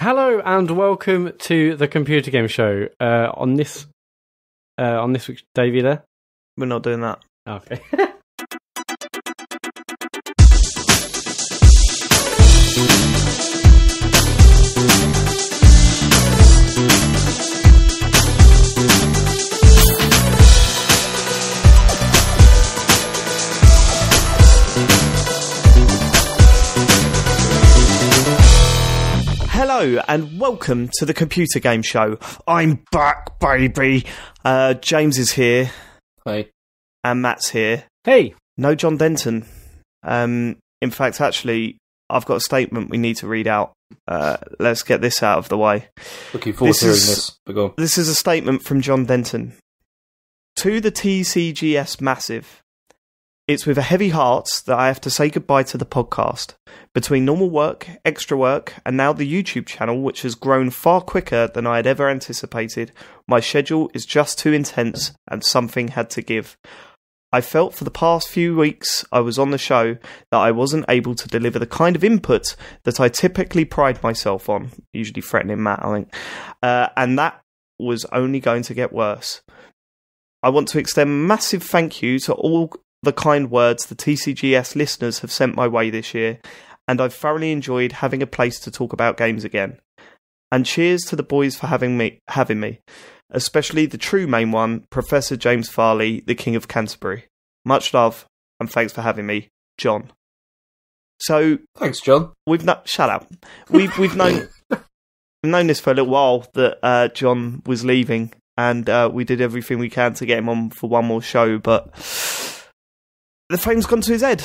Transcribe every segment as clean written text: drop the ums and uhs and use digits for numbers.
Hello and welcome to the Computer Game Show. On this week's Dave, you there? We're not doing that. Okay. Hello and welcome to the Computer Game Show. I'm back, baby. James is here. Hey. And Matt's here. Hey. No John Denton. In fact, actually, I've got a statement we need to read out. Let's get this out of the way. Looking forward to hearing this. But go on. This is a statement from John Denton. To the TCGS Massive. It's with a heavy heart that I have to say goodbye to the podcast. Between normal work, extra work, and now the YouTube channel, which has grown far quicker than I had ever anticipated, my schedule is just too intense and something had to give. I felt for the past few weeks I was on the show that I wasn't able to deliver the kind of input that I typically pride myself on, usually threatening Matt, I think, and that was only going to get worse. I want to extend a massive thank you to all the kind words the TCGS listeners have sent my way this year, and I've thoroughly enjoyed having a place to talk about games again. And cheers to the boys for having me, especially the true main one, Professor James Farley, the King of Canterbury. Much love, and thanks for having me, John. So, thanks, John. Shut up. We've known this for a little while that John was leaving, and we did everything we can to get him on for one more show, but the fame's gone to his head.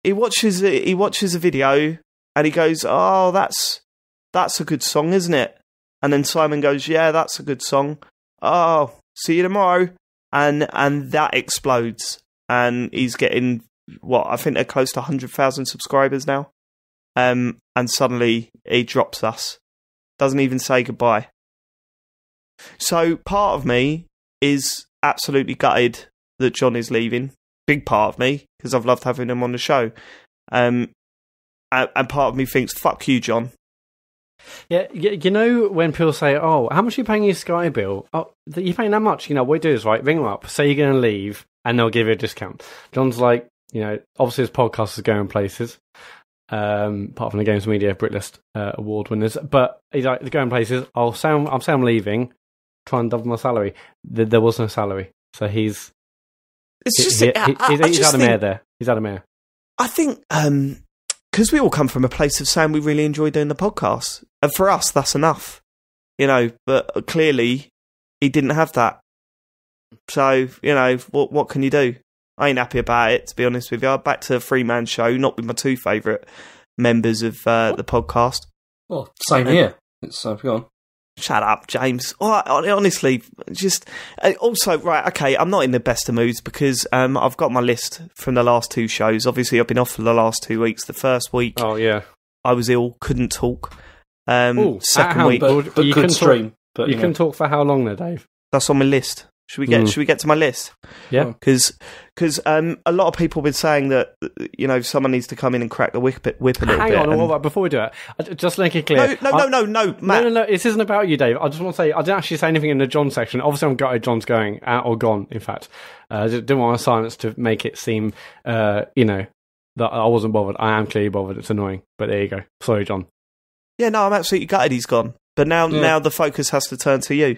He watches a video and he goes, "Oh, that's a good song, isn't it?" And then Simon goes, "Yeah, that's a good song. Oh, see you tomorrow." And that explodes. And he's getting I think they're close to 100,000 subscribers now. And suddenly he drops us. Doesn't even say goodbye. So part of me is absolutely gutted that John is leaving. Big part of me, because I've loved having him on the show. And part of me thinks, fuck you, John. Yeah, you know when people say, "Oh, how much are you paying your Sky bill?" "Oh, you're paying that much?" What we do is, right, ring them up, say you're going to leave, and they'll give you a discount. John's like, obviously his podcast is going places, apart from the Games Media Britlist award winners, but he's like, they're going places, I'm saying I'm leaving, try and double my salary. There was no salary, so he's... He's out of mayor there. He's out of mayor. I think because we all come from a place of saying we really enjoy doing the podcast, and for us that's enough, But clearly he didn't have that. So what can you do? I ain't happy about it, to be honest with you. Back to a 3-man show, not with my two favourite members of the podcast. Well, same here. It's go on. Shut up, James. Honestly, just... Also, right, okay, I'm not in the best of moods because I've got my list from the last two shows. Obviously, I've been off for the last 2 weeks. The first week, I was ill, couldn't talk. Second week... But you could stream. But you can talk for how long there, Dave? That's on my list. Should we get to my list? Yeah. Because a lot of people have been saying that, someone needs to come in and crack the whip a little bit. Hang on, before we do it, just to make it clear. No, Matt. No, this isn't about you, Dave. I just want to say, I didn't actually say anything in the John section. Obviously, I'm gutted John's going, or gone, in fact. I didn't want a silence to make it seem, that I wasn't bothered. I am clearly bothered. It's annoying. But there you go. Sorry, John. Yeah, no, I'm absolutely gutted he's gone. But now the focus has to turn to you.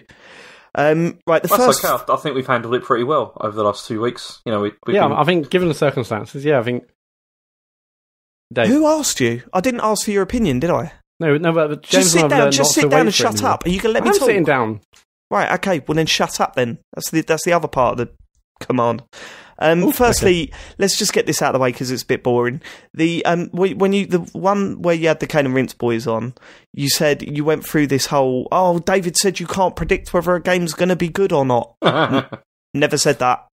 Right, That's okay. I think we've handled it pretty well over the last 2 weeks. I think given the circumstances, I think. Dave. Who asked you? I didn't ask for your opinion, did I? No, but James just sit down and shut up. Are you going to let me talk? I'm sitting down. Right, okay. Well, then shut up. Then that's the other part of the command. Firstly, let's just get this out of the way because it's a bit boring. The one where you had the Cane and Rinse boys on, you said you went through this whole. Oh, David said you can't predict whether a game's going to be good or not. Never said that.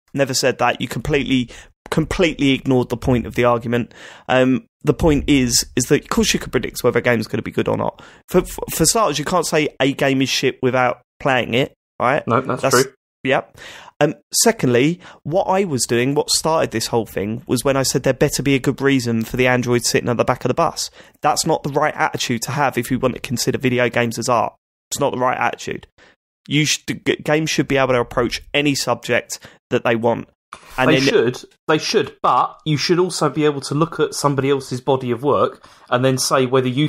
You completely ignored the point of the argument. The point is that of course you can predict whether a game's going to be good or not. For starters, you can't say a game is shit without playing it. Right? No, that's true. Yep. Secondly, what I was doing, what started this whole thing, was when I said there better be a good reason for the Android sitting at the back of the bus. That's not the right attitude to have if you want to consider video games as art. It's not the right attitude. Games should be able to approach any subject that they want. And they should, but you should also be able to look at somebody else's body of work and then say whether you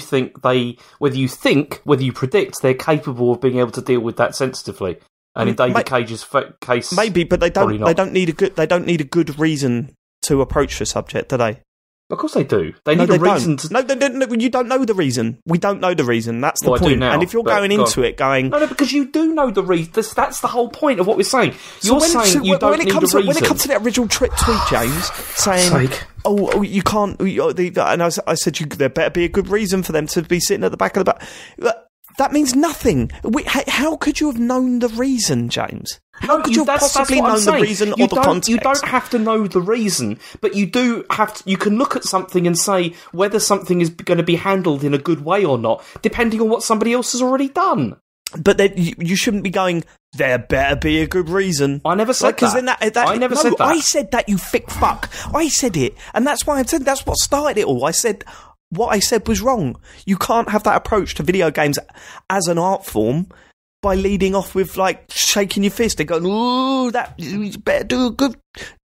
predict they're capable of being able to deal with that sensitively. And in David Cage's case, maybe, but they don't need a good reason to approach the subject, do they? Of course they do. They need a reason to... No, you don't know the reason. We don't know the reason. That's the point. I do now, and if you're going into it going... No, because you do know the reason. That's the whole point of what we're saying. You're saying you don't need a reason. When it comes to that original tweet, James, saying... you can't... And I said there better be a good reason for them to be sitting at the back of the bus. That means nothing. How could you have known the reason, James? How could you have possibly known the reason or the context? You don't have to know the reason, but you do have to. You can look at something and say whether something is going to be handled in a good way or not, depending on what somebody else has already done. But then you shouldn't be going, there better be a good reason. I never said that. I never said that. I said that, you thick fuck. I said it. And that's why I said that's what started it all. I said... What I said was wrong. You can't have that approach to video games as an art form by leading off with, like, shaking your fist and going, ooh, you better do a good...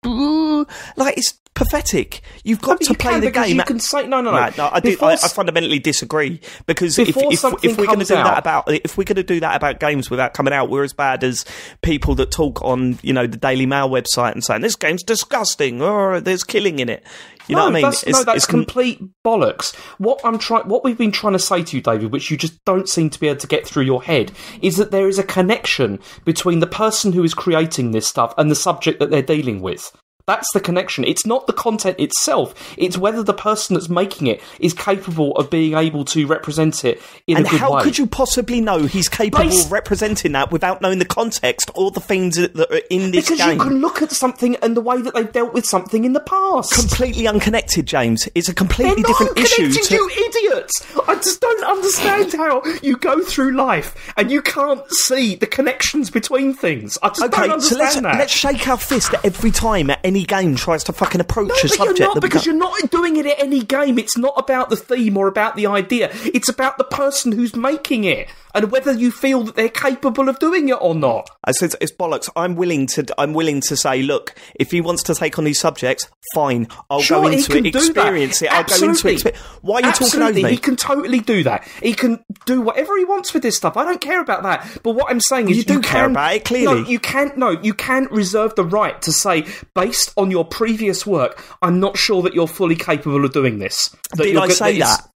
Ooh. Like, it's pathetic. You've got to play the game. You can say... No. I fundamentally disagree, because if we're going to do that about games without coming out, we're as bad as people that talk on, the Daily Mail website and saying, this game's disgusting, or there's killing in it. You know what I mean? That's complete bollocks. What we've been trying to say to you, David, which you just don't seem to be able to get through your head, is that there is a connection between the person who is creating this stuff and the subject that they're dealing with. That's the connection. It's not the content itself. It's whether the person that's making it is capable of being able to represent it in a good way. And how could you possibly know he's capable of representing that without knowing the context or the things that are in this game? Because you can look at something and the way that they've dealt with something in the past. Completely unconnected, James. It's a completely different issue. You idiots! I just don't understand how you go through life and you can't see the connections between things. I just don't understand that. Let's shake our fist at every time at any game tries to fucking approach a subject. You're not, because you're not doing it at any game. It's not about the theme or about the idea. It's about the person who's making it and whether you feel that they're capable of doing it or not. I said it's bollocks. I'm willing to say, look, if he wants to take on these subjects, fine. I'll go into it, experience it. I'll go into it. Why are you talking over me? He can totally do that. He can do whatever he wants with this stuff. I don't care about that. But what I'm saying is, you do care about it. Clearly, you can't reserve the right to say, based on your previous work, I'm not sure that you're fully capable of doing this. Did I say that?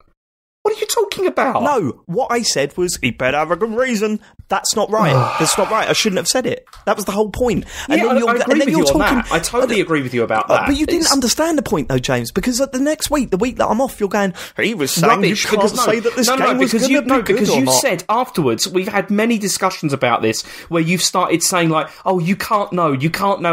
What are you talking about? No, what I said was, he better have a good reason. That's not right. That's not right. I shouldn't have said it. That was the whole point. And I agree with you on that. I totally agree with you about that. But you didn't understand the point, though, James, because the next week, the week that I'm off, you're going, he was saying you can't say that this game was going to be good or not. Because you said afterwards, we've had many discussions about this, where you've started saying, like, oh, you can't know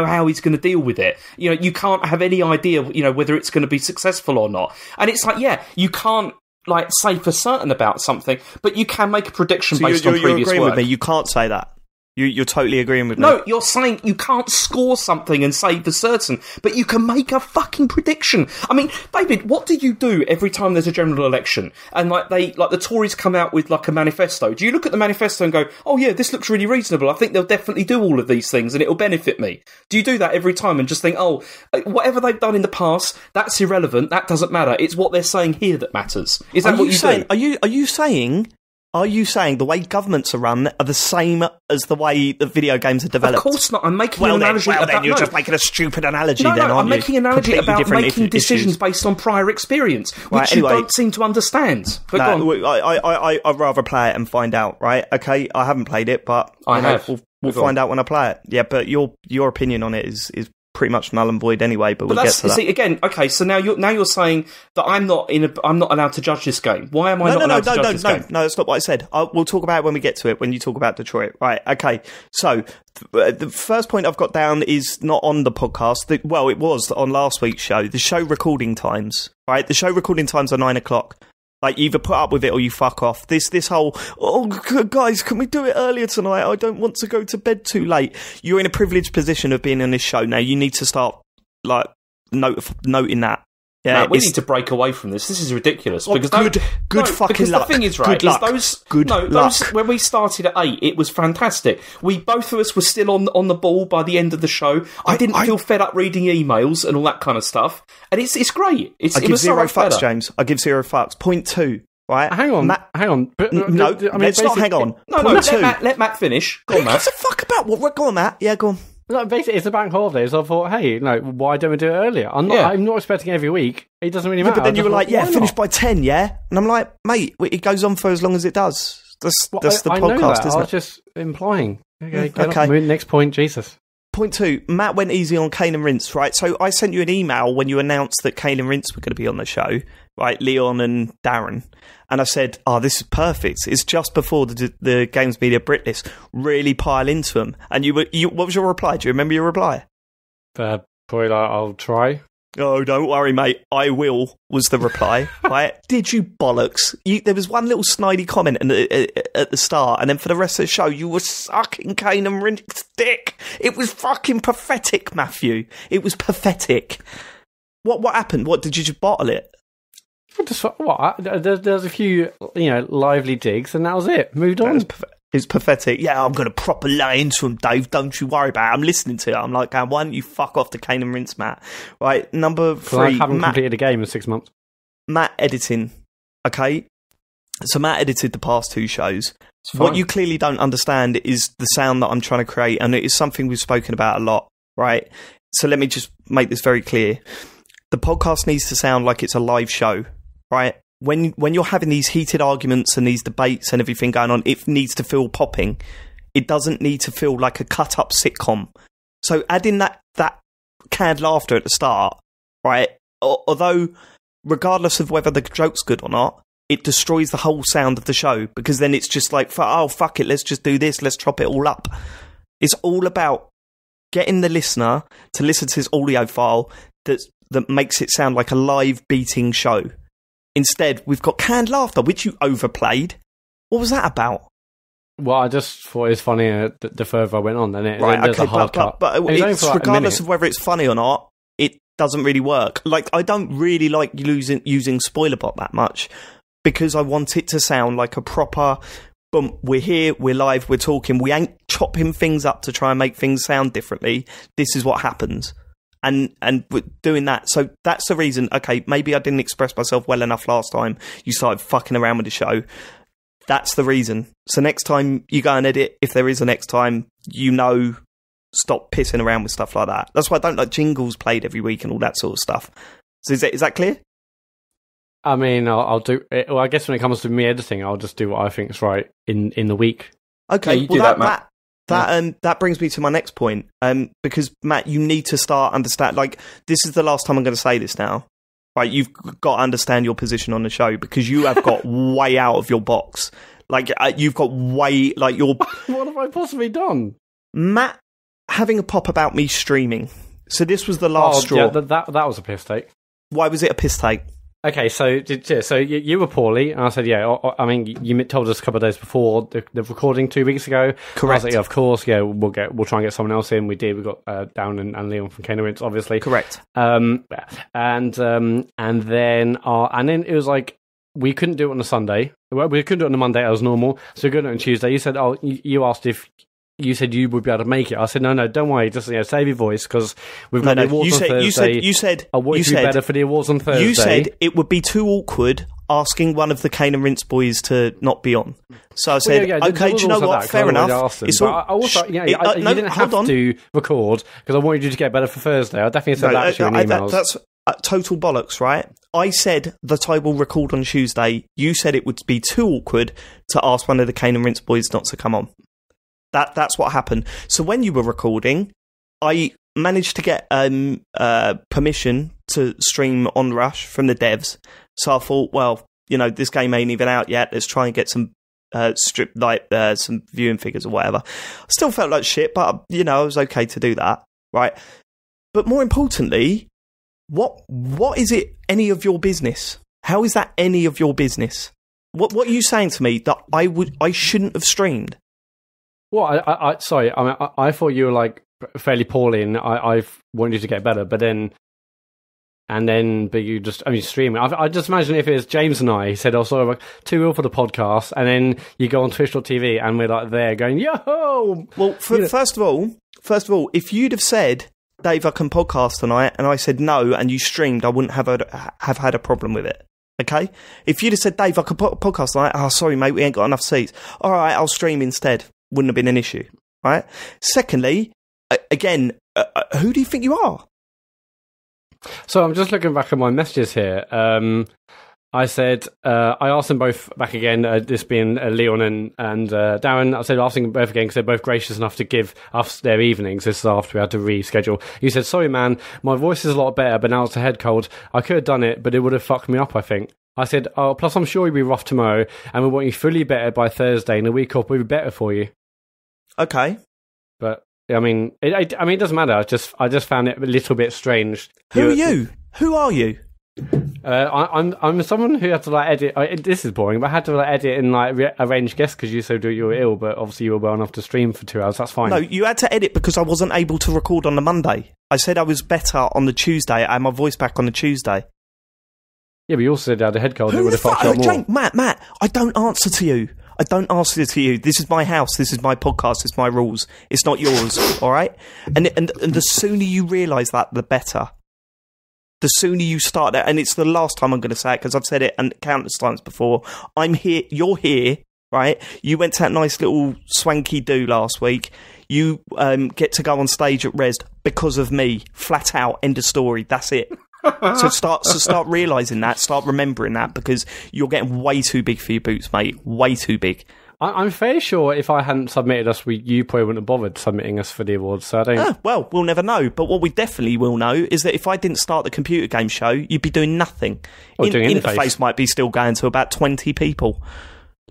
how he's going to deal with it. You can't have any idea, whether it's going to be successful or not. And it's like, yeah, you can't, like, say for certain about something, but you can make a prediction based on previous work. You're agreeing with me. You can't say that. You're totally agreeing with me. No, you're saying you can't score something and say for certain, but you can make a fucking prediction. I mean, David, what do you do every time there's a general election and the Tories come out with like a manifesto? Do you look at the manifesto and go, oh yeah, this looks really reasonable. I think they'll definitely do all of these things and it'll benefit me. Do you do that every time and just think, oh, whatever they've done in the past, that's irrelevant. That doesn't matter. It's what they're saying here that matters. Is that what you do? Are you saying the way governments are run are the same as the way the video games are developed? Of course not. I'm making an analogy about... then you're just making a stupid analogy then, aren't you? I'm making an analogy about making decisions based on prior experience, which you don't seem to understand. But I'd rather play it and find out, right? Okay, I haven't played it, but we'll find out when I play it. Yeah, but your opinion on it is pretty much null and void anyway, but we'll get to that. See, again, okay, so now you're saying that I'm not allowed to judge this game. Why am I not allowed to judge this game? No, that's not what I said. We'll talk about it when we get to it, when you talk about Detroit. Right, okay. So, the first point I've got down is not on the podcast. It was on last week's show. The show recording times, right? The show recording times are 9 o'clock. Like, you either put up with it or you fuck off. This whole, guys, can we do it earlier tonight? I don't want to go to bed too late. You're in a privileged position of being on this show. Now, you need to start, like, noting that. Yeah, Matt, we need to break away from this. This is ridiculous. Because good fucking luck. The thing is, right, good luck. When we started at 8, it was fantastic. Both of us were still on the ball by the end of the show. I didn't feel fed up reading emails and all that kind of stuff. And it's great. I give zero fucks, James. I give zero fucks. Point 2, right? Hang on. But, no, let's not hang on. Let Matt finish. Go on, Matt. Who gives a fuck about what? Go on, Matt. Yeah, go on. No, basically, it's a bank holiday, so I thought, hey, why don't we do it earlier? I'm not expecting every week. It doesn't really matter. But then you were like, finish by 10, yeah? And I'm like, mate, it goes on for as long as it does. That's the podcast, I know that. isn't it? I was just implying. Okay. Next point, Jesus. Point 2, Matt went easy on Kane and Rince, right? So I sent you an email when you announced that Kane and Rince were going to be on the show, right? Leon and Darren. And I said, this is perfect. It's just before the Games Media Brit list. Really pile into them. And what was your reply? Do you remember your reply? Probably like, I'll try. Oh, don't worry, mate. I will, was the reply. Right? Did you bollocks? There was one little snidey comment at the start, and then for the rest of the show, you were sucking Kane and Rince's dick. It was fucking pathetic, Matthew. It was pathetic. What happened? What, did you just bottle it? There's a few, lively digs, and that was it. Moved on. It's pathetic. Yeah, I'm going to proper lay into him, Dave. Don't you worry about it. I'm listening to it. I'm like, why don't you fuck off to Kane and Rince, Matt? Right, number 3. I haven't completed a game in 6 months. Matt editing. Okay? So Matt edited the past 2 shows. What you clearly don't understand is the sound that I'm trying to create, and it is something we've spoken about a lot, right? So let me just make this very clear. The podcast needs to sound like it's a live show, right? When you're having these heated arguments and these debates and everything going on, it needs to feel popping. It doesn't need to feel like a cut-up sitcom. So add in that canned laughter at the start, right? Although, regardless of whether the joke's good or not, it destroys the whole sound of the show, because then it's just like, fuck it, let's just do this, let's chop it all up. It's all about getting the listener to listen to this audio file that makes it sound like a live beating show. Instead, we've got canned laughter, which you overplayed. What was that about? Well, I just thought it was funnier the further I went on. Then right, okay, but it's, regardless of whether it's funny or not, it doesn't really work. Like, I don't really like using Spoilerbot that much, because I want it to sound like a proper, boom, we're here, we're live, we're talking. We ain't chopping things up to try and make things sound differently. This is what happens. And we're doing that. So that's the reason, okay, maybe I didn't express myself well enough last time. You started fucking around with the show. That's the reason. So next time you go and edit, if there is a next time, stop pissing around with stuff like that. That's why I don't like jingles played every week and all that sort of stuff. So is that clear? I mean, I'll do it. Well, I guess when it comes to me editing, I'll just do what I think is right in the week. Okay, yeah, you do that, Matt. That brings me to my next point, because Matt, you need to start understand. Like, this is the last time I'm going to say this now, right? You've got to understand your position on the show, because you have got way out of your box. Like, you've got way your. What have I possibly done? Matt having a pop about me streaming. So this was the last straw. Yeah, that was a piss take. Why was it a piss take? Okay, so you were poorly, and I said, I mean, you told us a couple of days before the recording 2 weeks ago. Correct. I was like, of course, we'll try and get someone else in. We did. We got Down and Leon from Kane and Rince, obviously. Correct. And then it was like, we couldn't do it on a Sunday. We couldn't do it on a Monday as normal, so we couldn't do it on Tuesday. You said, you asked if. You said you would be able to make it. I said, no, don't worry. Just save your voice, because we've got the awards on Thursday. You said I want you to be better for the awards on Thursday. You said it would be too awkward asking one of the Kane and Rince boys to not be on. So I said, okay, do you know what? Fair enough. You didn't have to record, because I wanted you to get better for Thursday. I definitely said that actually in emails. That's total bollocks, right? I said that I will record on Tuesday. You said it would be too awkward to ask one of the Kane and Rince boys not to come on. That's what happened. So when you were recording, I managed to get permission to stream Onrush from the devs. So I thought, well, this game ain't even out yet. Let's try and get some some viewing figures or whatever. I still felt like shit, but I was okay to do that, right? But more importantly, what is it any of your business How is that any of your business? What are you saying to me that I shouldn't have streamed? Well, sorry. I mean, I thought you were like fairly poorly, and I wanted you to get better, but then you just, streaming. I just imagine if it was James and I, he said, "Oh, sorry, like, too ill for the podcast," and then you go on Twitch.tv and we're like there going, "Yo!" Well, first of all, if you'd have said, "Dave, I can podcast tonight," and I said no, and you streamed, I wouldn't have had a problem with it. Okay? If you'd have said, "Dave, I can podcast tonight," "Oh, sorry, mate, we ain't got enough seats." "All right, I'll stream instead." Wouldn't have been an issue, right? Secondly, again, who do you think you are? So I'm just looking back at my messages here. I said, I asked them both back again, this being Leon and Darren. I said, asking them both again because they're both gracious enough to give us their evenings. This is after we had to reschedule. You said, "Sorry, man, my voice is a lot better, but now it's a head cold. I could have done it, but it would have fucked me up, I think." I said, "Oh, plus I'm sure you'll be rough tomorrow, and we want you fully better by Thursday, and a week off will be better for you." Okay. But, it doesn't matter. I just found it a little bit strange. Who are you? Who are you? I'm someone who had to edit. This is boring, but I had to edit and arrange guests because you said you were ill, but obviously you were well enough to stream for 2 hours. That's fine. No, you had to edit because I wasn't able to record on the Monday. I said I was better on the Tuesday. I had my voice back on the Tuesday. Yeah, but you also said I had a head cold. It would have fucked you up more. Matt, I don't answer to you. This is my house. This is my podcast. It's my rules. It's not yours. All right. And the sooner you realise that, the better. The sooner you start that, and it's the last time I'm going to say it because I've said it countless times before. I'm here. You're here. Right. You went to that nice little swanky do last week. You get to go on stage at Res because of me. Flat out. End of story. That's it. So start realising that, start remembering that, because you're getting way too big for your boots, mate. Way too big. I'm fairly sure if I hadn't submitted us, you probably wouldn't have bothered submitting us for the awards. So I don't. Well, we'll never know. But what we definitely will know is that if I didn't start the computer game show, you'd be doing nothing. Interface might be still going to about 20 people.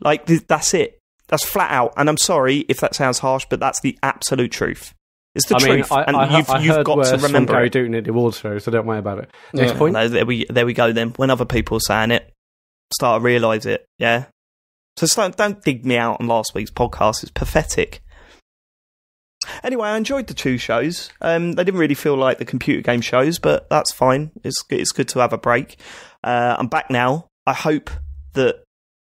That's it. That's flat out. And I'm sorry if that sounds harsh, but that's the absolute truth. It's the truth, and you've got to remember Gary Dutton at the awards show, so don't worry about it. Next point. No, there we go then. When other people are saying it, start to realise it, yeah? So don't dig me out on last week's podcast. It's pathetic. Anyway, I enjoyed the 2 shows. They didn't really feel like the computer game shows, but that's fine. It's good to have a break. I'm back now. I hope that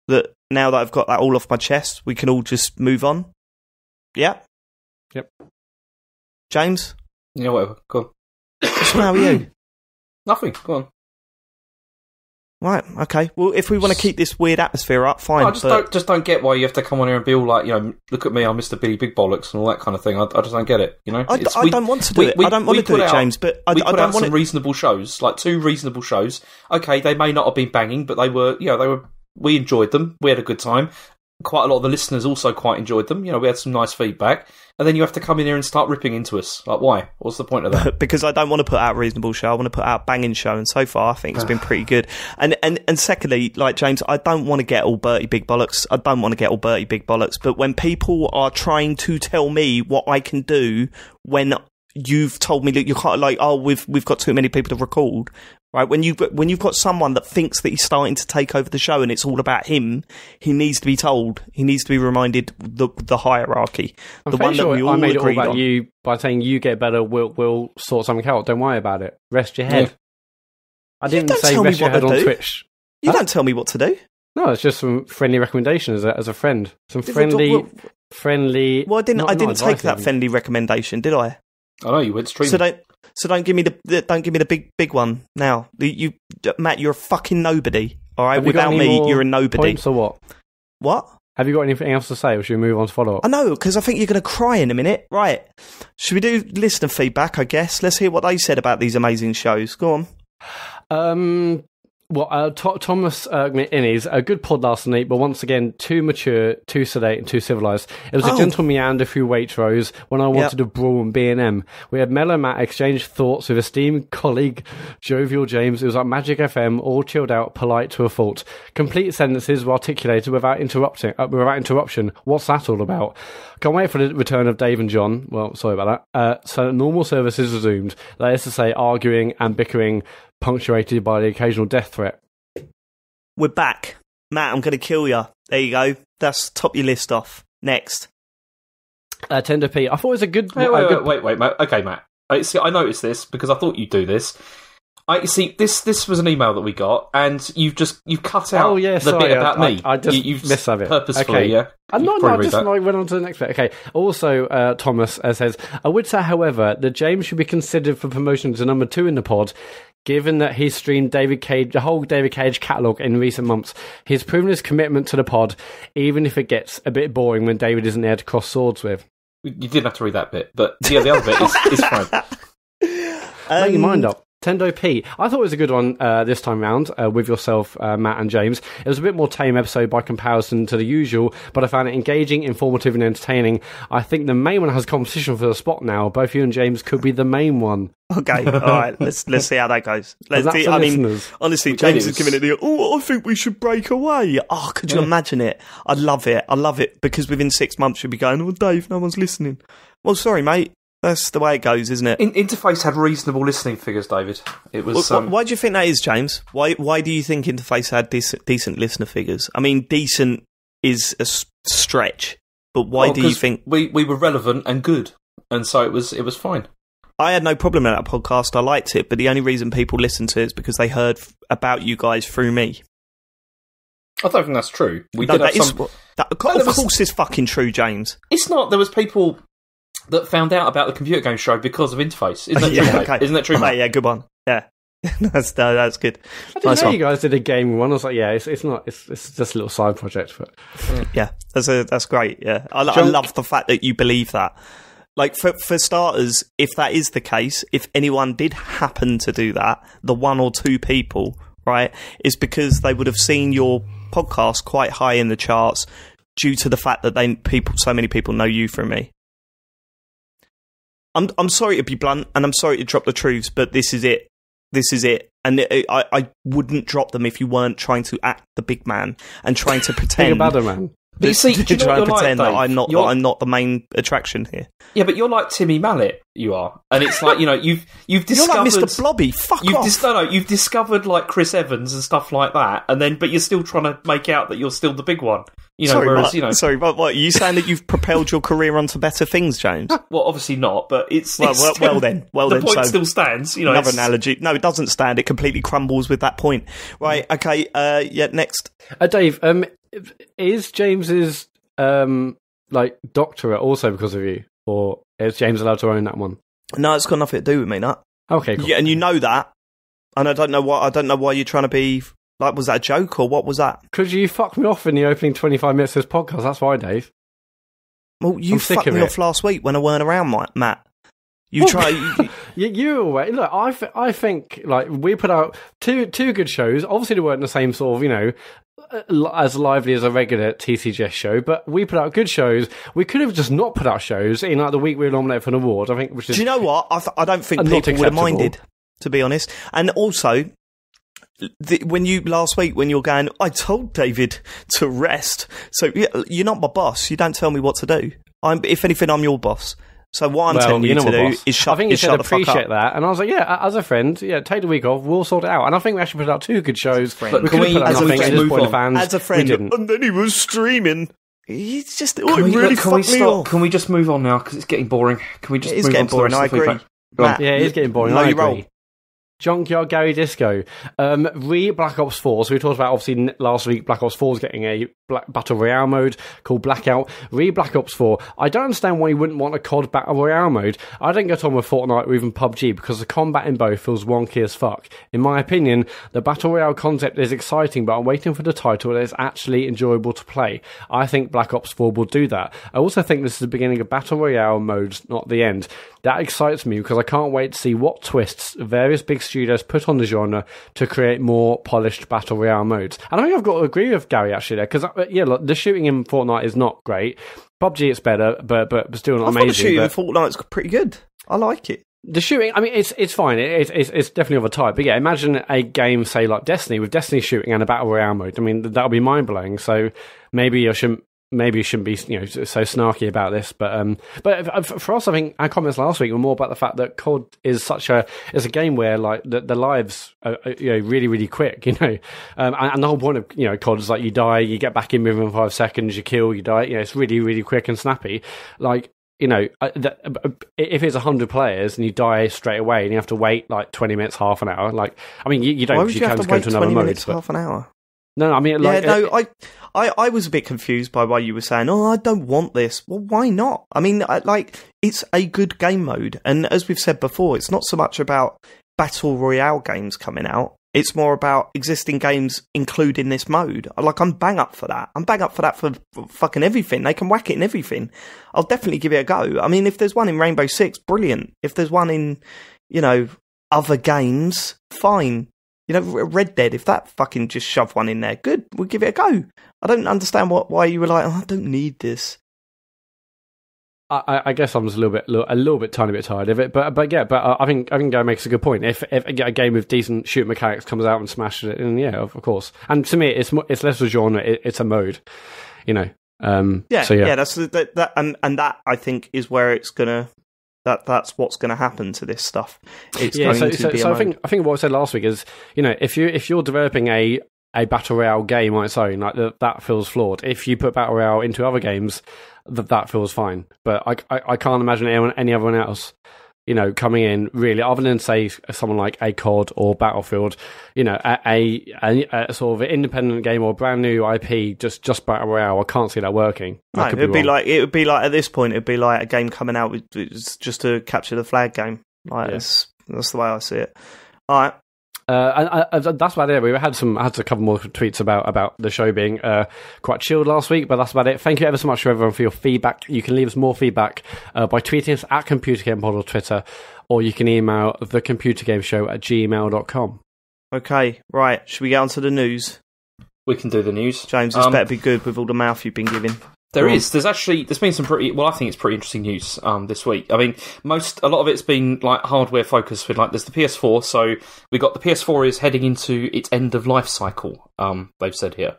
now that I've got that all off my chest, we can all just move on. Yeah? Yep. James? Yeah, whatever. Go on. How are you? Nothing. Go on. Right, okay. Well, if we want to keep this weird atmosphere up, fine. I just don't get why you have to come on here and be all like, look at me, I'm Mr. Billy Big Bollocks and all that kind of thing. I just don't get it, I don't want to do it. I don't want to do it, James, but I don't want to... We put out some reasonable shows, 2 reasonable shows. Okay, they may not have been banging, but they were, we enjoyed them. We had a good time. Quite a lot of the listeners also quite enjoyed them. We had some nice feedback. And then you have to come in here and start ripping into us. Why? What's the point of that? Because I don't want to put out a reasonable show. I want to put out a banging show. And so far, I think it's been pretty good. And secondly, James, I don't want to get all Bertie Big Bollocks. But when people are trying to tell me what I can do when you've told me that you can't, we've got too many people to record. Right, when you've got someone that thinks that he's starting to take over the show and it's all about him, he needs to be told. He needs to be reminded the hierarchy, the one that we all agreed on. I made it all about you by saying you get better. We'll sort something out. Don't worry about it. Rest your head. Yeah. I didn't say rest your head on Twitch. You don't tell me what to do. No, it's just some friendly recommendations as a friend. Some friendly. Well, I didn't take that friendly recommendation, did I? I know you went streaming. So don't give me the big one now. Matt, you're a fucking nobody. All right, without me, you're a nobody. Points or what? What? Have you got anything else to say, or should we move on to follow up? I know, because I think you're going to cry in a minute. Right? Should we do listener feedback? I guess. Let's hear what they said about these amazing shows. Go on. Thomas Innes, a good pod last night, but once again, too mature, too sedate, and too civilised. It was a gentle meander through Waitrose when I wanted to brawl and B&M. We had Mellow Matt exchange thoughts with esteemed colleague Jovial James. It was like Magic FM, all chilled out, polite to a fault. Complete sentences were articulated without interruption. What's that all about? Can't wait for the return of Dave and John. Well, sorry about that. So normal services resumed. That is to say, arguing and bickering, punctuated by the occasional death threat. we're back. Matt, I'm going to kill you. There you go. That's top your list off. Next. Tender P. I thought it was a good... Wait, Matt. Okay, Matt. See, I noticed this because I thought you'd do this. See, this was an email that we got, and you've cut out the bit about me. I just missed that bit. Purposefully, okay. yeah? I just went on to the next bit. Okay. Also, Thomas says, I would say, however, that James should be considered for promotion to number 2 in the pod, given that he's streamed the whole David Cage catalogue in recent months. He's proven his commitment to the pod, even if it gets a bit boring when David isn't there to cross swords with. You didn't have to read that bit, but yeah, the other bit is fine. Make your mind up. Tendo P. I thought it was a good one this time round with yourself, Matt and James. It was a bit more tame episode by comparison to the usual, but I found it engaging, informative and entertaining. I think the main one has competition for the spot now. Both you and James could be the main one. Okay, all right. Let's see how that goes. Honestly, James is giving it I think we should break away. Oh, could you imagine it? I love it because within 6 months you'll be going, oh, Dave, no one's listening. Well, sorry, mate. That's the way it goes, isn't it? Interface had reasonable listening figures, David. It was. Why do you think that is, James? Why do you think Interface had decent listener figures? I mean, decent is a stretch, but why do you think we were relevant and good, and so it was fine. I had no problem in that podcast. I liked it, but the only reason people listened to it is because they heard about you guys through me. I don't think that's true. Of course, it's fucking true, James. It's not. There was people that found out about the computer game show because of Interface. Isn't that true, okay. Isn't that true, mate? Yeah, good one. Yeah. that's good. I didn't know you guys did a game one. I was like, yeah, it's not. It's just a little side project. But yeah, that's great. Yeah, I love the fact that you believe that. Like for starters, if that is the case, if anyone did happen to do that, the 1 or 2 people, right, is because they would have seen your podcast quite high in the charts due to the fact that so many people know you from me. I'm sorry to be blunt, and I'm sorry to drop the truths, but this is it. And I wouldn't drop them if you weren't trying to act the big man and trying to pretend. Big bad man. But you see, to try and pretend that I'm not the main attraction here. Yeah, but you're like Timmy Mallet. You are, and it's like you've discovered. You're like Mr. Blobby. Fuck off. You've discovered like Chris Evans and stuff like that, and then but you're still trying to make out that you're still the big one. Sorry, but what are you saying that you've propelled your career onto better things, James? Well, obviously not, but it's well then. The point still stands. Another analogy. No, it doesn't stand. It completely crumbles with that point. Right? Okay. Next. Dave. Is James's doctorate also because of you, or is James allowed to own that one? No, it's got nothing to do with me. No. Okay. Cool. Yeah, and you know that, and I don't know why you're trying to be. Like, was that a joke or what was that? Because you fucked me off in the opening 25 minutes of this podcast. That's why, Dave. Well, you fucked me off last week when I weren't around, Matt. You try. You away. Look, I think like we put out two good shows. Obviously, they weren't the same sort of as lively as a regular TCGS show, but we put out good shows. We could have just not put out shows in like the week we were nominated for an award. I think. Which is do you know what? I don't think people would have minded, to be honest. And also. When last week when you're going, I told David to rest. So you're not my boss. You don't tell me what to do. If anything, I'm your boss. So what I'm telling you to do is shut. I think you should appreciate that, and I was like, yeah, as a friend, take the week off. We'll sort it out. And I think we actually put out 2 good shows. But can we, as a friend, and then he was streaming. He's just really fucked me off. Can we just move on now because it's getting boring? Can we just? It is getting boring. I agree. Yeah, it is getting boring. I agree. Junkyard Gary Disco. Black Ops 4. So we talked about, obviously, last week, Black Ops 4 is getting a Battle Royale mode called Blackout. Black Ops 4. I don't understand why you wouldn't want a COD Battle Royale mode. I don't get on with Fortnite or even PUBG because the combat in both feels wonky as fuck. In my opinion, the Battle Royale concept is exciting, but I'm waiting for the title that is actually enjoyable to play. I think Black Ops 4 will do that. I also think this is the beginning of Battle Royale modes, not the end. That excites me because I can't wait to see what twists various big studios put on the genre to create more polished Battle Royale modes. And I think I've got to agree with Gary actually there, because look, the shooting in Fortnite is not great. PUBG it's better, but still not amazing. The shooting in Fortnite's pretty good. I like it. The shooting, I mean, it's fine. It's definitely of a type. But yeah, imagine a game, say like Destiny, with Destiny shooting and a Battle Royale mode. I mean, that would be mind blowing. So maybe I shouldn't maybe shouldn't be so snarky about this, but for us, I think our comments last week were more about the fact that COD is it's a game where like the lives are really really quick, and the whole point of COD is like you die, you get back in within 5 seconds, you kill, you die, it's really really quick and snappy. Like if it's 100 players and you die straight away and you have to wait like 20 minutes, half an hour, like I mean you don't. Why would you have to wait 20 minutes, half an hour? No, I mean, like... Yeah, no, I was a bit confused by why you were saying, I don't want this. Well, why not? I mean, it's a good game mode. And as we've said before, it's not so much about Battle Royale games coming out. It's more about existing games including this mode. Like, I'm bang up for that. I'm bang up for that for fucking everything. They can whack it in everything. I'll definitely give it a go. I mean, if there's one in Rainbow Six, brilliant. If there's one in, other games, fine. Red Dead, if that fucking just shove one in there, good, we'll give it a go. I don't understand why you were like, I don't need this. I guess I'm just a little bit tiny bit tired of it, but I think Guy makes a good point. If a game with decent shoot mechanics comes out and smashes it, then yeah, of course. And to me, it's less a genre, it's a mode, Yeah, so, yeah. That's that, and that I think is where it's gonna. That's what's going to happen to this stuff. It's going to be a mode. I think what I said last week is, if you're developing a battle royale game on its own, like that feels flawed. If you put battle royale into other games, that feels fine. But I can't imagine anyone else, coming in really, other than say someone like a COD or Battlefield, a sort of independent game or brand new IP, just battle royale. I can't see that working. No, it would be like at this point, it'd be like a game coming out with just to capture the flag game. Like that's the way I see it. All right. And that's about it. We had a couple more tweets about the show being quite chilled last week, but that's about it. Thank you ever so much to everyone for your feedback. You can leave us more feedback by tweeting us at ComputerGamePod on Twitter, or you can email thecomputergameshow@gmail.com. Okay, right. Should we get on to the news? We can do the news. James, this better be good with all the mouth you've been giving. There's been some pretty, I think it's pretty interesting news this week. I mean, a lot of it's been like hardware focused with like, there's the PS4, so we got the PS4 is heading into its end of life cycle, they've said here.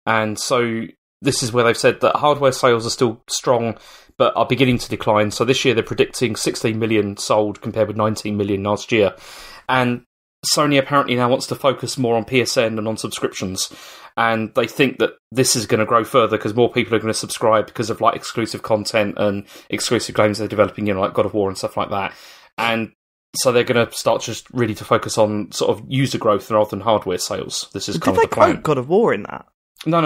And so this is where they've said that hardware sales are still strong, but are beginning to decline. So this year they're predicting 16 million sold compared with 19 million last year. And Sony apparently now wants to focus more on PSN and on subscriptions. And they think that this is going to grow further because more people are going to subscribe because of like exclusive content and exclusive games they're developing, like God of War and stuff like that. And so they're going to start just really to focus on sort of user growth rather than hardware sales. This is kind of the plan. Did they quote God of War in that? No.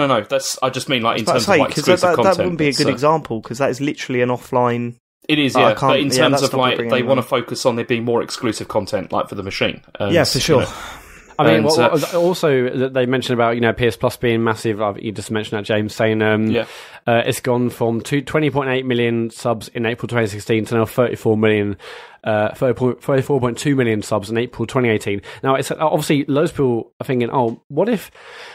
I just mean like in terms of like exclusive content. That wouldn't be a good example because that is literally an offline. It is, yeah. But in terms of like, they want to focus on there being more exclusive content, like for the machine. And, yeah, for sure. I mean, also they mentioned about PS Plus being massive. You just mentioned that, James, saying it's gone from 20.8 million subs in April 2016 to now 34.2 million subs in April 2018. Now, it's obviously loads of people are thinking, what if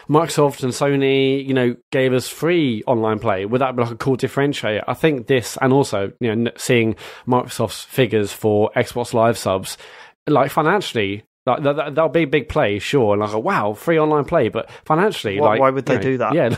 Microsoft and Sony, gave us free online play? Would that be like a cool differentiator? I think this, and also, seeing Microsoft's figures for Xbox Live subs, like financially. Like that'll be a big play, sure. And wow, free online play, but financially, why would they do that? Yeah,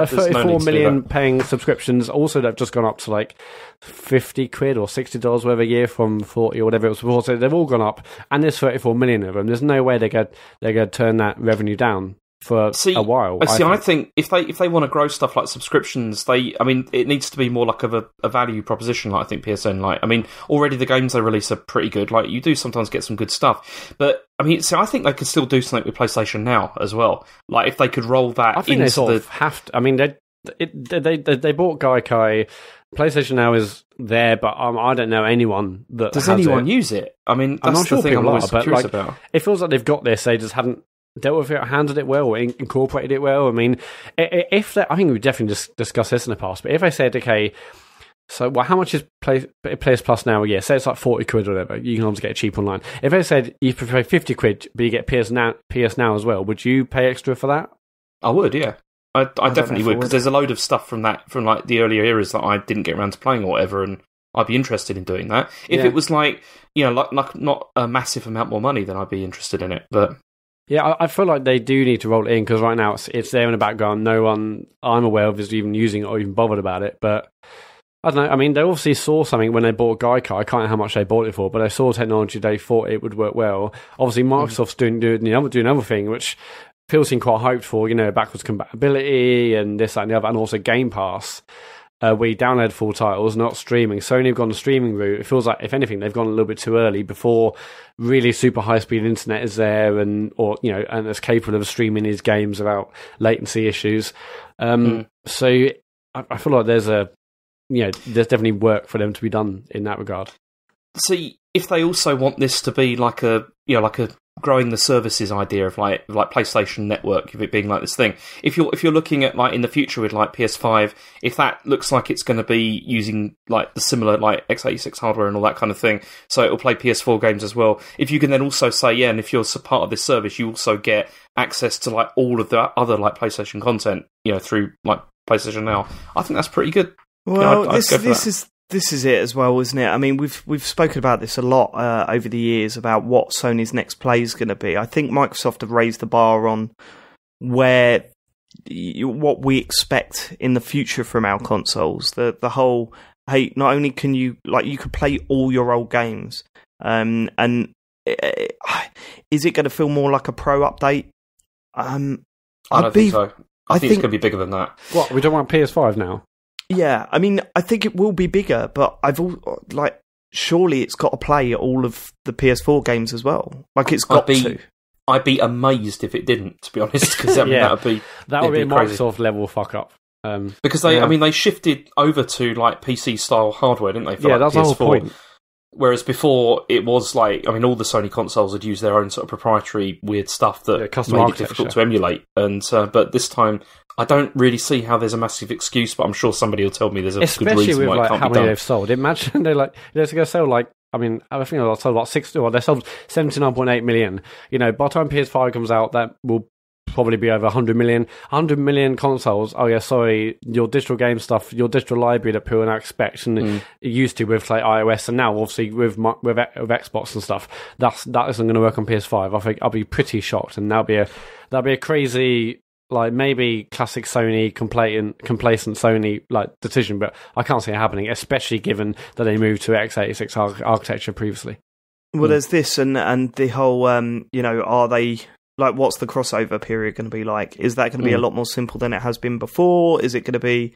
34 million paying subscriptions. Also, they've just gone up to like £50 or $60 whatever a year from 40 or whatever it was before. So they've all gone up, and there's 34 million of them. There's no way they're gonna turn that revenue down for a while. I think if they want to grow stuff like subscriptions, it needs to be more like of a value proposition. Like I think PSN, already the games they release are pretty good. Like you do sometimes get some good stuff, but I think they could still do something with PlayStation Now as well. Like if they could roll that. I think they sort of have to. I mean, they bought Gaikai. PlayStation Now is there, but I don't know anyone that does anyone use it. I mean, that's I'm not sure the thing I'm always curious but about. It feels like they've got this. They just haven't dealt with it, handled it well, or incorporated it well. I mean, I think we've definitely discussed this in the past, but if I said, okay, so how much is PS Plus now? Yeah, say it's like 40 quid or whatever. You can always get it cheap online. If I said you pay 50 quid, but you get PS Now as well, would you pay extra for that? I would, yeah. I definitely would, because there's a load of stuff from like the earlier eras that I didn't get around to playing or whatever, and I'd be interested in doing that. If it was like not a massive amount more money, then I'd be interested in it, but... Yeah, I feel like they do need to roll it in because right now it's there in the background. No one I'm aware of is even using it or even bothered about it. But I don't know. I mean, they obviously saw something when they bought Gaikai. I can't know how much they bought it for, but they saw technology. They thought it would work well. Obviously, Microsoft's doing another thing, which people seem quite hyped for. Backwards compatibility and this, that, and the other, and also Game Pass. We download full titles, not streaming. Sony have gone the streaming route. It feels like, if anything, they've gone a little bit too early before really super high-speed internet is there and is capable of streaming these games without latency issues. So I feel like there's definitely work for them to be done in that regard. See, if they also want this to be like a growing the services idea of like PlayStation Network, of it being like this thing. If you're looking at like in the future with like PS5, if that looks like it's going to be using like the similar like x86 hardware and all that kind of thing, so it'll play PS4 games as well. If you can then also say, and if you're part of this service, you also get access to like all of the other like PlayStation content, through like PlayStation Now. I think that's pretty good. Well, This is it as well, isn't it? I mean, we've spoken about this a lot over the years about what Sony's next play is going to be. I think Microsoft have raised the bar on what we expect in the future from our consoles. The whole, hey, not only can you could play all your old games, and is it going to feel more like a pro update? I don't think so. I think it's going to be bigger than that. What, we don't want PS5 now? Yeah, I mean, I think it will be bigger, but surely it's got to play all of the PS4 games as well. Like, it's got to. I'd be amazed if it didn't, to be honest, because that would be a Microsoft level fuck up. Because they shifted over to like PC style hardware, didn't they? For, that's the whole point. Whereas before it was like, I mean, all the Sony consoles had used their own sort of proprietary weird stuff that made it difficult to emulate. And but this time, I don't really see how there's a massive excuse, but I'm sure somebody will tell me there's a good reason why it can't be done. Especially with how many they've sold. Imagine they're going to sell I think they'll sell about 60, or they sold 79.8 million. By the time PS5 comes out, that will probably be over 100 million. 100 million consoles. Oh yeah, sorry, your digital game stuff, your digital library that people now expect and it used to with like iOS, and now obviously with Xbox and stuff, that isn't going to work on PS5. I think I'll be pretty shocked, and that'll be a crazy, like, maybe classic Sony complacent Sony like decision, but I can't see it happening, especially given that they moved to x86 architecture previously. Well, there's this and the whole are they, like, what's the crossover period going to be like? Is that going to be a lot more simple than it has been before? Is it going to be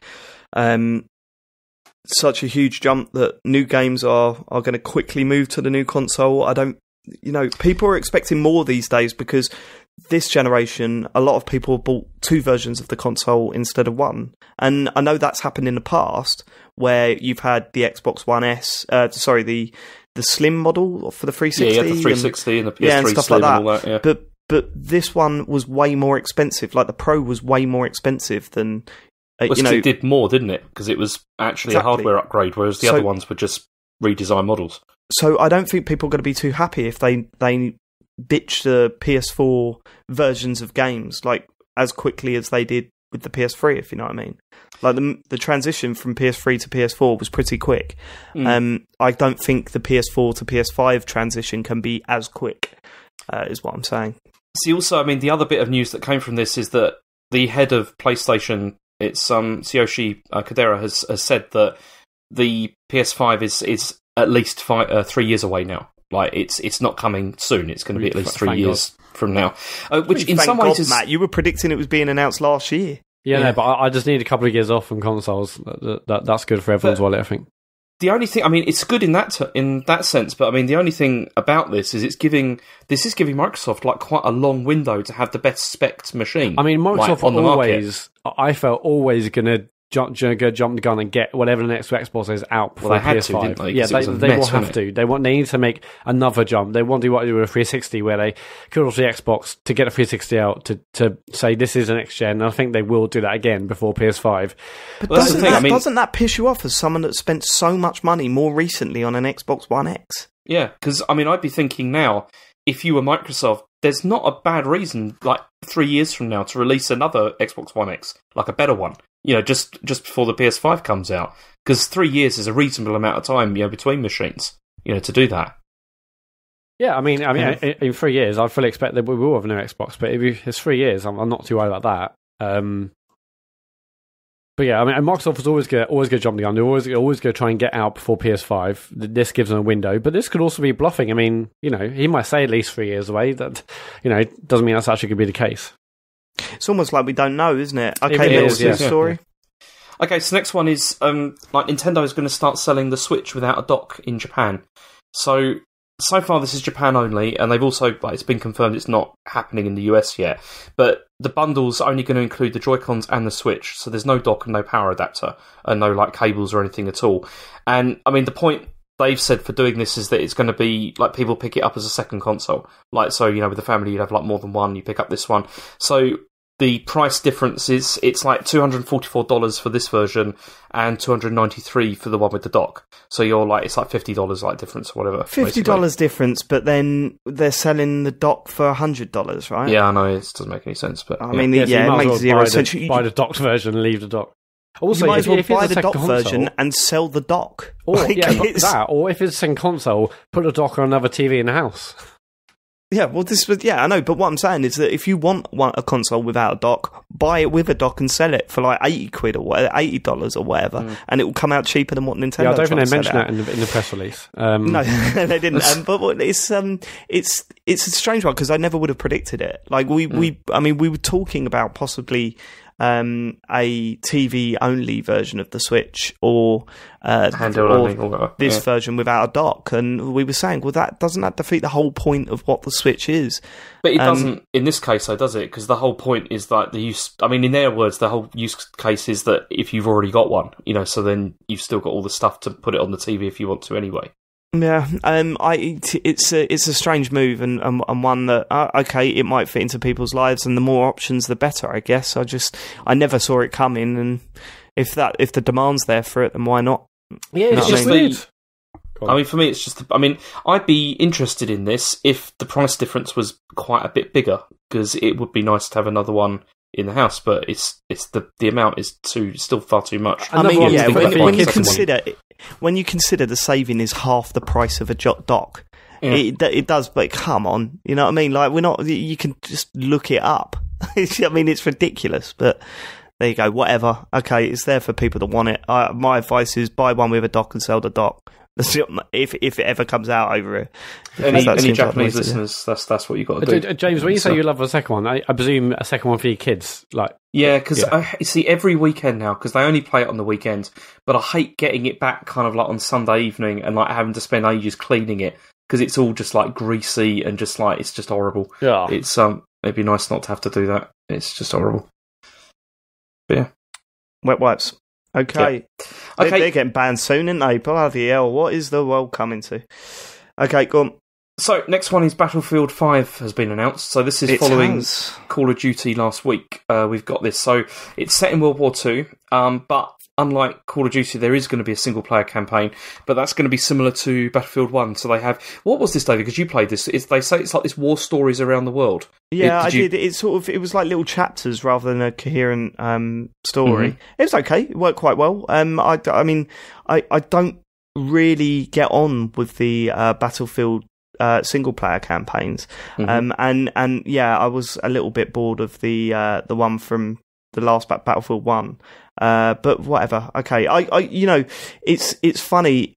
such a huge jump that new games are going to quickly move to the new console? I don't, people are expecting more these days because this generation, a lot of people bought two versions of the console instead of one. And I know that's happened in the past where you've had the Xbox One S, the Slim model for the 360. Yeah, the 360 and the PS3 and stuff Slim like that. And all that, yeah. But this one was way more expensive. Like, the Pro was way more expensive than... it did more, didn't it? Because it was actually a hardware upgrade, whereas the other ones were just redesigned models. So I don't think people are going to be too happy if they ditch the PS4 versions of games like as quickly as they did with the PS3, if you know what I mean. Like, the transition from PS3 to PS4 was pretty quick. I don't think the PS4 to PS5 transition can be as quick, is what I'm saying. See, also, I mean, the other bit of news that came from this is that the head of PlayStation, it's Tsuyoshi Kodera, has said that the PS5 is at least 3 years away now. Like, it's not coming soon. It's going to be at least 3 years from now. Which in some ways is... Matt, you were predicting it was being announced last year. Yeah, no, but I just need a couple of years off from consoles. That's good for everyone's wallet, I think. The only thing, I mean, it's good in that sense, but I mean, the only thing about this is this is giving Microsoft like quite a long window to have the best spec'd machine. I mean, Microsoft on the always, I felt always going to jump the gun and get whatever the next Xbox is out before they had PS5. to, didn't they? Yeah, they will have to. They need to make another jump. They want to do what they do with a 360, where they killed off the Xbox to get a 360 out to say this is an next gen. And I think they will do that again before PS5. But doesn't that piss you off as someone that spent so much money more recently on an Xbox One X? Yeah, because I mean, I'd be thinking now, if you were Microsoft, there's not a bad reason, like 3 years from now, to release another Xbox One X, like a better one. Just before the PS5 comes out, because 3 years is a reasonable amount of time, between machines, to do that. Yeah, I mean, in 3 years, I fully expect that we will have a new Xbox. But if it's 3 years, I'm not too worried about that. But yeah, I mean, Microsoft was always going to jump the gun. They're always going to try and get out before PS5. This gives them a window, but this could also be bluffing. I mean, he might say at least 3 years away. That doesn't mean that's actually going to be the case. It's almost like we don't know, isn't it? Okay, let's do the story. Okay, so next one is like Nintendo is going to start selling the Switch without a dock in Japan. So far this is Japan only, and they've also it's been confirmed it's not happening in the US yet. But the bundle's only going to include the Joy-Cons and the Switch, so there's no dock and no power adapter, and no like cables or anything at all. And I mean, the point they've said for doing this is that it's going to be like people pick it up as a second console. Like, so with the family you'd have like more than one, you pick up this one. So the price difference is it's like $244 for this version and $293 for the one with the dock. So you're like, it's like $50 like difference or whatever. $50 difference, but then they're selling the dock for $100, right? Yeah, I know, it doesn't make any sense, but I mean, it makes zero sense. Buy the docked version and leave the dock. Also, you might as well buy the dock version and sell the dock. Or or if it's a second console, put a dock on another TV in the house. Yeah, well, I know, but what I'm saying is that if you want a console without a dock, buy it with a dock and sell it for like £80 or whatever, $80 or whatever, and it will come out cheaper than what Nintendo. Yeah, I don't think they mentioned that in the press release. No, they didn't. But it's a strange one because I never would have predicted it. Like we were talking about possibly a TV only version of the Switch or handheld only, or this version without a dock, and we were saying, well, that doesn't defeat the whole point of what the Switch is. But it doesn't in this case, though, does it? Because the whole point is that the use. I mean, in their words, the whole use case is that if you've already got one, so then you've still got all the stuff to put it on the TV if you want to anyway. Yeah, it's a strange move and one that okay, it might fit into people's lives, and the more options, the better. I guess I never saw it coming, and if the demand's there for it, then why not? Yeah, it's just weird. I mean, for me, it's just. I mean, I'd be interested in this if the price difference was quite a bit bigger, because it would be nice to have another one in the house, but it's the amount is still far too much. I mean, yeah, when you consider the saving is half the price of a dock, it does. But come on, you know what I mean? Like, we're not. You can just look it up. I mean, it's ridiculous, but there you go. Whatever. Okay, it's there for people that want it. My advice is buy one with a dock and sell the dock. If it ever comes out over it. Any Japanese listeners, that's what you got to do. James, when you say you love a second one, I presume a second one for your kids, like because I see every weekend now, because they only play it on the weekend. But I hate getting it back kind of like on Sunday evening and like having to spend ages cleaning it because it's all just like greasy and just like it's just horrible. Yeah, it's it'd be nice not to have to do that. It's just horrible. But yeah, wet wipes. Okay. Yeah. Okay. They're getting banned soon, aren't they? Bloody hell, what is the world coming to? Okay, go on. So, next one is Battlefield 5 has been announced. So, this is following Call of Duty last week. We've got this. So, it's set in World War II, but unlike Call of Duty, there is going to be a single-player campaign, but that's going to be similar to Battlefield 1. So, they have... What was this, David? Because you played this. They say it's like this war stories around the world. Yeah, I did. It was like little chapters rather than a coherent story. Mm-hmm. It was okay. It worked quite well. I mean, I don't really get on with the Battlefield single player campaigns. Mm-hmm. And yeah, I was a little bit bored of the one from the last Battlefield 1. But whatever. Okay. I it's funny.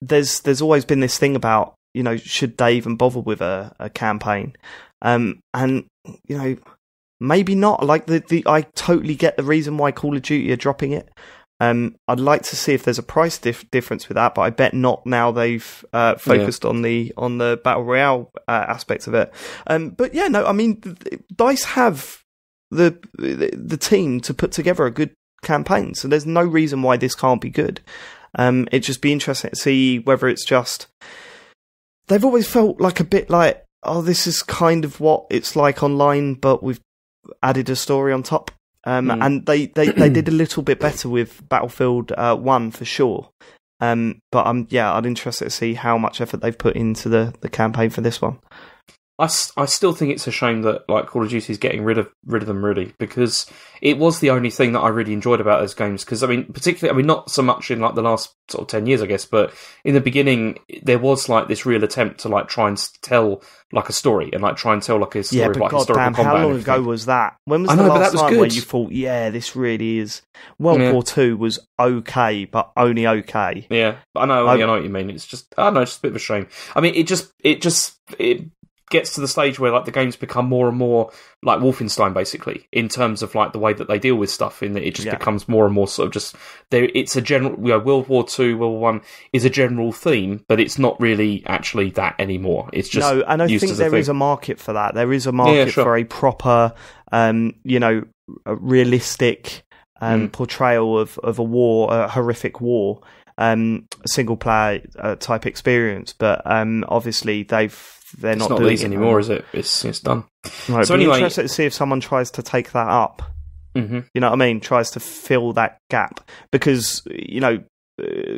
There's always been this thing about, should they even bother with a campaign? And maybe not. Like I totally get the reason why Call of Duty are dropping it. I'd like to see if there's a price difference with that, but I bet not. Now they've focused on the battle royale aspect of it. But yeah, no, I mean, DICE have the team to put together a good campaign, so there's no reason why this can't be good. It'd just be interesting to see whether it's just they've always felt like a bit like, oh, this is kind of what it's like online, but we've added a story on top. And they did a little bit better with Battlefield 1 for sure. But I'm interested to see how much effort they've put into the campaign for this one. I still think it's a shame that like Call of Duty is getting rid of them really, because it was the only thing that I really enjoyed about those games. Because particularly, not so much in like the last sort of 10 years, I guess, but in the beginning there was like this real attempt to like try and tell like a story and like try and tell like a story of like historical combat. How long ago was that? When was the last time where you thought, yeah, this really is World War II was okay, but only okay. Yeah, but I know what you mean. It's just I don't know, it's just a bit of a shame. I mean, it gets to the stage where like the games become more and more like Wolfenstein, basically, in terms of like the way that they deal with stuff. In that it just becomes more and more sort of just there. It's a general, World War II, World War One is a general theme, but it's not really actually that anymore. It's just no, and I think there is a market for that. There is a market for a proper, a realistic portrayal of a war, a horrific war. Single player type experience, but obviously they're not doing these anymore, is it? It's done. Right, so anyway, interested to see if someone tries to take that up. Mm-hmm. You know what I mean? Tries to fill that gap, because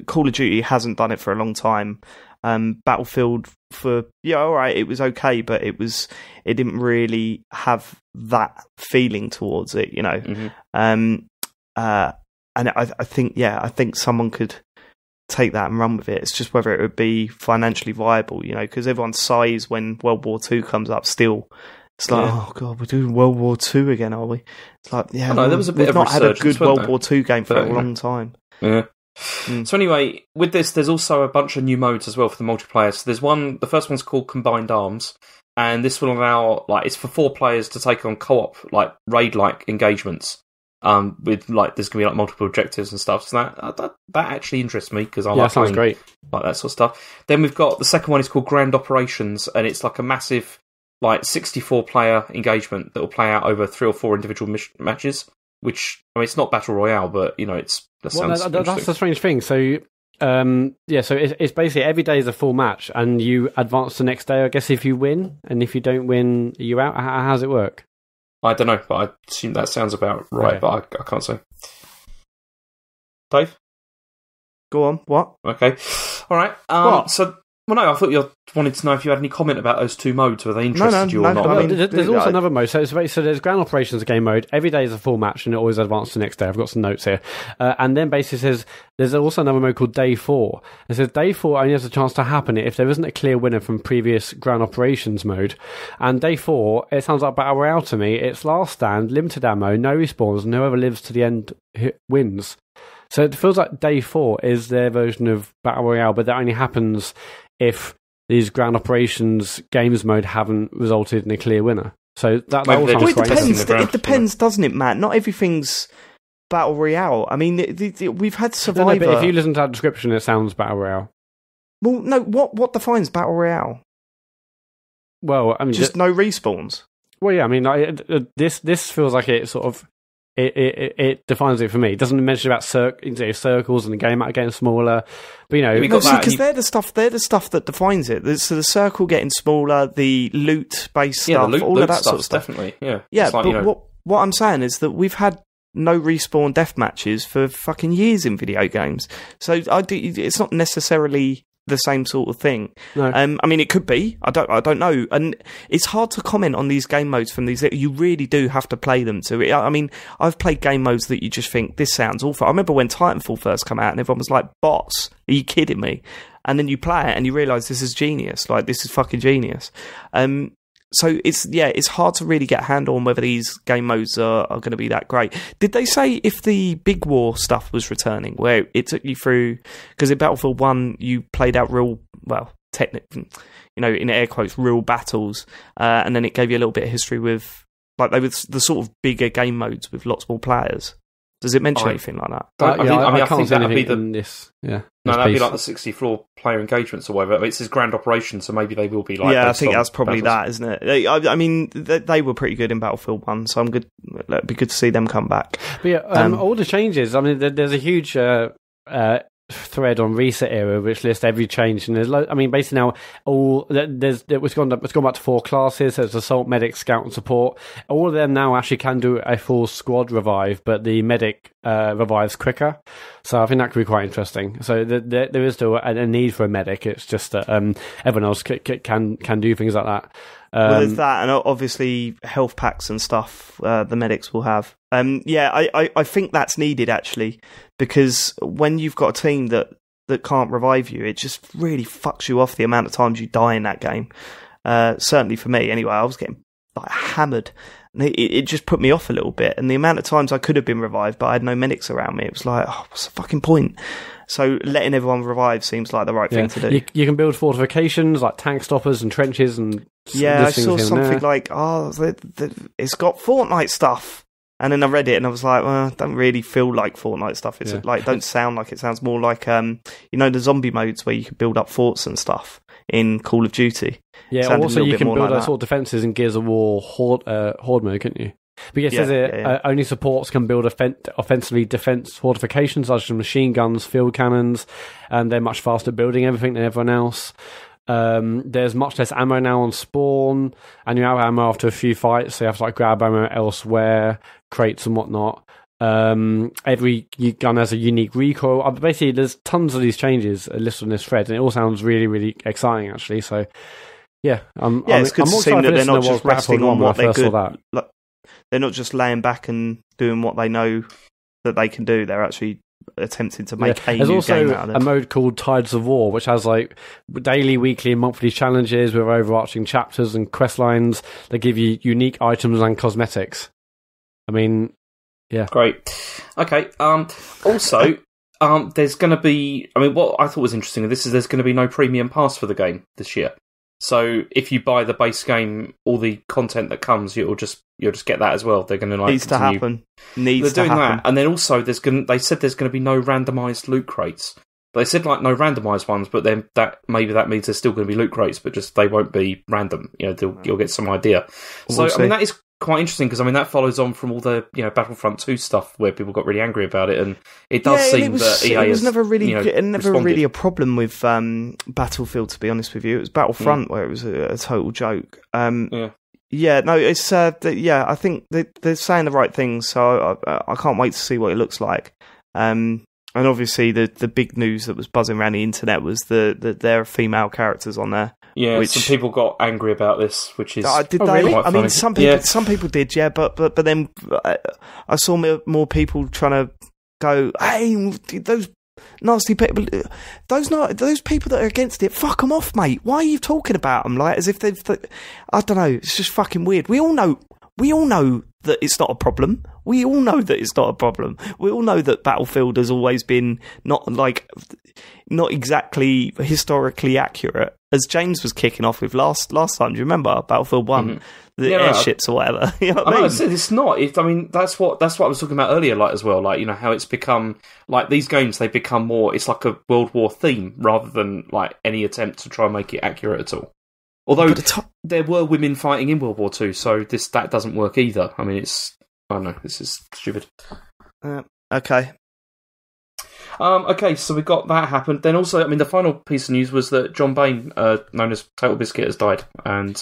Call of Duty hasn't done it for a long time. Battlefield it was okay, but it didn't really have that feeling towards it, Mm-hmm. And I think someone could take that and run with it. It's just whether it would be financially viable, because everyone sighs when World War II comes up still. It's like, oh God, we're doing World War II again, are we? It's like, yeah, there was a bit we've of not had a good World War II game for a long time. Yeah. So anyway, with this, there's also a bunch of new modes as well for the multiplayer. So there's the first one's called Combined Arms, and this will allow, it's for 4 players to take on co-op, raid-like engagements. With there's gonna be multiple objectives and stuff. So that actually interests me, because I like sounds great, like that sort of stuff. Then we've got the second one is called Grand Operations, and it's like a massive 64-player engagement that will play out over 3 or 4 individual matches. Which it's not battle royale, but that's the strange thing. So so it's basically every day is a full match, and you advance the next day, I guess, if you win, and if you don't win, you out. How does it work? I don't know, but I assume that sounds about right, okay. But I can't say. Dave? Go on, what? Okay. All right. What? So, I thought you wanted to know if you had any comment about those 2 modes, whether they interested you or not. I mean, there's also another mode. So there's Ground Operations game mode. Every day is a full match, and it always advances the next day. I've got some notes here. And then basically says there's also another mode called Day 4. It says Day 4 only has a chance to happen if there isn't a clear winner from previous Ground Operations mode. And Day 4, it sounds like Battle Royale to me. It's last stand, limited ammo, no respawns, and whoever lives to the end wins. So it feels like Day 4 is their version of Battle Royale, but that only happens if these Ground Operations games mode haven't resulted in a clear winner. So that all sounds great. It depends, doesn't it, Matt? Not everything's Battle Royale. I mean, we've had Survivor. No, but if you listen to that description, it sounds Battle Royale. Well, no, what defines Battle Royale? Well, I mean... Just no respawns? Well, yeah, I mean, this feels like it sort of... It defines it for me. It doesn't mention about circles and the game getting smaller, but because they're the stuff that defines it. So the circle getting smaller, the loot based stuff, all of that sort of stuff. Definitely, yeah. Yeah, but what I'm saying is that we've had no respawn death matches for fucking years in video games. So it's not necessarily the same sort of thing. No. I mean, it could be. I don't know. And it's hard to comment on these game modes from these. You really do have to play them to. I mean, I've played game modes that you just think, this sounds awful. I remember when Titanfall first came out and everyone was like, bots, are you kidding me? And then you play it and you realise this is genius. This is fucking genius. So it's hard to really get a handle on whether these game modes are going to be that great. Did they say if the Big War stuff was returning, where it took you through, because in Battlefield 1 you played out technically, in air quotes, real battles, and then it gave you a little bit of history with, they were the sort of bigger game modes with lots more players. Does it mention anything like that? I think that'd be this. Yeah. No, that'd be like the 64-player engagements or whatever. I mean, it's this Grand Operation, so maybe they will be like. Yeah, I think that's probably battles. That, isn't it? I mean, they were pretty good in Battlefield 1, so it'd be good to see them come back. But yeah, all the changes. I mean, there's a huge thread on Reset Era which lists every change, and there's basically now it's gone back to 4 classes. There's Assault, Medic, Scout, and Support. All of them now actually can do a full squad revive, but the Medic revives quicker. So I think that could be quite interesting. So there is still a need for a medic. It's just that everyone else can do things like that. Well, there's that, and obviously health packs and stuff the medics will have. I think that's needed, actually, because when you've got a team that can't revive you, it just really fucks you off the amount of times you die in that game. Certainly for me, anyway, I was getting like hammered. And it just put me off a little bit. And the amount of times I could have been revived, but I had no medics around me, it was like, oh, what's the fucking point? So letting everyone revive seems like the right thing to do. You can build fortifications like tank stoppers and trenches and I saw something like, it's got Fortnite stuff. And then I read it and I was like, well, I don't really feel like Fortnite stuff. It's like, don't sound like it. Sounds more like, the zombie modes where you can build up forts and stuff in Call of Duty. Yeah, also you can build those sort of defences in Gears of War Horde mode, couldn't you? But yes, only supports can build offensively defence fortifications such as machine guns, field cannons, and they're much faster building everything than everyone else. There's much less ammo now on spawn, and you have ammo after a few fights, so you have to grab ammo elsewhere, crates and whatnot. Every gun has a unique recoil. Basically, there's tons of these changes listed on this thread, and it all sounds really, really exciting, actually. So, it's good to see that they're not just resting on what they're good. They're not just laying back and doing what they know that they can do. They're actually attempting to make a new game out of it. There's also a mode called Tides of War, which has daily, weekly, and monthly challenges with overarching chapters and quest lines that give you unique items and cosmetics. I mean, yeah. Great. Okay. Also, there's going to be... I mean, what I thought was interesting there's going to be no premium pass for the game this year. So if you buy the base game, all the content that comes, you'll just get that as well. They're going to needs to happen. They're doing that, and then also they said there's going to be no randomised loot crates. They said no randomised ones, but then that means there's still going to be loot crates, but just they won't be random. You'll get some idea. So I mean that is quite interesting because that follows on from all the Battlefront 2 stuff where people got really angry about it, and it does seem that EA it was never really really a problem with Battlefield, to be honest with you. It was Battlefront where it was a total joke. It's I think they're saying the right things, so I can't wait to see what it looks like. And obviously the big news that was buzzing around the internet was that there are female characters on there. Yeah, some people got angry about this, which is did they? Really? I mean, some people did, yeah, but then I saw more people trying to go, hey, those nasty people, those people that are against it, fuck them off, mate. Why are you talking about them as if they've? I don't know. It's just fucking weird. We all know that it's not a problem. We all know that it's not a problem. We all know that Battlefield has always been not exactly historically accurate. As James was kicking off with last time, do you remember Battlefield 1? The airships or whatever. You know what I mean? It's not. That's what I was talking about earlier, as well. How it's become these games. They become more. It's like a World War theme rather than any attempt to try and make it accurate at all. Although there were women fighting in World War II, so that doesn't work either. I mean, I don't know. This is stupid. Okay. Okay, so we got that happened. Then also, the final piece of news was that John Bain, known as Total Biscuit, has died. And,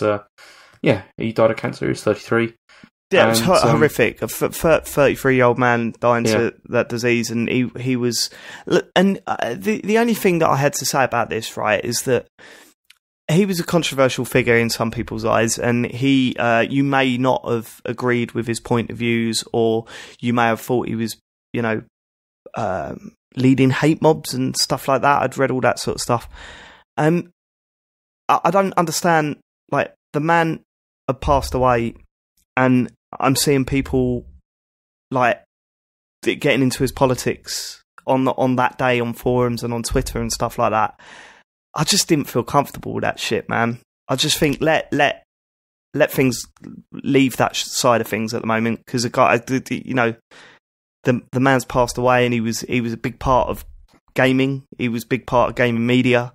he died of cancer. He was 33. Yeah, it was horrific. A 33-year-old man dying to that disease, and he was... And the only thing that I had to say about this, right, is that he was a controversial figure in some people's eyes, and you may not have agreed with his point of views, or you may have thought he was, leading hate mobs and stuff like that. I'd read all that sort of stuff. I don't understand, the man had passed away, and I'm seeing people, getting into his politics on that day on forums and on Twitter and stuff like that. I just didn't feel comfortable with that shit, man. I just think let things leave that side of things at the moment, because the guy, the man's passed away, and he was a big part of gaming. He was a big part of gaming media,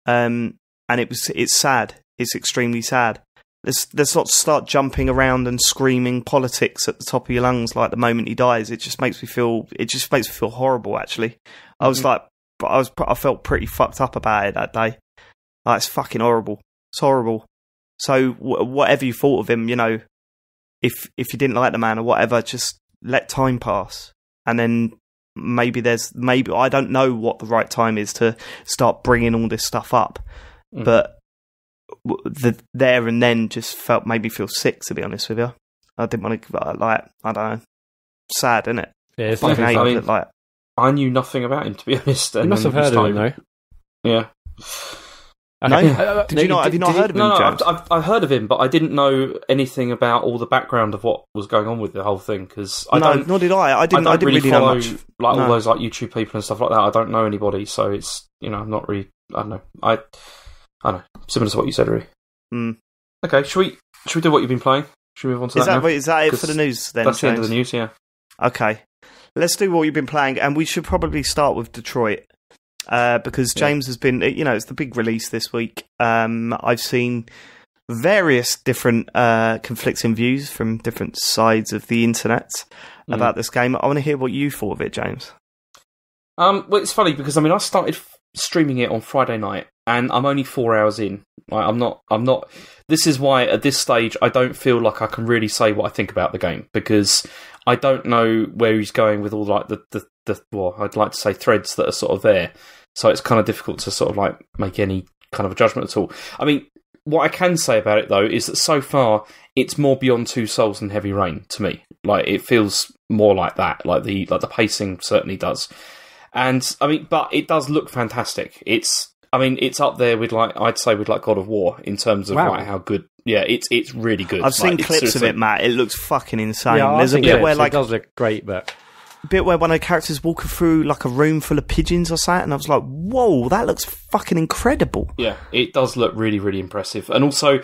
and it's sad. It's extremely sad. Let's not start jumping around and screaming politics at the top of your lungs the moment he dies. It just makes me feel horrible. Actually, I felt pretty fucked up about it that day. It's fucking horrible. It's horrible. So whatever you thought of him, if you didn't like the man or whatever, just let time pass, and then maybe I don't know what the right time is to start bringing all this stuff up, but the there and then just made me feel sick, to be honest with you. I didn't want to, I don't know, sad, isn't it? Yeah, it's Like, definitely- I mean- like, I knew nothing about him, to be honest. You must have heard of him, though. Yeah. no? Okay. Did you not? Have you not heard of him, No, James? I heard of him, but I didn't know anything about all the background of what was going on with the whole thing, because I don't... nor did I. I didn't really know follow much. like No. all those like YouTube people and stuff like that. I don't know anybody, so it's, you know, I'm not really... I don't know. I don't know. Similar to what you said, really. Mm. Okay, should we do what you've been playing? Should we move on to Is that now? is that it 'Cause for the news then, That's the end of James? the news, yeah. Okay. Let's do what you've been playing, and we should probably start with Detroit. Because James has been, it's the big release this week. I've seen various different conflicting views from different sides of the internet about this game. I want to hear what you thought of it, James. Well, it's funny because I started streaming it on Friday night, and I'm only 4 hours in. Like, I'm not. This is why at this stage I don't feel like I can really say what I think about the game, because I don't know where he's going with all like the well, I'd like to say threads that are sort of there. So it's kind of difficult to sort of like make any kind of a judgment at all. I mean, what I can say about it though is that so far it's more Beyond Two Souls than Heavy Rain to me. Like, it feels more like that. Like the pacing certainly does. And I mean, but it does look fantastic. It's up there with I'd say with God of War in terms of like how good. Yeah, it's really good. I've seen Like, clips of it, Matt. It looks fucking insane. Yeah, There's a bit where it does look great, but one of the characters walking through like a room full of pigeons or something, and I was like, whoa, that looks fucking incredible. Yeah, it does look really, really impressive. And also,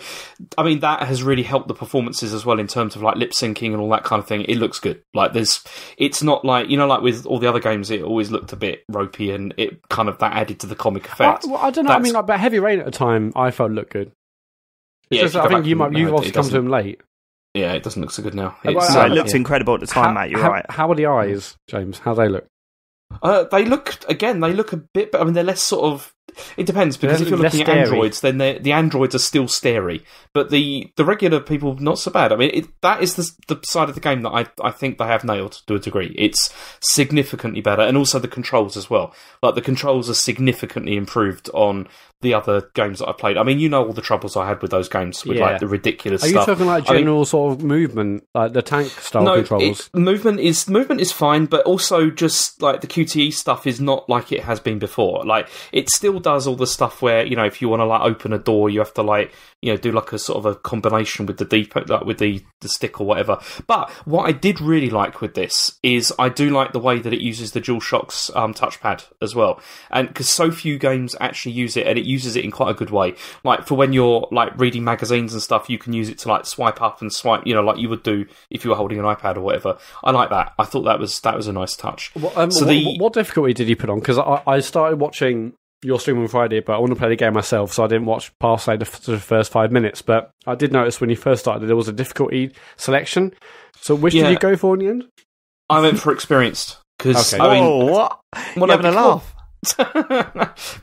I mean, that has really helped the performances as well in terms of like lip syncing and all that kind of thing. It looks good. Like, it's not like, like with all the other games, it always looked a bit ropey, and it kind of, that added to the comic effect. I don't know. But Heavy Rain at the time, I felt looked good. Yeah, I think you've obviously come to him late. Yeah, it doesn't look so good now. Well, So it looked incredible at the time, Matt. You're right. How are the eyes, James? How do they look? They look a bit, but I mean, they're less sort of. It depends, because They're if you're less looking at scary. androids, then the androids are still scary, but the regular people not so bad. I mean, that is the side of the game that I think they have nailed to a degree. It's significantly better, and also the controls as well. Like, the controls are significantly improved on the other games that I played. I mean, all the troubles I had with those games with like the ridiculous Are stuff. you talking like general sort of movement, like the tank style controls? Movement is fine, but also just like the QTE stuff is not like it has been before. Like, it still does all the stuff where, if you want to like open a door, you have to like, do like a sort of a combination with the D-pad, like with the stick or whatever. But what I did really like with this is I do like the way that it uses the DualShock's touchpad as well, and because so few games actually use it, and it uses it in quite a good way. Like, for when you're like reading magazines and stuff, you can use it to like swipe up and swipe, like you would do if you were holding an iPad or whatever. I like that. I thought that was a nice touch. What difficulty did you put on? Because I started watching your stream on Friday, but I want to play the game myself, so I didn't watch past the first 5 minutes. But I did notice when you first started, there was a difficulty selection. So which did you go for in the end? I went for experienced, because Okay. What? You're having a laugh.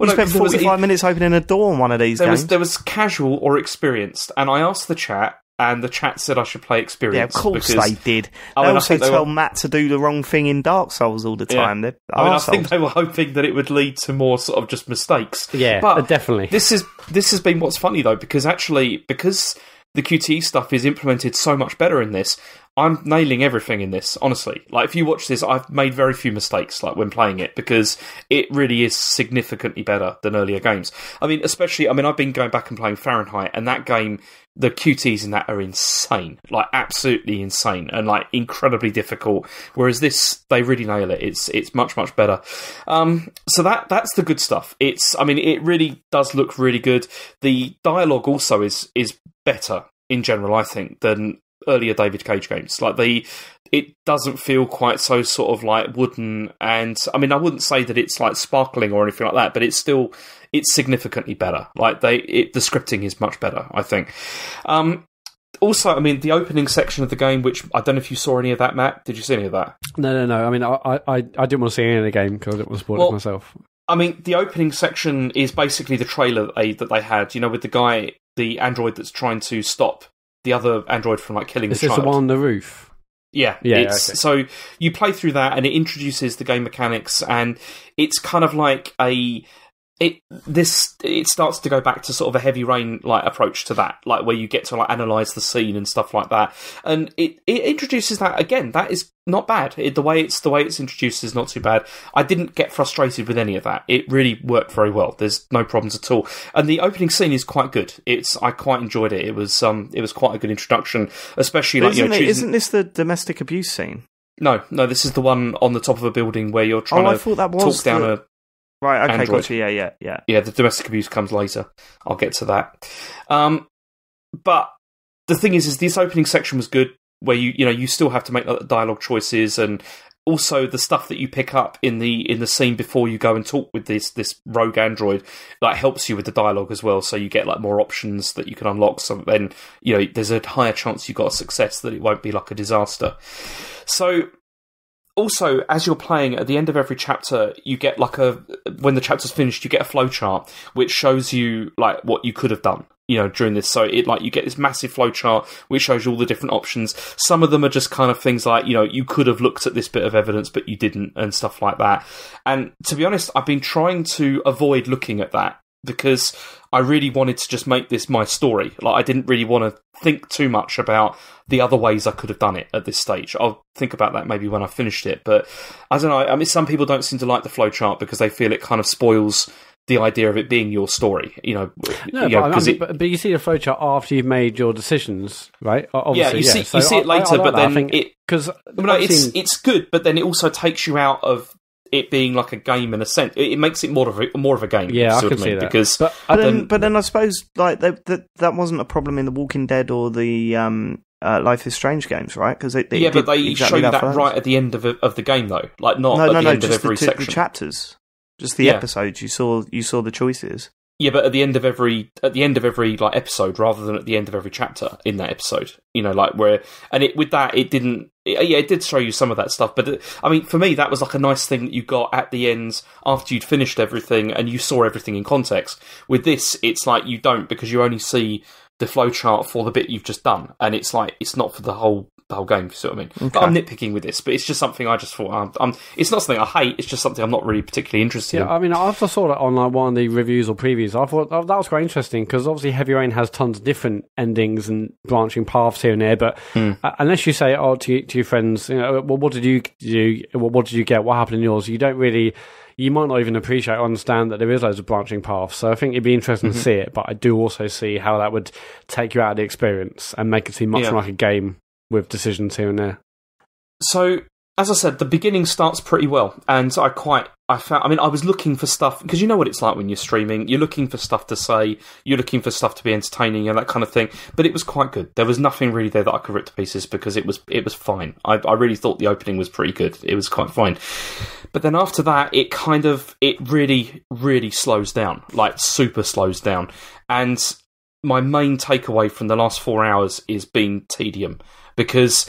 You spent 45 minutes opening a door on one of these games. There was casual or experienced, and I asked the chat, and the chat said I should play experienced. Yeah, of course they did. I They mean, also I think they tell were- Matt to do the wrong thing in Dark Souls all the time. They're I think arseholes. they were hoping that it would lead to more sort of just mistakes. Yeah, but definitely. This has been what's funny though, because the QTE stuff is implemented so much better in this. I'm nailing everything in this, honestly. Like, if you watch this, I've made very few mistakes, like, when playing it, because it really is significantly better than earlier games. I mean, I've been going back and playing Fahrenheit, and that game, the QTs in that are insane. Like, absolutely insane, and, like, incredibly difficult. Whereas this, they really nail it. It's much, much better. So that's the good stuff. It really does look really good. The dialogue also is better, in general, I think, than earlier David Cage games. Like, it doesn't feel quite so sort of like wooden, and I mean, I wouldn't say that it's like sparkling or anything like that, but it's significantly better. Like, the scripting is much better, I think. Also, I mean, the opening section of the game, which I don't know if you saw any of that, Matt. Did you see any of that? No. I mean, I didn't want to see any of the game because I didn't want to spoil it myself. I mean, the opening section is basically the trailer that they had, with the guy, the android that's trying to stop the other android from like killing the child. Is this the one on the roof? Yeah. Okay. So you play through that, and it introduces the game mechanics, and it's kind of like it starts to go back to sort of a Heavy Rain like approach to that, like where you get to like analyze the scene and stuff like that, and it introduces that again. That is not bad. The way it's introduced is not too bad. I didn't get frustrated with any of that. It really worked very well. There's no problems at all, and the opening scene is quite good. I quite enjoyed it. It was quite a good introduction, especially like isn't this the domestic abuse scene? No, this is the one on the top of a building where you're trying to talk down a. Right, okay, Android. gotcha, yeah. Yeah, the domestic abuse comes later. I'll get to that. But the thing is this opening section was good, where you still have to make dialogue choices, and also the stuff that you pick up in the scene before you go and talk with this rogue android, like helps you with the dialogue as well. So you get like more options that you can unlock. So then there's a higher chance you got a success, that it won't be like a disaster. So. Also, as you're playing, at the end of every chapter, you get when the chapter's finished, you get a flowchart which shows you like what you could have done, during this. So you get this massive flowchart which shows you all the different options. Some of them are just kind of things like, you could have looked at this bit of evidence, but you didn't, and stuff like that. And to be honest, I've been trying to avoid looking at that, because I really wanted to just make this my story. Like, I didn't really want to think too much about the other ways I could have done it at this stage. I'll think about that maybe when I finished it. But I don't know. I mean, some people don't seem to like the flowchart because they feel it kind of spoils the idea of it being your story. No, but you see the flowchart after you've made your decisions, right? Obviously, you see it later, but then it's good. But then it also takes you out of it being like a game in a sense. It makes it more of a game. Yeah, I can see that. Because but then I suppose like that wasn't a problem in the Walking Dead or the Life is Strange games, right? Because but they exactly show you that right at the end of the game, though. Like not at the end of every section. The chapters, just the episodes. You saw the choices. Yeah, but at the end of every like episode, rather than at the end of every chapter in that episode, like where it did show you some of that stuff. But I mean, for me, that was like a nice thing that you got at the end after you'd finished everything and you saw everything in context. With this, it's like you don't, because you only see the flowchart for the bit you've just done, and it's like it's not for the whole game. If you see what I mean? Okay. But I'm nitpicking with this, but it's just something I just thought. It's not something I hate. It's just something I'm not really particularly interested in. Yeah, I mean, after I saw that on like one of the reviews or previews, I thought that was quite interesting, because obviously Heavy Rain has tons of different endings and branching paths here and there. But unless you say, to your friends, well, what did you do? What did you get? What happened in yours? You don't really. You might not even appreciate or understand that there is loads of branching paths. So I think it'd be interesting to see it, but I do also see how that would take you out of the experience and make it seem much more like a game with decisions here and there. So, as I said, the beginning starts pretty well, and I was looking for stuff, because you know what it's like when you're streaming, you're looking for stuff to say, you're looking for stuff to be entertaining and that kind of thing, but it was quite good. There was nothing really there that I could rip to pieces, because it was fine. I really thought the opening was pretty good. It was quite fine. But then after that, it really, really slows down, like super slows down. And my main takeaway from the last 4 hours is being tedium, because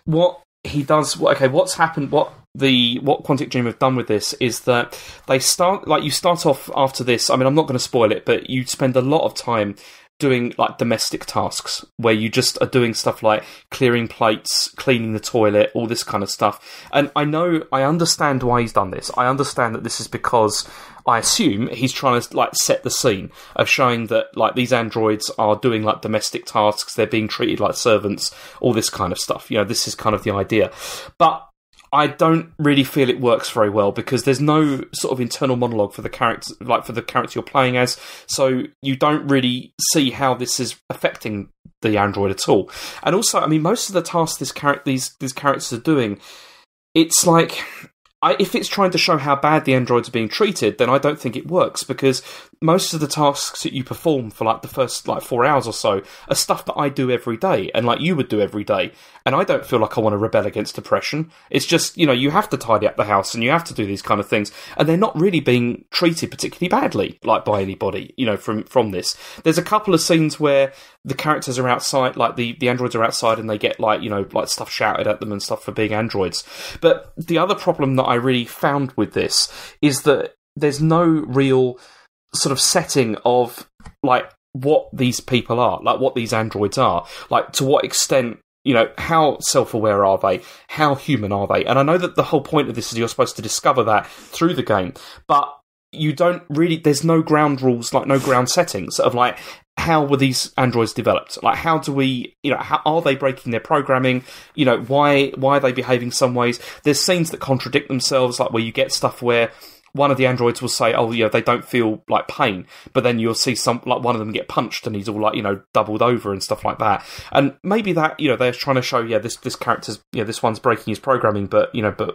what he does, what's happened, what Quantic Dream have done with this is that you start off after this. I mean, I'm not going to spoil it, but you spend a lot of time doing like domestic tasks where you just are doing stuff like clearing plates, cleaning the toilet, all this kind of stuff. And I understand why he's done this. I understand that this is because I assume he's trying to like set the scene of showing that like these androids are doing like domestic tasks, they're being treated like servants, all this kind of stuff. This is kind of the idea. But I don't really feel it works very well, because there's no sort of internal monologue for the character, like for the character you're playing as. So you don't really see how this is affecting the android at all. And also, I mean, most of the tasks these characters are doing, it's like, if it's trying to show how bad the androids are being treated, then I don't think it works, because most of the tasks that you perform for like the first like 4 hours or so are stuff that I do every day, and like you would do every day. And I don't feel like I want to rebel against depression. It's just, you have to tidy up the house and you have to do these kind of things. And they're not really being treated particularly badly, like by anybody, from this. There's a couple of scenes where the characters are outside, like the androids are outside, and they get like stuff shouted at them and stuff for being androids. But the other problem that I really found with this is that there's no real sort of setting of like what these people are, like what these androids are, like to what extent, how self-aware are they? How human are they? And I know that the whole point of this is you're supposed to discover that through the game, but you don't really, there's no ground rules, like no ground settings of like, how were these androids developed? Like, how do we, how are they breaking their programming? Why are they behaving some ways? There's scenes that contradict themselves, like where you get stuff where one of the androids will say, oh, they don't feel like pain, but then you'll see one of them get punched and he's all like, doubled over and stuff like that. And maybe that, they're trying to show, this character's, this one's breaking his programming, but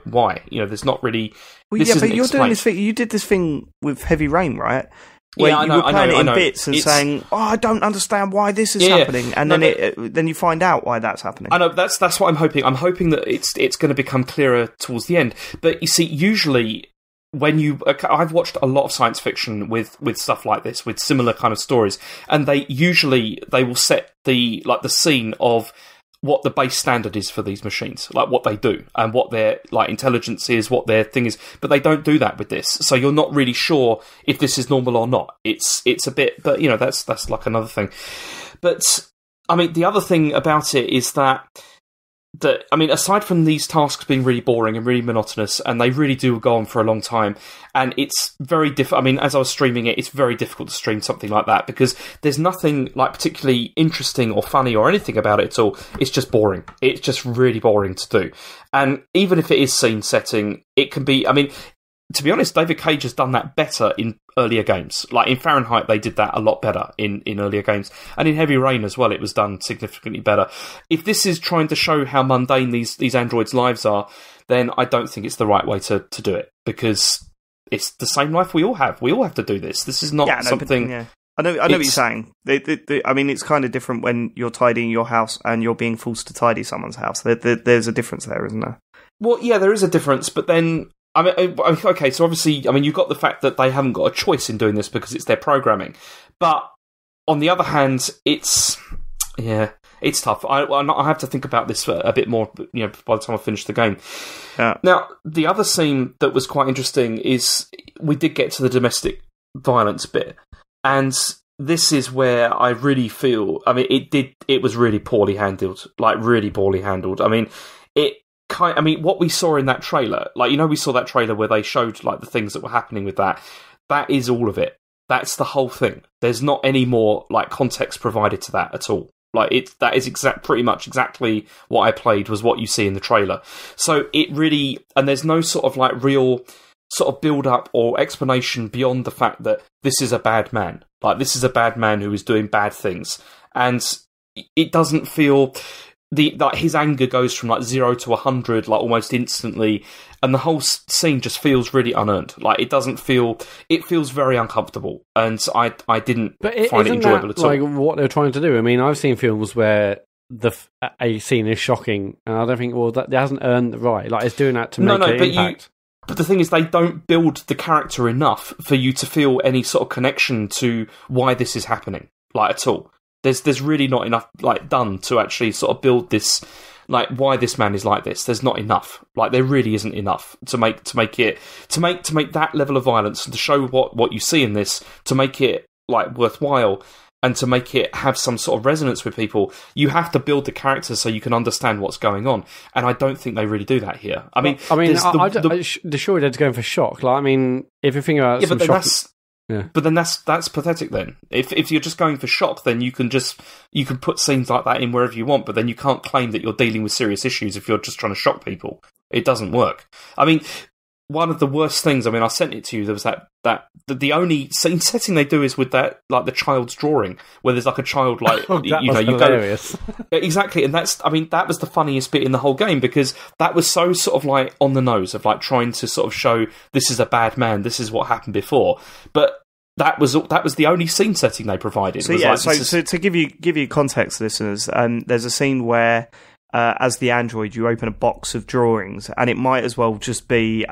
why? There's not really. Well, yeah, but you're doing this thing. You did this thing with Heavy Rain, right? Where I know, you were playing I know. it in bits and saying, "Oh, I don't understand why this is happening," and then you find out why that's happening. I know that's what I'm hoping. I'm hoping that it's going to become clearer towards the end. But you see, usually I've watched a lot of science fiction with stuff like this, with similar kind of stories, and they will set the scene of what the base standard is for these machines, like what they do and what their like intelligence is, what their thing is, but they don't do that with this. So you're not really sure if this is normal or not. It's a bit, but that's like another thing. But I mean, the other thing about it is that aside from these tasks being really boring and really monotonous, and they really do go on for a long time, and it's very difficult. I mean, as I was streaming it, it's very difficult to stream something like that because there's nothing like particularly interesting or funny or anything about it at all. It's just boring. It's just really boring to do. And even if it is scene setting, it can be. I mean, to be honest, David Cage has done that better in earlier games. Like in Fahrenheit, they did that a lot better in earlier games. And in Heavy Rain as well, it was done significantly better. If this is trying to show how mundane these androids' lives are, then I don't think it's the right way to do it. Because it's the same life we all have. We all have to do this. This is not something... Yeah. I know what you're saying. I mean, it's kind of different when you're tidying your house and you're being forced to tidy someone's house. There's a difference there, isn't there? Well, yeah, there is a difference, but then... I mean, okay, so obviously, you've got the fact that they haven't got a choice in doing this because it's their programming. But on the other hand, it's tough. I have to think about this a bit more, by the time I finish the game. Yeah. Now, the other scene that was quite interesting is we did get to the domestic violence bit, and this is where I really feel. I mean, it was really poorly handled, like really poorly handled. I mean, what we saw in that trailer, we saw that trailer where they showed like the things that were happening with that. That is all of it. That's the whole thing. There's not any more like context provided to that at all. Like that is pretty much exactly what I played was what you see in the trailer. So it really, and there's no sort of like real sort of build up or explanation beyond the fact that this is a bad man. Like this is a bad man who is doing bad things, and it doesn't feel. His anger goes from like 0 to 100 like almost instantly, and the whole scene just feels really unearned. Like it feels very uncomfortable, and I didn't find it enjoyable at all. Like what they're trying to do. I mean, I've seen films where a scene is shocking, and I don't think that hasn't earned the right. Like it's doing that to make an impact. But the thing is, they don't build the character enough for you to feel any sort of connection to why this is happening, like at all. There's really not enough like done to actually sort of build this, like why this man is like this. There's not enough. Like there really isn't enough to make that level of violence and to show what you see in this, to make it like worthwhile and to make it have some sort of resonance with people. You have to build the characters so you can understand what's going on, and I don't think they really do that here. The Shaun Dead's going for shock. Like I mean, if you think about but then that's pathetic. Then if you're just going for shock, then you can put scenes like that in wherever you want. But then you can't claim that you're dealing with serious issues if you're just trying to shock people. It doesn't work. I mean, one of the worst things. I mean, I sent it to you. There was the only scene setting they do is with that like the child's drawing where there's like a child like hilarious. Exactly, and that was the funniest bit in the whole game because that was so sort of like on the nose of like trying to sort of show this is a bad man, this is what happened before, but that was the only scene setting they provided. So to give you context, listeners, there's a scene where as the android you open a box of drawings, and it might as well just be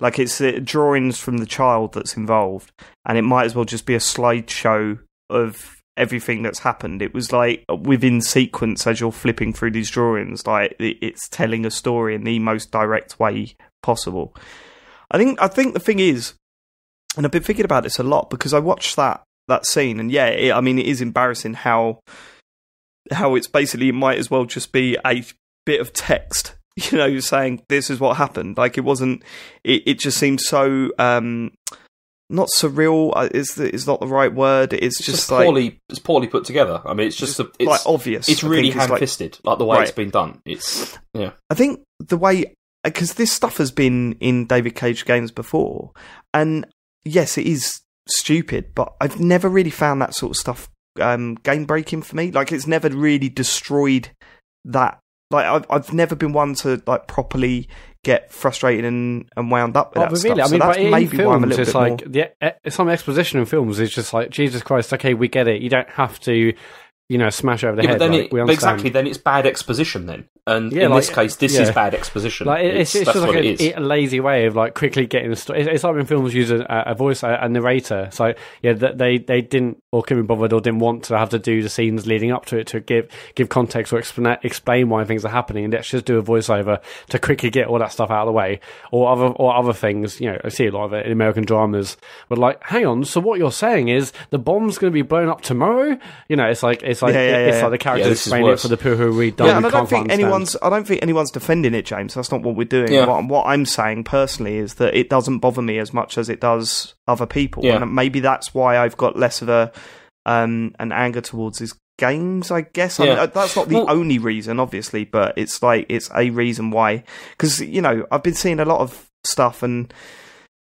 it's drawings from the child that's involved, and it might as well just be a slideshow of everything that's happened. It was like within sequence as you're flipping through these drawings, like it's telling a story in the most direct way possible. I think the thing is, and I've been thinking about this a lot because I watched that scene, and it is embarrassing how it's basically, it might as well just be a bit of text, saying this is what happened. Like it wasn't. It just seemed so not surreal is not the right word. It's just like poorly put together. I mean, it's just it's like obvious. It's really ham-fisted, like the way it's been done. It's I think the way, because this stuff has been in David Cage games before, and yes, it is stupid, but I've never really found that sort of stuff game breaking for me. Like, it's never really destroyed that. Like, I've never been one to like properly get frustrated and wound up with that stuff. I mean, so that's maybe why I'm a little bit like more... some exposition in films is just like, Jesus Christ, okay, we get it. You don't have to, smash over the head. But exactly, then it's bad exposition then. And in this case, this is bad exposition. Like, it's just like a lazy way of like quickly getting the story. It's like when films use a voice, a narrator. So they didn't, or couldn't be bothered, or didn't want to have to do the scenes leading up to it to give context or explain why things are happening, and let's just do a voiceover to quickly get all that stuff out of the way. Or other things. I see a lot of it in American dramas. But like, hang on, so what you're saying is the bomb's going to be blown up tomorrow? It's like the characters explaining it for the people who read. And I don't think anyone's defending it, James. That's not what we're doing. Yeah. What I'm saying personally is that it doesn't bother me as much as it does other people, and maybe that's why I've got less of an anger towards his games, I guess. I mean, that's not the only reason, obviously, but it's a reason why. Because I've been seeing a lot of stuff, and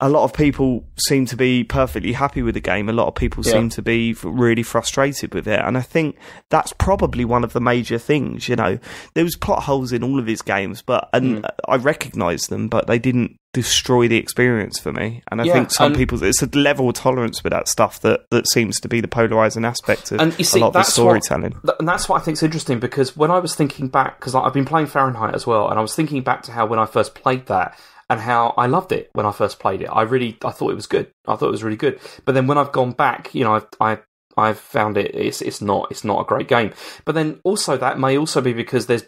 a lot of people seem to be perfectly happy with the game. A lot of people seem to be really frustrated with it. And I think that's probably one of the major things, There was plot holes in all of his games, I recognise them, but they didn't destroy the experience for me. And I think some people, it's a level of tolerance with that stuff that seems to be the polarising aspect of a lot of the storytelling. And that's what I think is interesting, because when I was thinking back, because I've been playing Fahrenheit as well, and I was thinking back to how when I first played that, and how I loved it when I first played it. I thought it was good. I thought it was really good. But then when I've gone back, I've found it's not a great game. But then also that may also be because there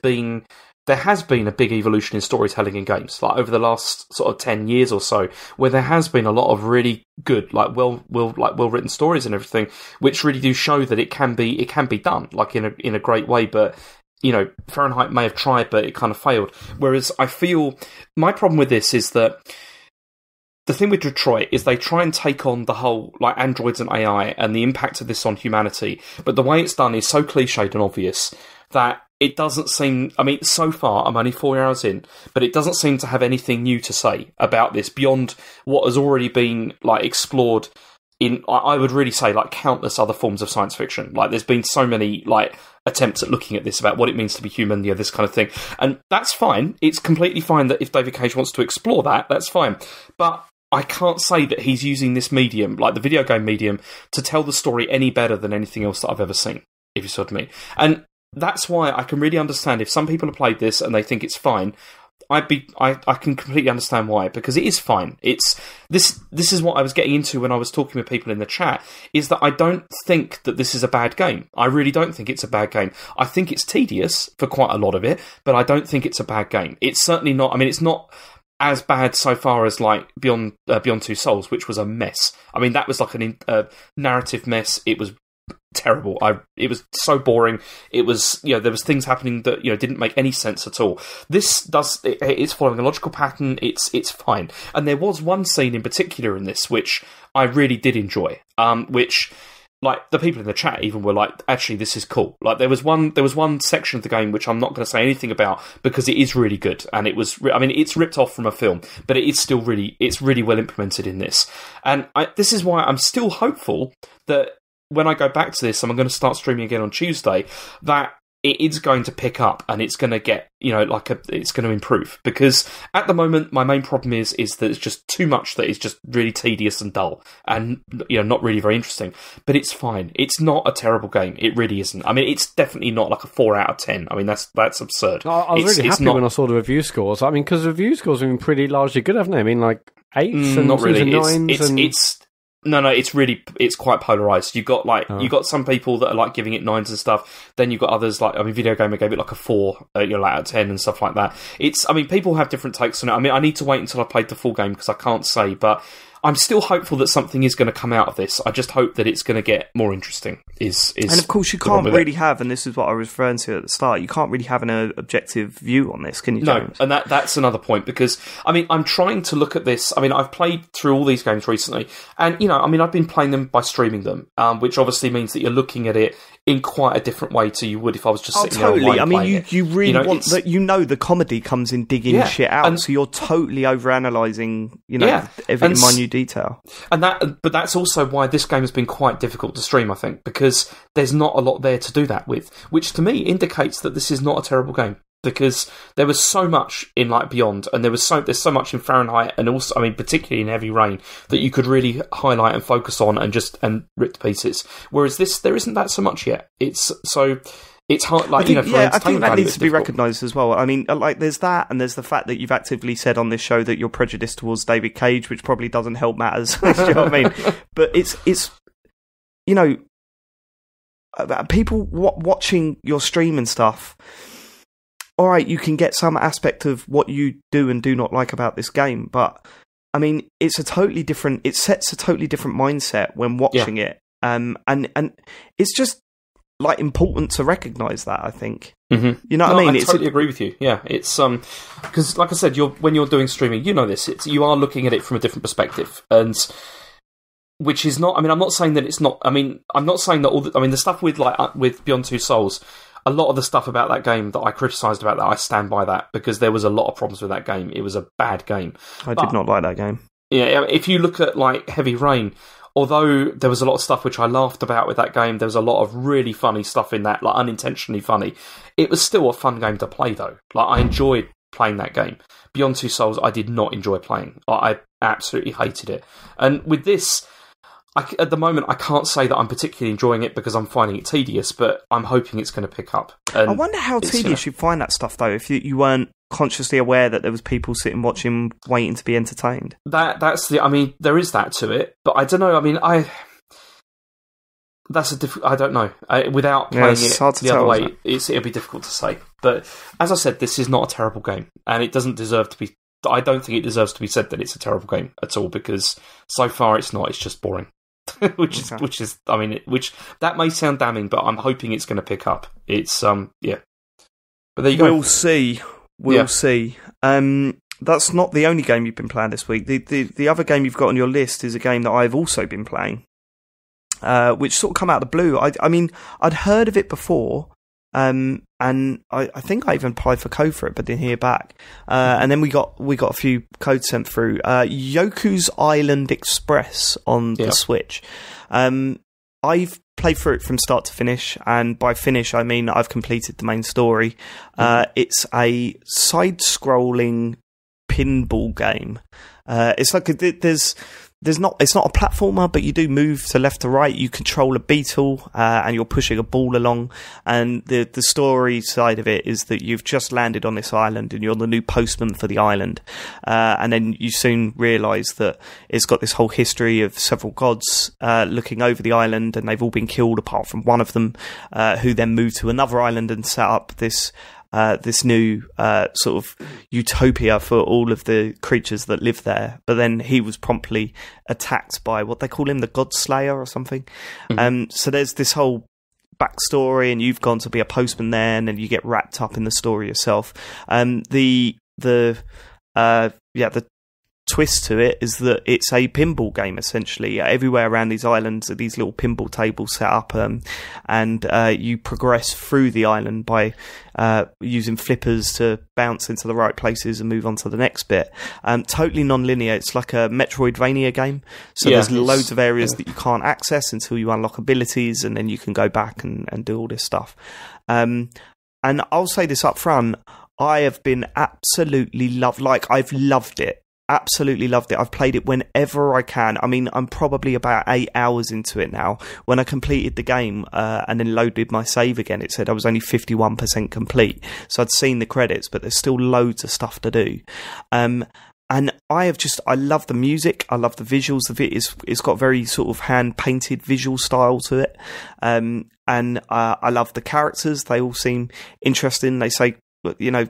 has been a big evolution in storytelling in games, like over the last sort of 10 years or so, where there has been a lot of really good, like well written stories and everything, which really do show that it can be done, like in a great way. But Fahrenheit may have tried, but it kind of failed. Whereas I feel my problem with this is that the thing with Detroit is they try and take on the whole, like, androids and AI and the impact of this on humanity. But the way it's done is so cliched and obvious that it doesn't seem... I mean, so far, I'm only 4 hours in, but it doesn't seem to have anything new to say about this beyond what has already been, like, explored in, I would really say, like, countless other forms of science fiction. Like, there's been so many, like, attempts at looking at this, about what it means to be human, this kind of thing. And that's fine. It's completely fine that if David Cage wants to explore that, that's fine. But I can't say that he's using this medium, like the video game medium, to tell the story any better than anything else that I've ever seen, if you see what I mean. And that's why I can really understand if some people have played this and they think it's fine. I can completely understand why, because it is fine. This is what I was getting into when I was talking with people in the chat, is that I don't think that this is a bad game. I really don't think it's a bad game. I think it's tedious for quite a lot of it, but I don't think it's a bad game. It's certainly not. I mean, it's not as bad so far as like Beyond Two Souls, which was a mess. I mean, that was like a narrative mess. It was terrible. It was so boring. It was, there was things happening that didn't make any sense at all. This it's following a logical pattern. It's fine. And there was one scene in particular in this which I really did enjoy. Which, like, the people in the chat even were like, actually, this is cool. Like, there was one section of the game which I'm not going to say anything about because it is really good, and it was. I mean, it's ripped off from a film, but it is still it's really well implemented in this. And this is why I'm still hopeful that when I go back to this, and I'm going to start streaming again on Tuesday, that it is going to pick up and it's going to get, it's going to improve. Because at the moment, my main problem is that it's just too much that is just really tedious and dull and, not really very interesting. But it's fine. It's not a terrible game. It really isn't. I mean, it's definitely not like a 4 out of 10. I mean, that's absurd. I was really happy when I saw the review scores. I mean, because the review scores have been pretty largely good, haven't they? I mean, like 8s and not really. 9s No, it's quite polarised. You've got you've got some people that are like giving it 9s and stuff. Then you've got others like, Video Gamer gave it like a 4, out of 10 and stuff like that. People have different takes on it. I mean, I need to wait until I played the full game because I can't say, but I'm still hopeful that something is going to come out of this. I just hope that it's going to get more interesting. And of course, you can't really have, and this is what I was referring to at the start, you can't really have an objective view on this, can you, James? No, and that's another point, because, I mean, I'm trying to look at this. I mean, I've played through all these games recently, and, you know, I mean, I've been playing them by streaming them, which obviously means that you're looking at it in quite a different way to you would if I was just sitting there online I mean, playing you really want that. You know, the comedy comes in digging shit out, so you're totally overanalyzing, you know, every minute detail. But that's also why this game has been quite difficult to stream, I think, because there's not a lot there to do that with, which to me indicates that this is not a terrible game. Because there was so much in like Beyond, and there's so much in Fahrenheit, and also, I mean, particularly in Heavy Rain, that you could really highlight and focus on and rip to pieces. Whereas this, there isn't that so much yet. It's hard, like, I think that needs to be recognised as well. I mean, like, there's that, and there's the fact that you've actively said on this show that you're prejudiced towards David Cage, which probably doesn't help matters. Do you know what I mean? But it's you know, people watching your stream and stuff. All right, you can get some aspect of what you do and do not like about this game, but I mean, it sets a totally different mindset when watching it, and it's just like important to recognise that. I think, you know what I mean. I totally agree with you. Yeah, it's because, like I said, when you're doing streaming, you know this. You are looking at it from a different perspective, and which is not. I mean, I'm not saying that it's not. I mean, I'm not saying that all. The stuff with Beyond Two Souls. A lot of the stuff about that game that I criticised about that, I stand by that, because there was a lot of problems with that game. It was a bad game. I did not like that game. Yeah, if you look at like Heavy Rain, although there was a lot of stuff which I laughed about with that game, there was a lot of really funny stuff in that, like unintentionally funny. It was still a fun game to play, though. Like, I enjoyed playing that game. Beyond Two Souls, I did not enjoy playing. I absolutely hated it. And with this, at the moment, I can't say that I'm particularly enjoying it because I'm finding it tedious, but I'm hoping it's going to pick up. And I wonder how tedious you'd find that stuff, though, if you weren't consciously aware that there was people sitting watching, waiting to be entertained. I mean, there is that to it, but I don't know. I mean, I don't know. Without playing it the other way, it'll be difficult to say. But as I said, this is not a terrible game, and it doesn't deserve to be. I don't think it deserves to be said that it's a terrible game at all, because so far it's not. It's just boring. which that may sound damning, but I'm hoping it's going to pick up. It's But there you go. We'll see. We'll see. That's not the only game you've been playing this week. The other game you've got on your list is a game that I've also been playing, which sort of come out of the blue. I mean, I'd heard of it before, and I think I even applied for code for it, but didn't hear back. And then we got a few codes sent through. Yoku's Island Express on the Switch. I've played through it from start to finish, and by finish I mean I've completed the main story. It's a side-scrolling pinball game. It's like it's not a platformer, but you do move to left to right. You control a beetle, and you're pushing a ball along. And the story side of it is that you've just landed on this island, and you're the new postman for the island. And then you soon realise that it's got this whole history of several gods looking over the island, and they've all been killed apart from one of them, who then moved to another island and set up this new sort of utopia for all of the creatures that live there. But then he was promptly attacked by what they call him, the God Slayer or something. So there's this whole backstory, and you've gone to be a postman there, and then you get wrapped up in the story yourself. The twist to it is that it's a pinball game, essentially. Everywhere around these islands are these little pinball tables set up, and you progress through the island by using flippers to bounce into the right places and move on to the next bit. Totally non-linear. It's like a Metroidvania game, so there's loads of areas that you can't access until you unlock abilities, and then you can go back and do all this stuff. And I'll say this up front, I have been absolutely I've loved it. Absolutely loved it. I've played it whenever I can. I mean, I'm probably about 8 hours into it now. When I completed the game and then loaded my save again, it said I was only 51% complete. So I'd seen the credits, but there's still loads of stuff to do. And I love the music. I love the visuals of it. It's got very sort of hand-painted visual style to it. And I love the characters. They all seem interesting. They say, you know,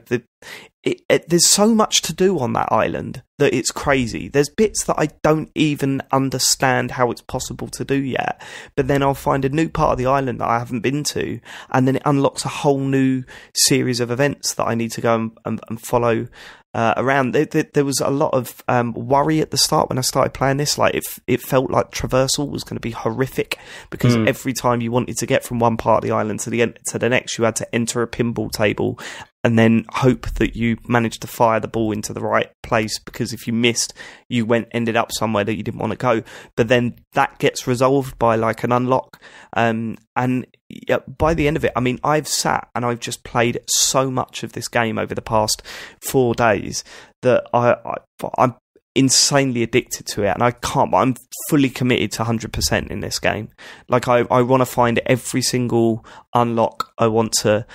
there's so much to do on that island that it's crazy. There's bits that I don't even understand how it's possible to do yet, but then I'll find a new part of the island that I haven't been to, and then it unlocks a whole new series of events that I need to go and follow around. There was a lot of worry at the start when I started playing this. Like it felt like traversal was going to be horrific, because every time you wanted to get from one part of the island to the next, you had to enter a pinball table and then hope that you managed to fire the ball into the right place, because if you missed, you ended up somewhere that you didn't want to go. But then that gets resolved by like an unlock, and by the end of it, I mean, I've sat and I've just played so much of this game over the past 4 days that I'm insanely addicted to it, and I'm fully committed to 100% in this game. Like I want to find every single unlock. I want to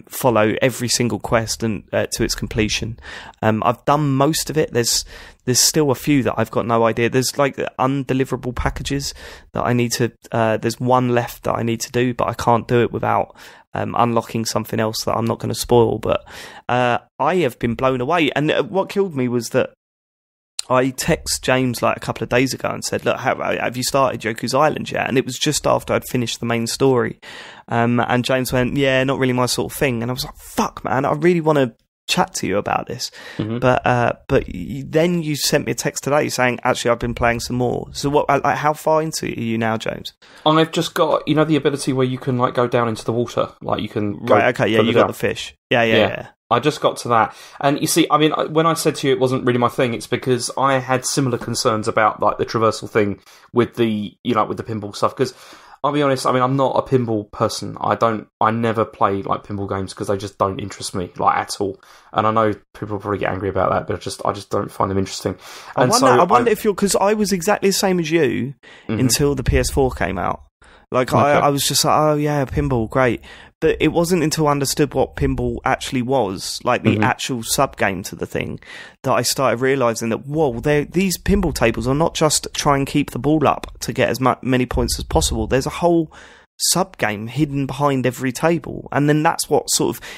follow every single quest and to its completion. I've done most of it. There's still a few that I've got no idea. There's like undeliverable packages that I need to. There's one left that I need to do, but I can't do it without unlocking something else that I'm not going to spoil. But I have been blown away, and what killed me was that I text James like a couple of days ago and said, look, have you started Yoku's Island yet? And it was just after I'd finished the main story. And James went, yeah, not really my sort of thing. And I was like, fuck, man, I really want to chat to you about this. But then you sent me a text today saying, actually, I've been playing some more. So what? Like, how far into it are you now, James? I've just got, the ability where you can like go down into the water. Like you can go right, okay, yeah, you got the fish. Yeah. I just got to that. And you see, I mean, when I said to you it wasn't really my thing, it's because I had similar concerns about like the traversal thing with the, with the pinball stuff. Because I'll be honest, I mean, I'm not a pinball person. I never play like pinball games because they just don't interest me like at all. And I know people will probably get angry about that, but I just don't find them interesting. And I wonder if because I was exactly the same as you until the PS4 came out. Like, okay. I was just like, oh yeah, pinball, great. But it wasn't until I understood what pinball actually was, like the actual sub-game to the thing, that I started realising that, whoa, these pinball tables are not just try and keep the ball up to get as many points as possible. There's a whole sub-game hidden behind every table. And then that's what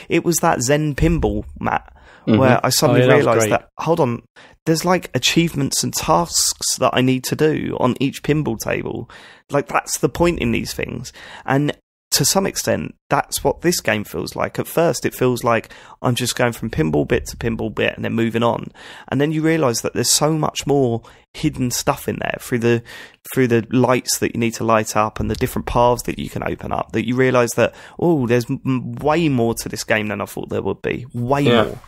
it was that Zen pinball, Matt, where I suddenly realised that, hold on, there's like achievements and tasks that I need to do on each pinball table. Like, that's the point in these things. And to some extent, that's what this game feels like. At first, it feels like I'm just going from pinball bit to pinball bit and then moving on. And then you realise that there's so much more hidden stuff in there through the lights that you need to light up and the different paths that you can open up, that you realise that, there's way more to this game than I thought there would be. Way more.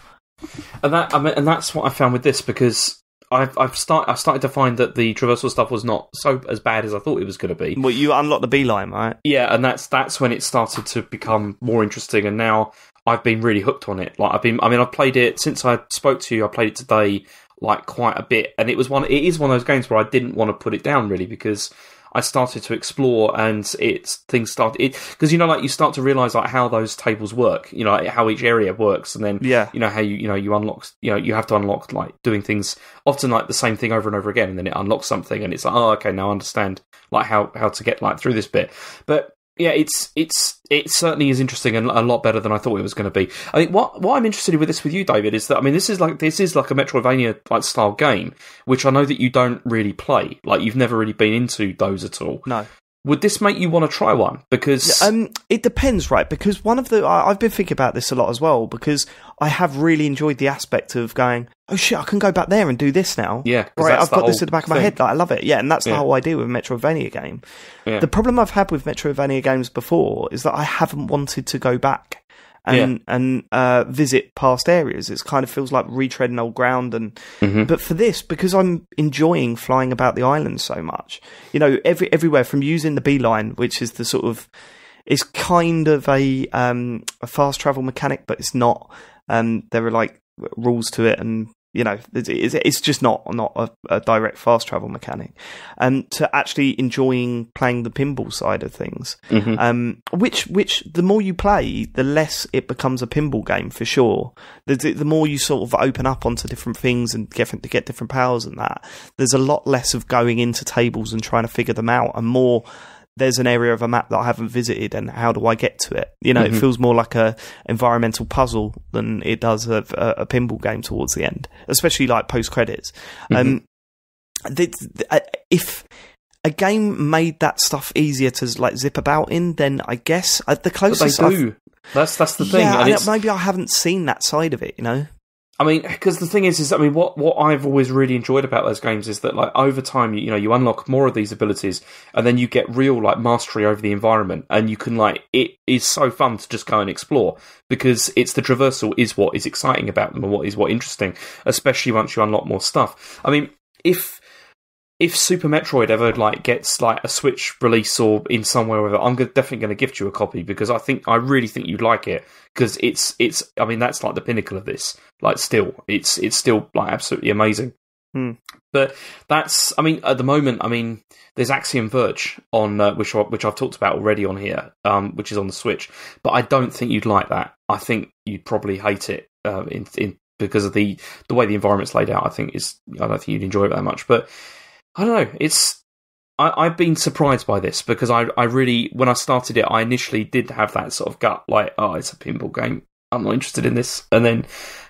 And that's what I found with this, because I've started to find that the traversal stuff was not so as bad as I thought it was going to be. Well, you unlocked the beeline, right? Yeah, and that's when it started to become more interesting, and now I've been really hooked on it. Like I've played it since I spoke to you. I played it today, like quite a bit, and it is one of those games where I didn't want to put it down really, because I started to explore, and things started because like you start to realise like how those tables work, how each area works, and then how you unlock, you have to unlock like doing things often like the same thing over and over again, and then it unlocks something, and it's like, oh, okay, now I understand like how to get like through this bit. But yeah, it certainly is interesting and a lot better than I thought it was going to be. I think what I'm interested in with you, David, is that this is like a Metroidvania like style game, which I know that you don't really play. Like you've never really been into those at all. No. Would this make you want to try one? Because it depends, right? Because I've been thinking about this a lot as well, because I have really enjoyed the aspect of going, oh shit, I can go back there and do this now. Yeah, right. I've got this in the back of my head. Like, I love it. Yeah, and that's the whole idea with a Metroidvania game. Yeah. The problem I've had with Metroidvania games before is that I haven't wanted to go back and visit past areas. It kind of feels like retreading old ground. And but for this, because I'm enjoying flying about the island so much, everywhere from using the beeline, which is the sort of, it's kind of a fast travel mechanic, but it's not. There are like rules to it, and it's just not a direct fast travel mechanic. And to actually enjoying playing the pinball side of things, which the more you play, the less it becomes a pinball game for sure. The more you sort of open up onto different things and get different powers and that, there's a lot less of going into tables and trying to figure them out, and more there's an area of a map that I haven't visited, and how do I get to it? You know, it feels more like a environmental puzzle than it does a pinball game towards the end, especially like post credits. If a game made that stuff easier to like zip about in, then I guess the closest But they do. That's the thing. Yeah, and maybe I haven't seen that side of it. You know. I mean, because the thing is, I mean, what I've always really enjoyed about those games is that, like, over time, you know, you unlock more of these abilities, and then you get real, like, mastery over the environment, and you can, like, it is so fun to just go and explore, because it's the traversal is what is exciting about them, and what interesting, especially once you unlock more stuff. I mean, if Super Metroid ever like gets like a Switch release or in somewhere with it, I'm definitely going to gift you a copy, because I really think you'd like it, because it's I mean, that's like the pinnacle of this. Like, still, it's still like absolutely amazing. But that's, I mean, at the moment, I mean, there's Axiom Verge on which I've talked about already on here, which is on the Switch. But I don't think you'd like that. I think you'd probably hate it in because of the way the environment's laid out. I don't think you'd enjoy it that much, but. I don't know. I've been surprised by this, because I really, when I started it, I initially did have that sort of gut, like, oh, it's a pinball game, I'm not interested in this, and then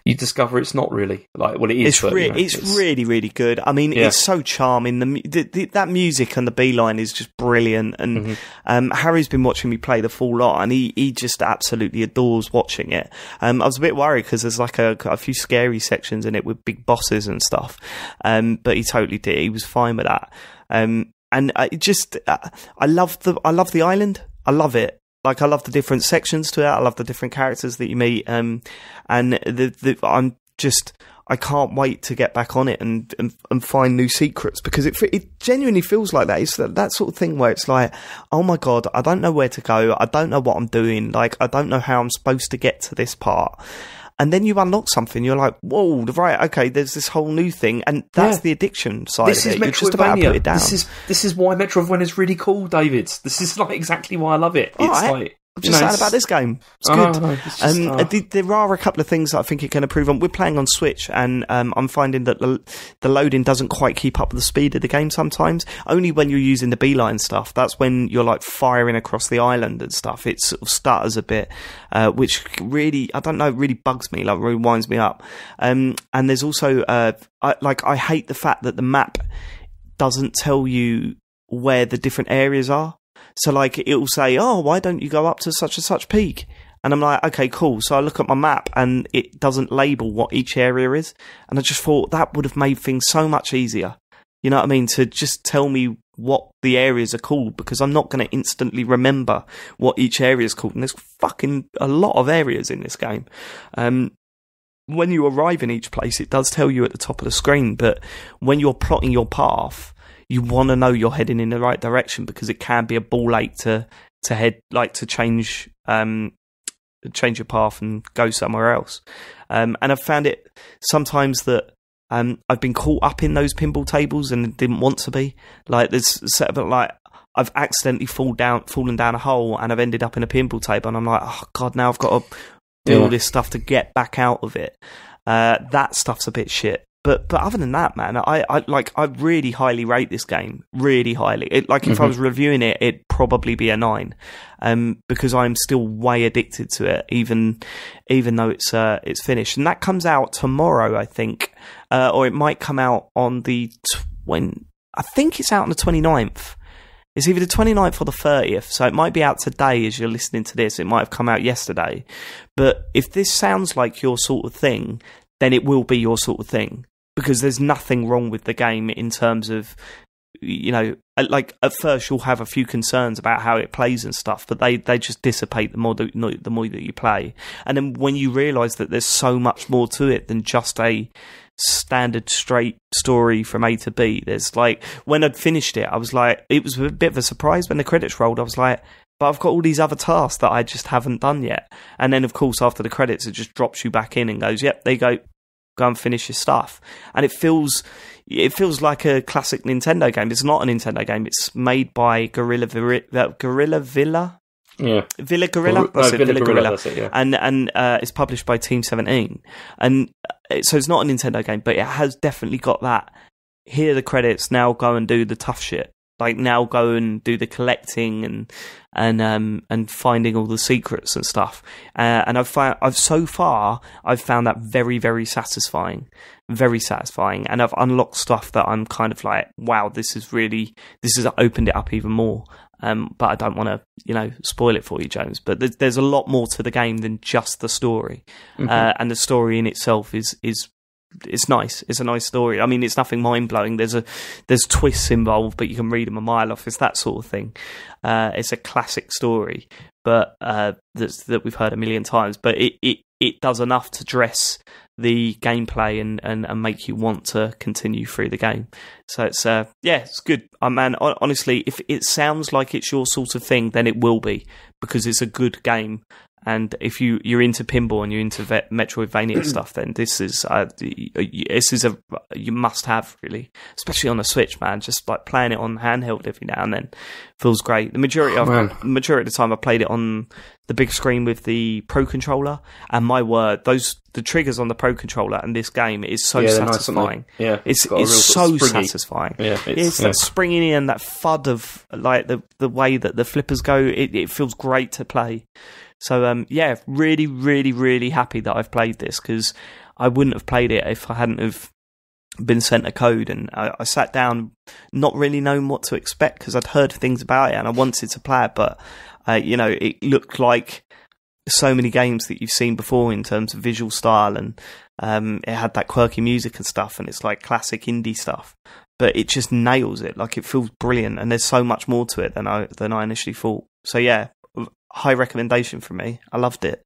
you discover it's not really like, well, it is. It's really, really good. I mean, it's so charming. That music and the beeline is just brilliant. And Harry's been watching me play the full lot, and he just absolutely adores watching it. I was a bit worried because there's like a few scary sections in it with big bosses and stuff. But he totally did. He was fine with that. And I love the island. I love it. Like, I love the different sections to it. I love the different characters that you meet. And I can't wait to get back on it and find new secrets, because it genuinely feels like that. It's that sort of thing where it's like, oh my God, I don't know where to go. I don't know what I'm doing. Like, I don't know how I'm supposed to get to this part. And then you unlock something, you're like, whoa, right, okay, there's this whole new thing, and that's the addiction side of it. You're just about to put it down. This is why Metroidvania is really cool, David. This is like exactly why I love it. I'm just saying about this game. It's good. There are a couple of things that I think it can improve on. We're playing on Switch, and I'm finding that the loading doesn't quite keep up with the speed of the game sometimes. Only when you're using the beeline stuff. That's when you're like firing across the island and stuff. It sort of stutters a bit, which really, I don't know, really bugs me, like really winds me up. And there's also, I hate the fact that the map doesn't tell you where the different areas are. So, like, it will say, oh, why don't you go up to such and such peak? And I'm like, okay, cool. So I look at my map, and it doesn't label what each area is. And I just thought that would have made things so much easier. You know what I mean? To just tell me what the areas are called, because I'm not going to instantly remember what each area is called. And there's fucking a lot of areas in this game. When you arrive in each place, it does tell you at the top of the screen. But when you're plotting your path, you want to know you're heading in the right direction, because it can be a ball ache to head, like, to change your path and go somewhere else. And I've found it sometimes that I've been caught up in those pinball tables and didn't want to be. Like, there's set of, like, I've accidentally fallen down a hole, and I've ended up in a pinball table, and I'm like, oh God, now I've got to do all this stuff to get back out of it. That stuff's a bit shit. But other than that, man, I really highly rate this game, really highly. If I was reviewing it, it'd probably be a 9, because I'm still way addicted to it, even though it's finished. And that comes out tomorrow, I think, or it might come out on I think it's out on the 29th. It's either the 29th or the 30th, so it might be out today as you're listening to this. It might have come out yesterday. But if this sounds like your sort of thing, then it will be your sort of thing. Because there's nothing wrong with the game in terms of, you know, like, at first you'll have a few concerns about how it plays and stuff, but they just dissipate the more that you play. And then when you realise that there's so much more to it than just a standard straight story from A to B, there's like, when I'd finished it, I was like, it was a bit of a surprise when the credits rolled. I was like, but I've got all these other tasks that I just haven't done yet. And then, of course, after the credits, it just drops you back in and goes, yep, there you go. Go and finish your stuff. And it feels like a classic Nintendo game. It's not a Nintendo game. It's made by Guerrilla Villa. Yeah, Villa Guerrilla. Villa Guerrilla. That's it, yeah. And it's published by Team 17. And so it's not a Nintendo game, but it has definitely got that. Here are the credits. Now go and do the tough shit. like now go and do the collecting and finding all the secrets and stuff. And I've found that very, very satisfying, and I've unlocked stuff that I'm kind of like, wow, this has opened it up even more. But I don't want to, spoil it for you, James. But there's a lot more to the game than just the story, and the story in itself is it's nice. It's a nice story. I mean, it's nothing mind blowing. There's twists involved, but you can read them a mile off. It's that sort of thing. It's a classic story, but that we've heard a million times. But it does enough to dress the gameplay and make you want to continue through the game. So it's good. Man, honestly, if it sounds like it's your sort of thing, then it will be, because it's a good game. And if you're into pinball and you're into Metroidvania stuff, then this is you must have, really, especially on the Switch, man. Just like playing it on handheld every now and then feels great. The majority of the time I played it on the big screen with the Pro Controller, and my word, the triggers on the Pro Controller and this game is so satisfying. Nice, it's so satisfying. Yeah, it's that springy and that thud of like the way that the flippers go. It feels great to play. So, really, really, really happy that I've played this, because I wouldn't have played it if I hadn't have been sent a code. And I sat down not really knowing what to expect, because I'd heard things about it and I wanted to play it, but, it looked like so many games that you've seen before in terms of visual style, and it had that quirky music and stuff, and it's like classic indie stuff. But it just nails it. Like, it feels brilliant, and there's so much more to it than I initially thought. So, yeah. High recommendation from me. I loved it.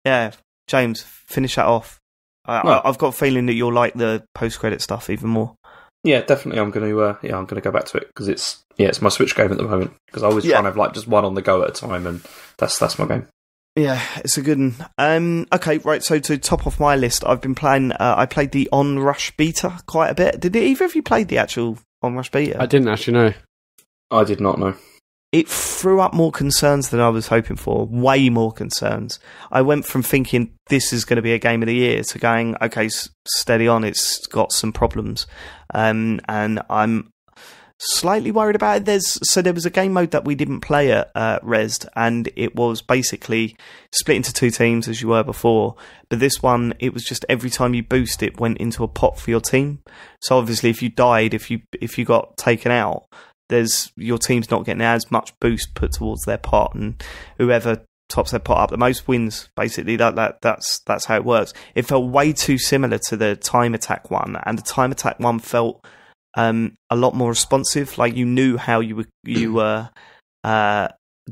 Yeah, James, finish that off. I've got a feeling that you'll like the post-credit stuff even more. Yeah, definitely. I'm going to go back to it, because it's my Switch game at the moment. Because I always try and have like just one on the go at a time, and that's my game. Yeah, it's a good one. Okay, right. So to top off my list, I've been playing. I played the Onrush beta quite a bit. Did either of you play the actual Onrush beta? I didn't actually know. I did not know. It threw up more concerns than I was hoping for. Way more concerns. I went from thinking this is going to be a game of the year to going, okay, steady on, it's got some problems. And I'm slightly worried about it. There was a game mode that we didn't play at Rezzed, and it was basically split into two teams as you were before. But this one, it was just every time you boost, it went into a pot for your team. So obviously if you died, if you got taken out, your team's not getting as much boost put towards their pot, and whoever tops their pot up the most wins. Basically, that's how it works. It felt way too similar to the Time Attack one, and the Time Attack one felt a lot more responsive. Like, you knew how you were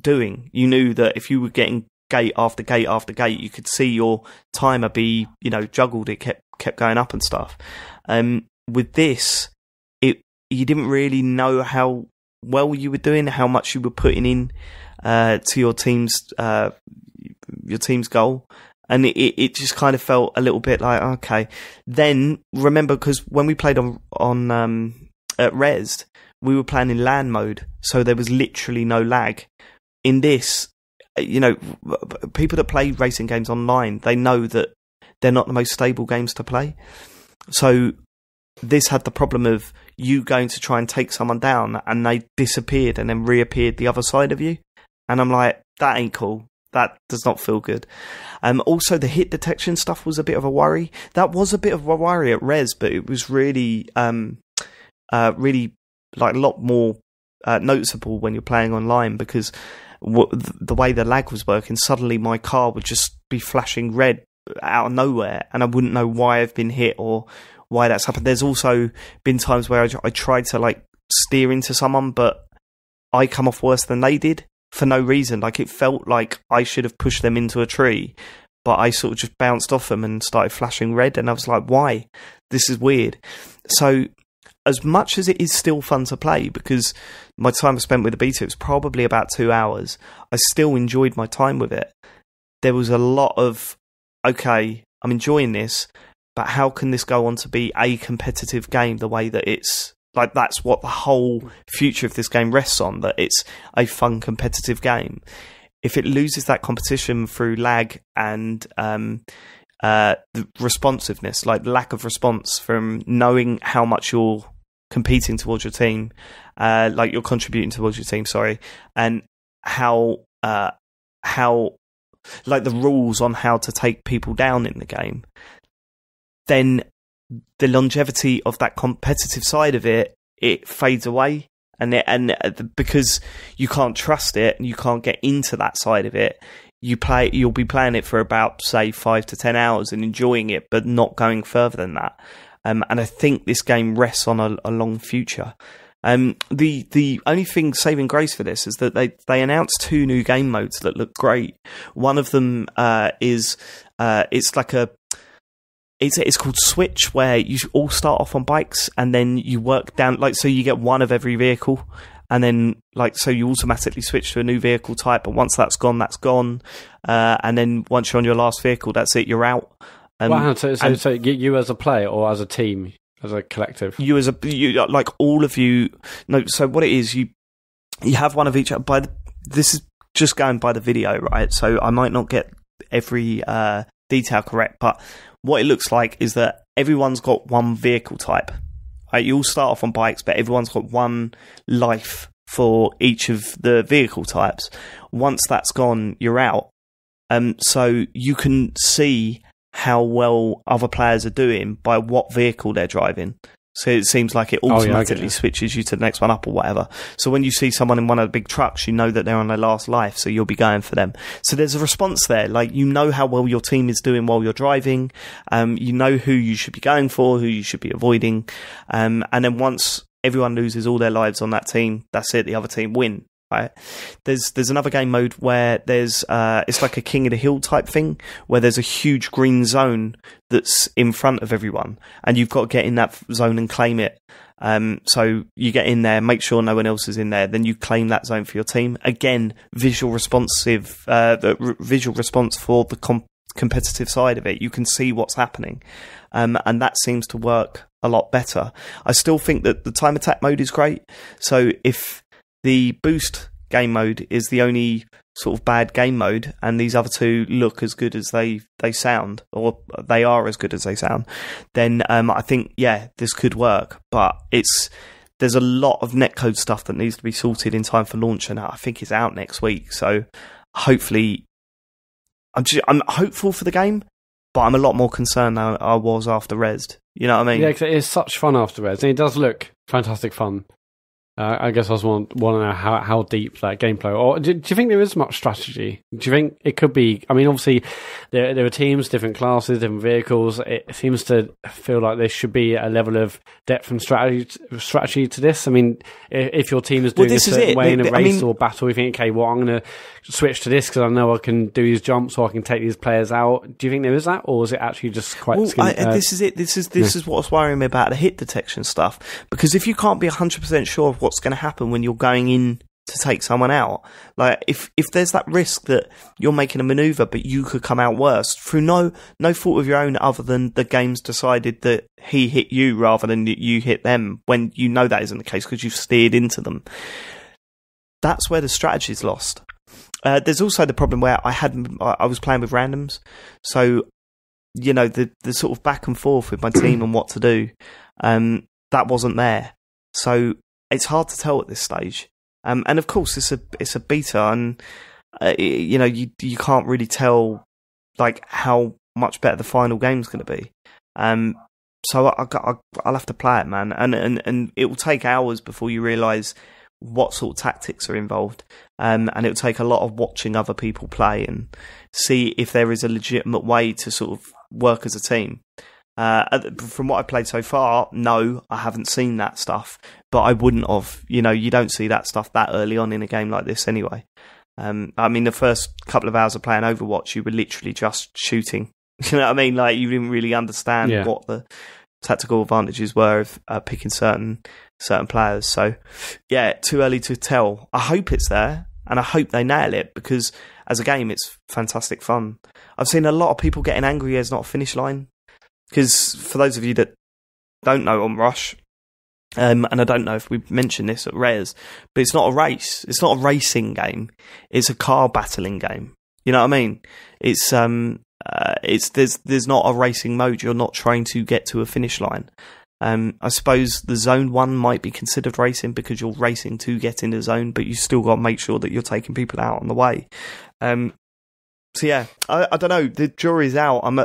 doing. You knew that if you were getting gate after gate after gate, you could see your timer be juggled. It kept going up and stuff. With this, you didn't really know how well you were doing, how much you were putting in to your team's goal, and it just kind of felt a little bit like, okay. Then remember, because when we played on at Rezzed, we were playing in LAN mode, so there was literally no lag. In this, people that play racing games online, they know that they're not the most stable games to play. So this had the problem of you going to try and take someone down, and they disappeared and then reappeared the other side of you. And I'm like, that ain't cool. That does not feel good. Also, the hit detection stuff was a bit of a worry. That was a bit of a worry at Res, but it was really, really like a lot more noticeable when you're playing online, because the way the lag was working, suddenly my car would just be flashing red out of nowhere, and I wouldn't know why I've been hit or why that's happened. There's also been times where I tried to like steer into someone, but I come off worse than they did for no reason. Like, it felt like I should have pushed them into a tree, but I sort of just bounced off them and started flashing red, and I was like, why? This is weird. So as much as it is still fun to play, because my time I spent with the beta, it was probably about 2 hours, I still enjoyed my time with it. There was a lot of, okay, I'm enjoying this, but how can this go on to be a competitive game the way that it's, like, that's what the whole future of this game rests on, that it's a fun competitive game. If it loses that competition through lag and the responsiveness, like lack of response from knowing how much your competing towards your team, like you're contributing towards your team, sorry, and how like the rules on how to take people down in the game, then the longevity of that competitive side of it fades away, and because you can't trust it and you can't get into that side of it, you'll be playing it for about, say, 5 to 10 hours and enjoying it, but not going further than that. And I think this game rests on a long future. The only thing saving grace for this is that they announced 2 new game modes that look great. One of them is it's like it's called Switch, where you all start off on bikes and then you work down, like, so you get one of every vehicle, and then like so you automatically switch to a new vehicle type. But once that's gone, and then once you're on your last vehicle, that's it. You're out. Wow, so you as a player or as a team, as a collective? You like all of you. No, so what it is, you have one of each. This is just going by the video, right? So I might not get every detail correct, but what it looks like is that everyone's got one vehicle type. Right? You all start off on bikes, but everyone's got one life for each of the vehicle types. Once that's gone, you're out. So you can see how well other players are doing by what vehicle they're driving. So it seems like it automatically switches you to the next one up or whatever. So when you see someone in one of the big trucks, you know that they're on their last life, so you'll be going for them. So there's a response there. Like, you know how well your team is doing while you're driving. You know who you should be going for, who you should be avoiding. And then once everyone loses all their lives on that team, that's it. The other team win. Right. There's another game mode where there's it's like a King of the Hill type thing, where there's a huge green zone that's in front of everyone, and you've got to get in that zone and claim it. So you get in there, make sure no one else is in there, then you claim that zone for your team. Again, visual response for the competitive side of it. You can see what's happening, and that seems to work a lot better. I still think that the time attack mode is great. So if the boost game mode is the only sort of bad game mode, and these other 2 look as good as they sound, or they are as good as they sound, then I think, this could work. But there's a lot of netcode stuff that needs to be sorted in time for launch, and I think it's out next week. So hopefully, I'm hopeful for the game, but I'm a lot more concerned than I was after Rezzed. You know what I mean? Yeah, because it is such fun after Rezzed, and it does look fantastic fun. I guess I just want to know how deep that gameplay. Or do you think there is much strategy? Do you think it could be? I mean, obviously there are teams, different classes, different vehicles. It seems to feel like there should be a level of depth and strategy to this. I mean, if your team is doing a certain way in a race or battle, you think, okay, well, I'm going to switch to this because I know I can do these jumps or I can take these players out. Do you think there is that, or is it actually just quite? This is it. This is what's worrying me about the hit detection stuff. Because if you can't be 100% sure of what's going to happen when you're going in to take someone out, like if there's that risk that you're making a maneuver but you could come out worse through no fault of your own, other than the game's decided that he hit you rather than you hit them, when you know that isn't the case because you've steered into them, that's where the strategy's lost. There's also the problem where I was playing with randoms, so you know the sort of back and forth with my team and what to do, that wasn't there. So it's hard to tell at this stage, and of course it's a beta, and you can't really tell like how much better the final game's going to be. So I'll have to play it, man, and it will take hours before you realise what sort of tactics are involved, and it will take a lot of watching other people play and see if there is a legitimate way to sort of work as a team. From what I've played so far, no, I haven't seen that stuff, but I wouldn't have. You don't see that stuff that early on in a game like this anyway. I mean, the first couple of hours of playing Overwatch, you were literally just shooting. You know what I mean? Like, you didn't really understand what the tactical advantages were of picking certain players. So, yeah, too early to tell. I hope it's there, and I hope they nail it, because as a game, it's fantastic fun. I've seen a lot of people getting angry there's not a finish line. Because for those of you that don't know on Rush, and I don't know if we mentioned this at Rares, but it's not a race. It's not a racing game. It's a car battling game. You know what I mean? It's there's not a racing mode. You're not trying to get to a finish line. I suppose the zone one might be considered racing because you're racing to get in the zone, but you still got to make sure that you're taking people out on the way. So yeah, I don't know. The jury's out. I'm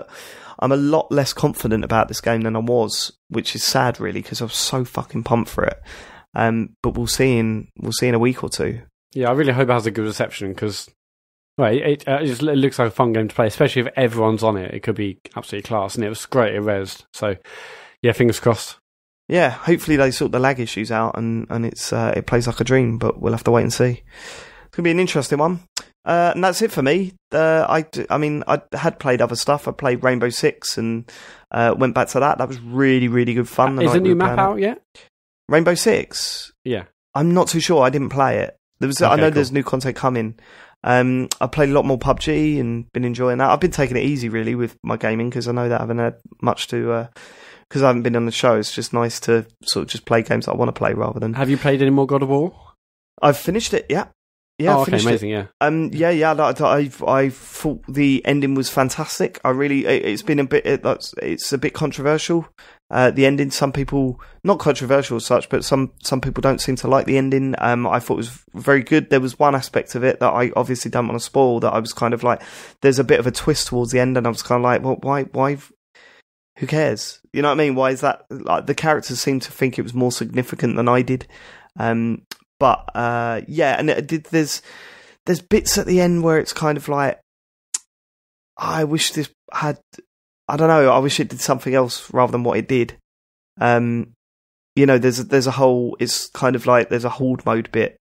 a lot less confident about this game than I was, which is sad, really, because I was so fucking pumped for it. But we'll see in a week or two. Yeah, I really hope it has a good reception because, well, it looks like a fun game to play, especially if everyone's on it. It could be absolutely class, and it was great at Res. So, yeah, fingers crossed. Yeah, hopefully they sort the lag issues out and it plays like a dream, but we'll have to wait and see. It's going to be an interesting one. And that's it for me. I had played other stuff. I played Rainbow Six and went back to that. That was really, really good fun. Is the new map out yet? Rainbow Six? Yeah. I'm not too sure. I didn't play it. I know there's new content coming. I played a lot more PUBG and been enjoying that. I've been taking it easy, really, with my gaming because I know that I haven't had much to... because I haven't been on the show, it's just nice to sort of just play games that I want to play rather than... Have you played any more God of War? I've finished it, yeah. Yeah, okay, amazing, yeah. I thought the ending was fantastic. It's been a bit, it's a bit controversial. The ending, some people, not controversial as such, but some people don't seem to like the ending. I thought it was very good. There was one aspect of it that I obviously don't want to spoil, that I was kind of like, there's a bit of a twist towards the end, and I was kind of like, well, why, who cares? You know what I mean? Why is that? Like, the characters seem to think it was more significant than I did. But and there's bits at the end where it's kind of like, I wish this had, I don't know, I wish it did something else rather than what it did. There's a whole, it's kind of like there's a horde mode bit,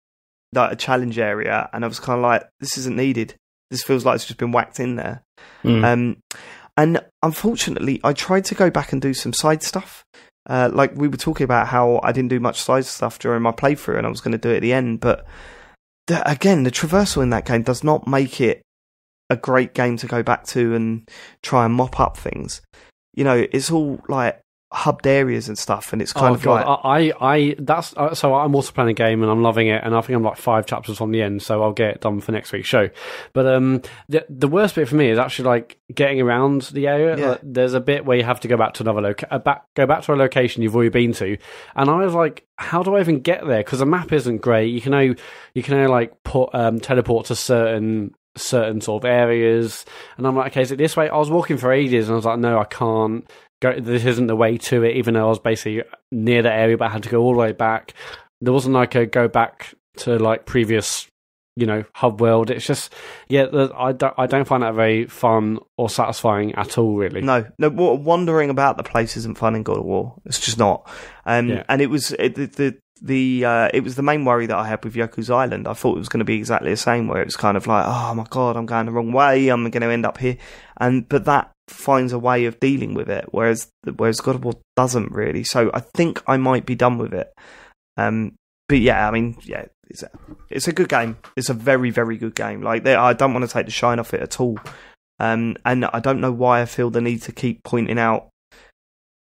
like a challenge area, and I was kind of like, this isn't needed. This feels like it's just been whacked in there. And unfortunately, I tried to go back and do some side stuff. Like we were talking about how I didn't do much side stuff during my playthrough and I was going to do it at the end. But again, the traversal in that game does not make it a great game to go back to and try and mop up things. You know, it's all like hubbed areas and stuff, and it's kind of like so I'm also playing a game and I'm loving it, and I think I'm like 5 chapters from the end, so I'll get it done for next week's show. But the worst bit for me is actually like getting around the area. Yeah. Like, there's a bit where you have to go back to another go back to a location you've already been to, and I was like, how do I even get there? Because the map isn't great. You can only like put teleport to certain sort of areas, and I'm like, okay, is it this way? I was walking for ages and I was like, no, I can't go, this isn't the way to it, even though I was basically near the area, but I had to go all the way back. There wasn't like a go back to like previous, hub world. It's just, I don't find that very fun or satisfying at all, really. No, wandering about the place isn't fun in God of War. It's just not. And it was it was the main worry that I had with Yoku's Island. I thought it was going to be exactly the same, where it was kind of like, oh my god, I'm going the wrong way, I'm going to end up here. But that finds a way of dealing with it, whereas God of War doesn't really. So I think I might be done with it. But yeah, I mean, yeah, it's a good game. It's a very, very good game. Like, I don't want to take the shine off it at all. And I don't know why I feel the need to keep pointing out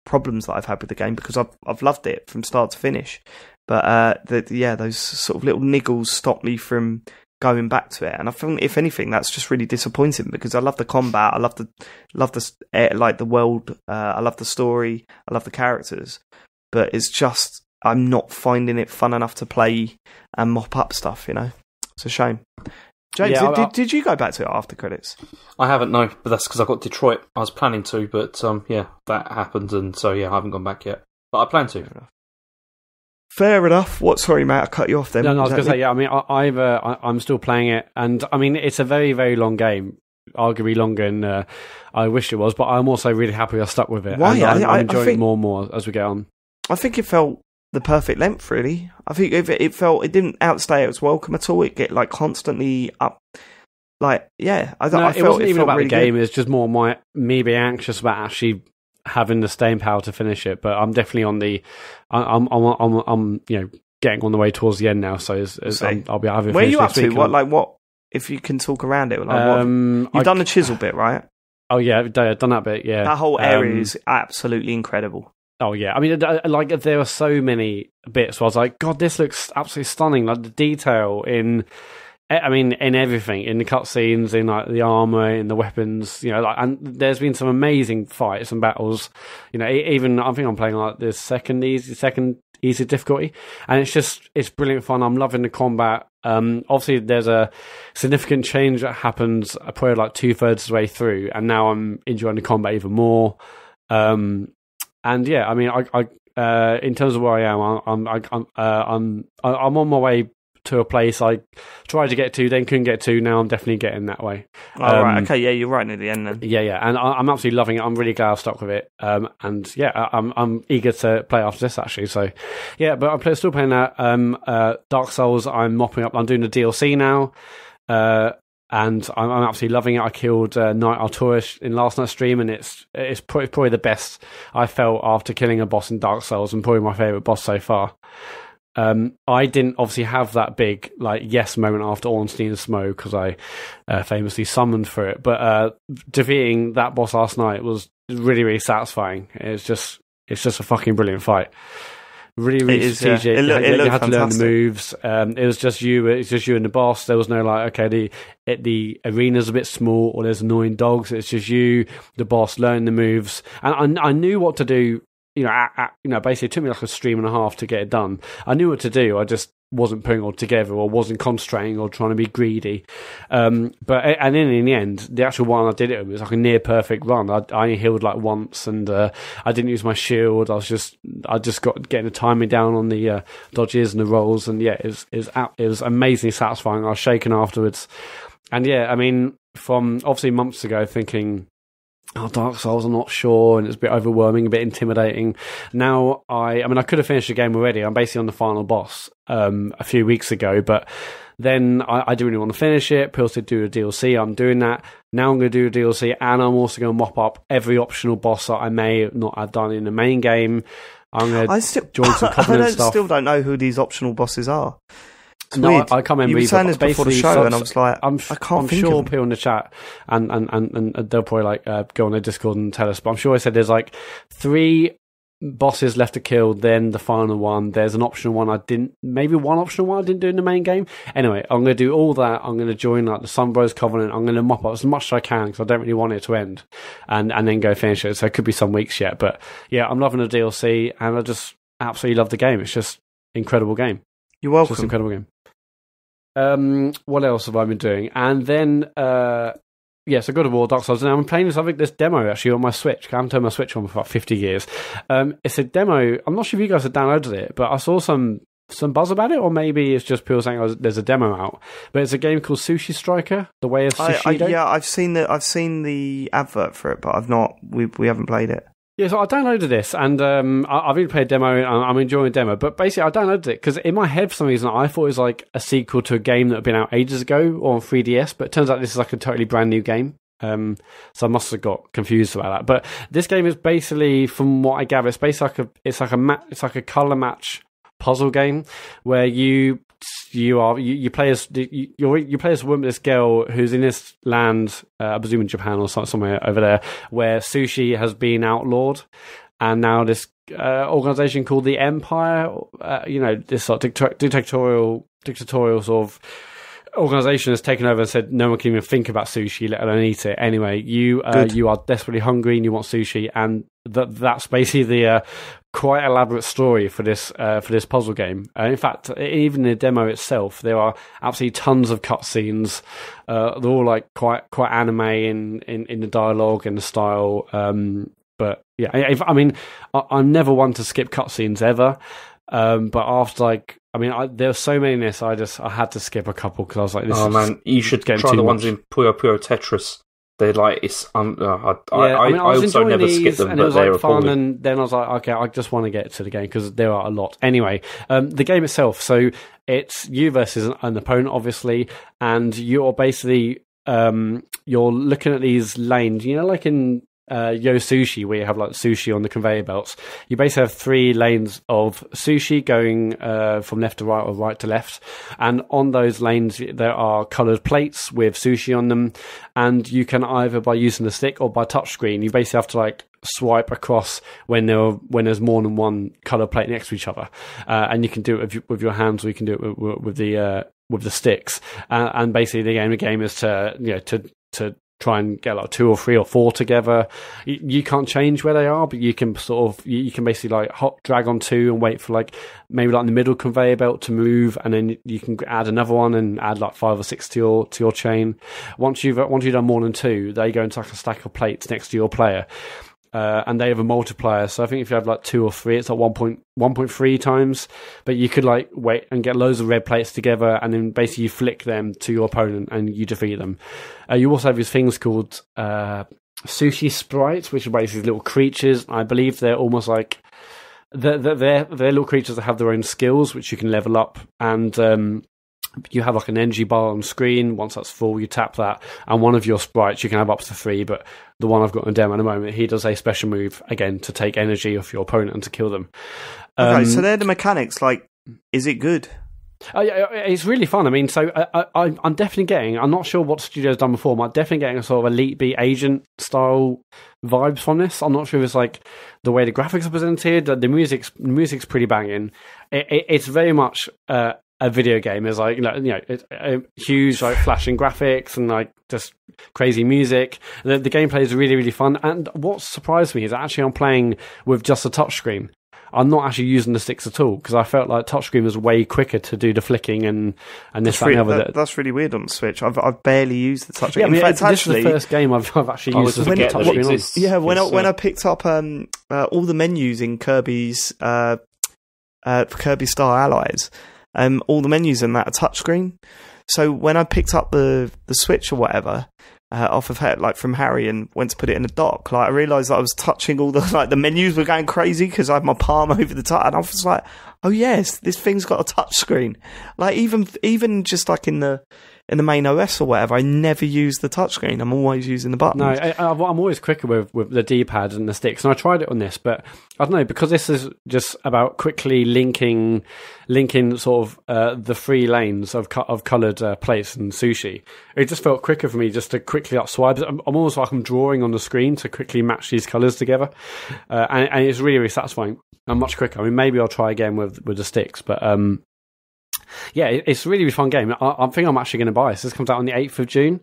problems that I've had with the game, because I've loved it from start to finish. But those sort of little niggles stop me from going back to it, and I think, if anything, that's just really disappointing, because I love the combat, I love the world, I love the story, I love the characters, but it's just, I'm not finding it fun enough to play and mop up stuff. It's a shame. James, did you go back to it after credits? I haven't, no, but that's because I got Detroit. I was planning to, but that happened, and so I haven't gone back yet, but I plan to. Fair enough. Sorry, Matt, I cut you off then. No, I was going to say, I mean, I'm still playing it, and I mean, it's a very, very long game, arguably longer than I wish it was, but I'm also really happy I stuck with it. Why? And I'm enjoying it more and more as we get on. I think it felt the perfect length, really. I think it didn't outstay its welcome at all. It get like constantly up. Like, yeah, it wasn't even about really the game. It's just more me being anxious about actually having the staying power to finish it. But I'm definitely on the. I'm getting on the way towards the end now. So I'll be having. Where are you up to? What? If you can talk around it, you've done the chisel bit, right? Oh yeah, I've done that bit. Yeah, that whole area is absolutely incredible. Oh yeah, I mean, like, there are so many bits where I was like, God, this looks absolutely stunning. Like, the detail in I mean, in everything, in the cutscenes, in like the armor, in the weapons, and there's been some amazing fights and battles. Even I think I'm playing like the second easy difficulty, and it's brilliant fun. I'm loving the combat. Obviously, there's a significant change that happens probably like 2/3 of the way through, and now I'm enjoying the combat even more. And yeah, I mean, I in terms of where I am, I'm on my way to a place I tried to get to, then couldn't get to. Now I'm definitely getting that way. Right, okay, yeah, you're right near the end then. Yeah, and I'm absolutely loving it. I'm really glad I stuck with it. And yeah, I'm eager to play after this actually. So yeah, but I'm still playing that. Dark Souls, I'm mopping up. I'm doing the DLC now. And I'm absolutely loving it. I killed Knight Artorias in last night's stream, and it's probably the best I felt after killing a boss in Dark Souls, and probably my favourite boss so far. I didn't obviously have that big yes moment after Ornstein and Smough because I famously summoned for it, but defeating that boss last night was really, really satisfying. It's just a fucking brilliant fight. Really, really strategic. You had to learn the moves. It was just you. It's just you and the boss. There was no the arena's a bit small or there's annoying dogs. It's just you, the boss, learning the moves, and I knew what to do. Basically it took me like a stream and a half to get it done. I knew what to do. I just wasn't putting it all together or wasn't concentrating or trying to be greedy. In the end, the actual one I did it with was like a near perfect run. I only healed like once, and I didn't use my shield. I just got getting the timing down on the dodges and the rolls, and yeah, it was amazingly satisfying. I was shaken afterwards, and yeah, I mean, from obviously months ago thinking, Dark Souls, I'm not sure, and it's a bit overwhelming, a bit intimidating. Now, I could have finished the game already. I'm basically on the final boss a few weeks ago, but then I didn't really want to finish it. People said do a DLC. I'm doing that. Now I'm going to do a DLC, and I'm also going to mop up every optional boss that I may not have done in the main game. I'm going to join some Covenant stuff. I still don't know who these optional bosses are. It's no, weird. I can't remember. You were saying this before the show, and I was like, I'm sure people in the chat and they'll probably go on their Discord and tell us. But I'm sure I said there's 3 bosses left to kill. Then the final one. There's an optional one maybe one optional one I didn't do in the main game. Anyway, I'm going to do all that. I'm going to join the Sunbros Covenant. I'm going to mop up as much as I can because I don't really want it to end, and then go finish it. So it could be some weeks yet. But yeah, I'm loving the DLC, and I just absolutely love the game. It's just incredible game. You're welcome. It's just incredible game. What else have I been doing? And then, so God of War, Dark Souls, and I'm playing this demo actually on my Switch. I haven't turned my Switch on for about 50 years. It's a demo. I'm not sure if you guys have downloaded it, but I saw some buzz about it, or maybe it's just people saying there's a demo out. But it's a game called Sushi Striker: The Way of Sushido. I've seen the advert for it, but I've not. We haven't played it. Yeah, so I downloaded this, and I've even played a demo, and I'm enjoying the demo. But basically, I downloaded it because in my head, for some reason, I thought it was like a sequel to a game that had been out ages ago or on 3DS. But it turns out this is like a totally brand new game. So I must have got confused about that. But this game is basically, from what I gather, it's basically like a color match puzzle game where you play as a woman, this girl who's in this land, I presume in Japan or somewhere over there, where sushi has been outlawed, and now this organization called the Empire, this sort of dictatorial sort of organization has taken over and said no one can even think about sushi, let alone eat it. Anyway, you are desperately hungry and you want sushi, and that's basically the quite elaborate story for this puzzle game. In fact, even in the demo itself, there are absolutely tons of cutscenes. They're all quite anime in the dialogue and the style. But yeah, I'm never one to skip cutscenes ever. But after there were so many in this, I had to skip a couple because I was like, "This man, you should try the ones in Puyo Puyo Tetris." They're I also never skip them, but they're fun. And then I was like, okay, I just want to get to the game because there are a lot. Anyway, the game itself, so it's you versus an opponent, obviously, and you're basically you're looking at these lanes, like in Yo Sushi, where you have sushi on the conveyor belts. You basically have 3 lanes of sushi going from left to right or right to left, and on those lanes there are coloured plates with sushi on them, and you can either by using the stick or by touchscreen, you basically have to swipe across when there's more than one colour plate next to each other, and you can do it with your hands, or you can do it with with the sticks, and basically the game is to try and get like 2 or 3 or 4 together. You can't change where they are, but you can you can basically like drag on 2 and wait for like maybe like the middle conveyor belt to move, and then you can add another one and add like 5 or 6 to your chain. Once you've done more than 2, they go into like a stack of plates next to your player. And they have a multiplier, so I think if you have like 2 or 3, it's like 1.3 times. But you could like wait and get loads of red plates together, and then basically you flick them to your opponent and you defeat them. You also have these things called sushi sprites, which are basically little creatures. I believe they're almost like they're little creatures that have their own skills, which you can level up. And you have like an energy bar on screen. Once that's full, you tap that, and one of your sprites you can have up to 3, but the one I've got in demo at the moment, he does a special move again to take energy off your opponent and to kill them. Okay, so they're the mechanics. Like, is it good? It's really fun. I mean, so I'm definitely getting, I'm not sure what the studio's done before, but I'm definitely getting a sort of Elite Beat Agent style vibes from this. I'm not sure if it's like the way the graphics are presented. The music's pretty banging. It's very much a video game. Is like it's huge like flashing graphics and like just crazy music. The gameplay is really, really fun. And what surprised me is actually I'm playing with just a touchscreen. I'm not actually using the sticks at all, because I felt like touchscreen was way quicker to do the flicking and this that, and the other. That's really weird on the Switch. I've barely used the touchscreen. Yeah, in fact, this is the first game I've actually used the touchscreen on. Yeah, when I picked up all the menus in Kirby's Kirby Star Allies, all the menus in that are touchscreen. So when I picked up the Switch or whatever off of like from Harry and went to put it in the dock, like I realised that I was touching all the menus were going crazy because I had my palm over the touch, and I was like, oh yes, this thing's got a touch screen. Like even just like in the main OS or whatever, I never use the touchscreen. I'm always using the buttons. No, I'm always quicker with the D-pad and the sticks, and I tried it on this, but I don't know, because this is just about quickly linking sort of the 3 lanes of coloured plates and sushi. It just felt quicker for me just to quickly swipe. I'm almost like I'm drawing on the screen to quickly match these colours together, and it's really, really satisfying. I'm much quicker. I mean, maybe I'll try again with the sticks, but yeah, it's a really, really fun game. I think I'm actually going to buy this. This comes out on the 8th of June.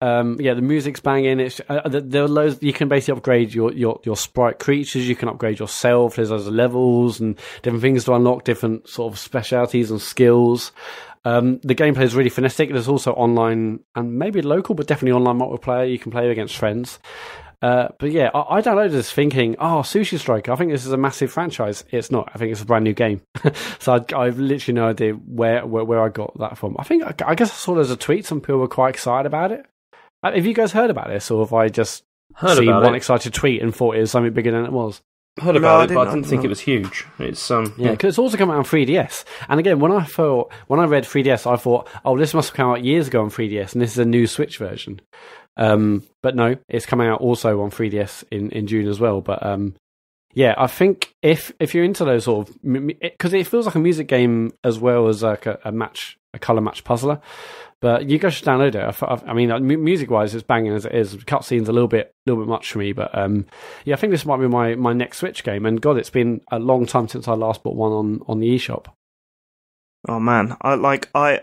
Yeah, the music's banging. It's there are loads. You can basically upgrade your sprite creatures. You can upgrade yourself. There's loads of levels and different things to unlock, different sort of specialities and skills. The gameplay is really frenetic. There's also online and maybe local, but definitely online multiplayer. You can play against friends. But yeah, I downloaded this thinking, Sushi Striker, I think this is a massive franchise. It's not. I think it's a brand new game. So I've literally no idea where I got that from. I guess I saw there's a tweet. Some people were quite excited about it. Have you guys heard about this, or have I just seen one excited tweet and thought it was something bigger than it was? Heard about it, but I didn't think it was huge. It's yeah, because it's also come out on 3DS. And again, when I read 3DS, I thought, this must have come out years ago on 3DS, and this is a new Switch version. But no, it's coming out also on 3DS in June as well. But yeah, I think if you're into those sort of, because it feels like a music game as well as like a color match puzzler. But you guys should download it. I mean, music wise, it's banging as it is. Cutscenes a little bit much for me, but yeah, I think this might be my next Switch game. And God, it's been a long time since I last bought one on the eShop. Oh man, I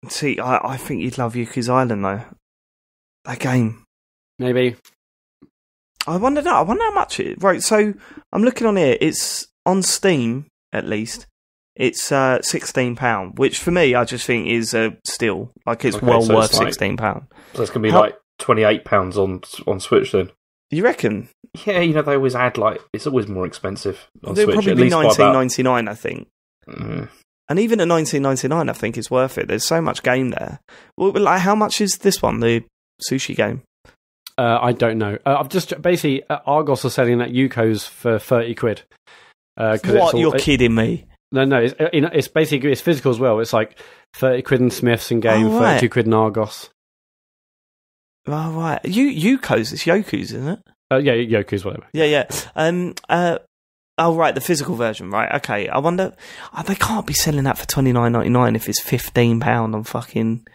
think you'd love Yuki's Island though. That game, maybe. I wonder how much it. Right, so I'm looking on here. It's on Steam at least. It's £16, which for me I just think is a steal. Like it's worth £16. So it's gonna be like £28 on Switch then. You reckon? Yeah, they always add it's always more expensive on It'll Switch. It'll probably be $19.99, I think. Mm. And even at $19.99, I think it's worth it. There's so much game there. Well, like, how much is this one, the sushi game? I don't know. I've just basically Argos are selling that Yuko's for £30. What? You're kidding me? No. It's basically it's physical as well. It's like £30 in Smiths in game, £32 in Argos. Oh right, Yuko's. It's Yoku's, isn't it? Yeah, Yoku's, whatever. Yeah. Oh right, the physical version, right? Okay. I wonder. They can't be selling that for $29.99 if it's £15 on fucking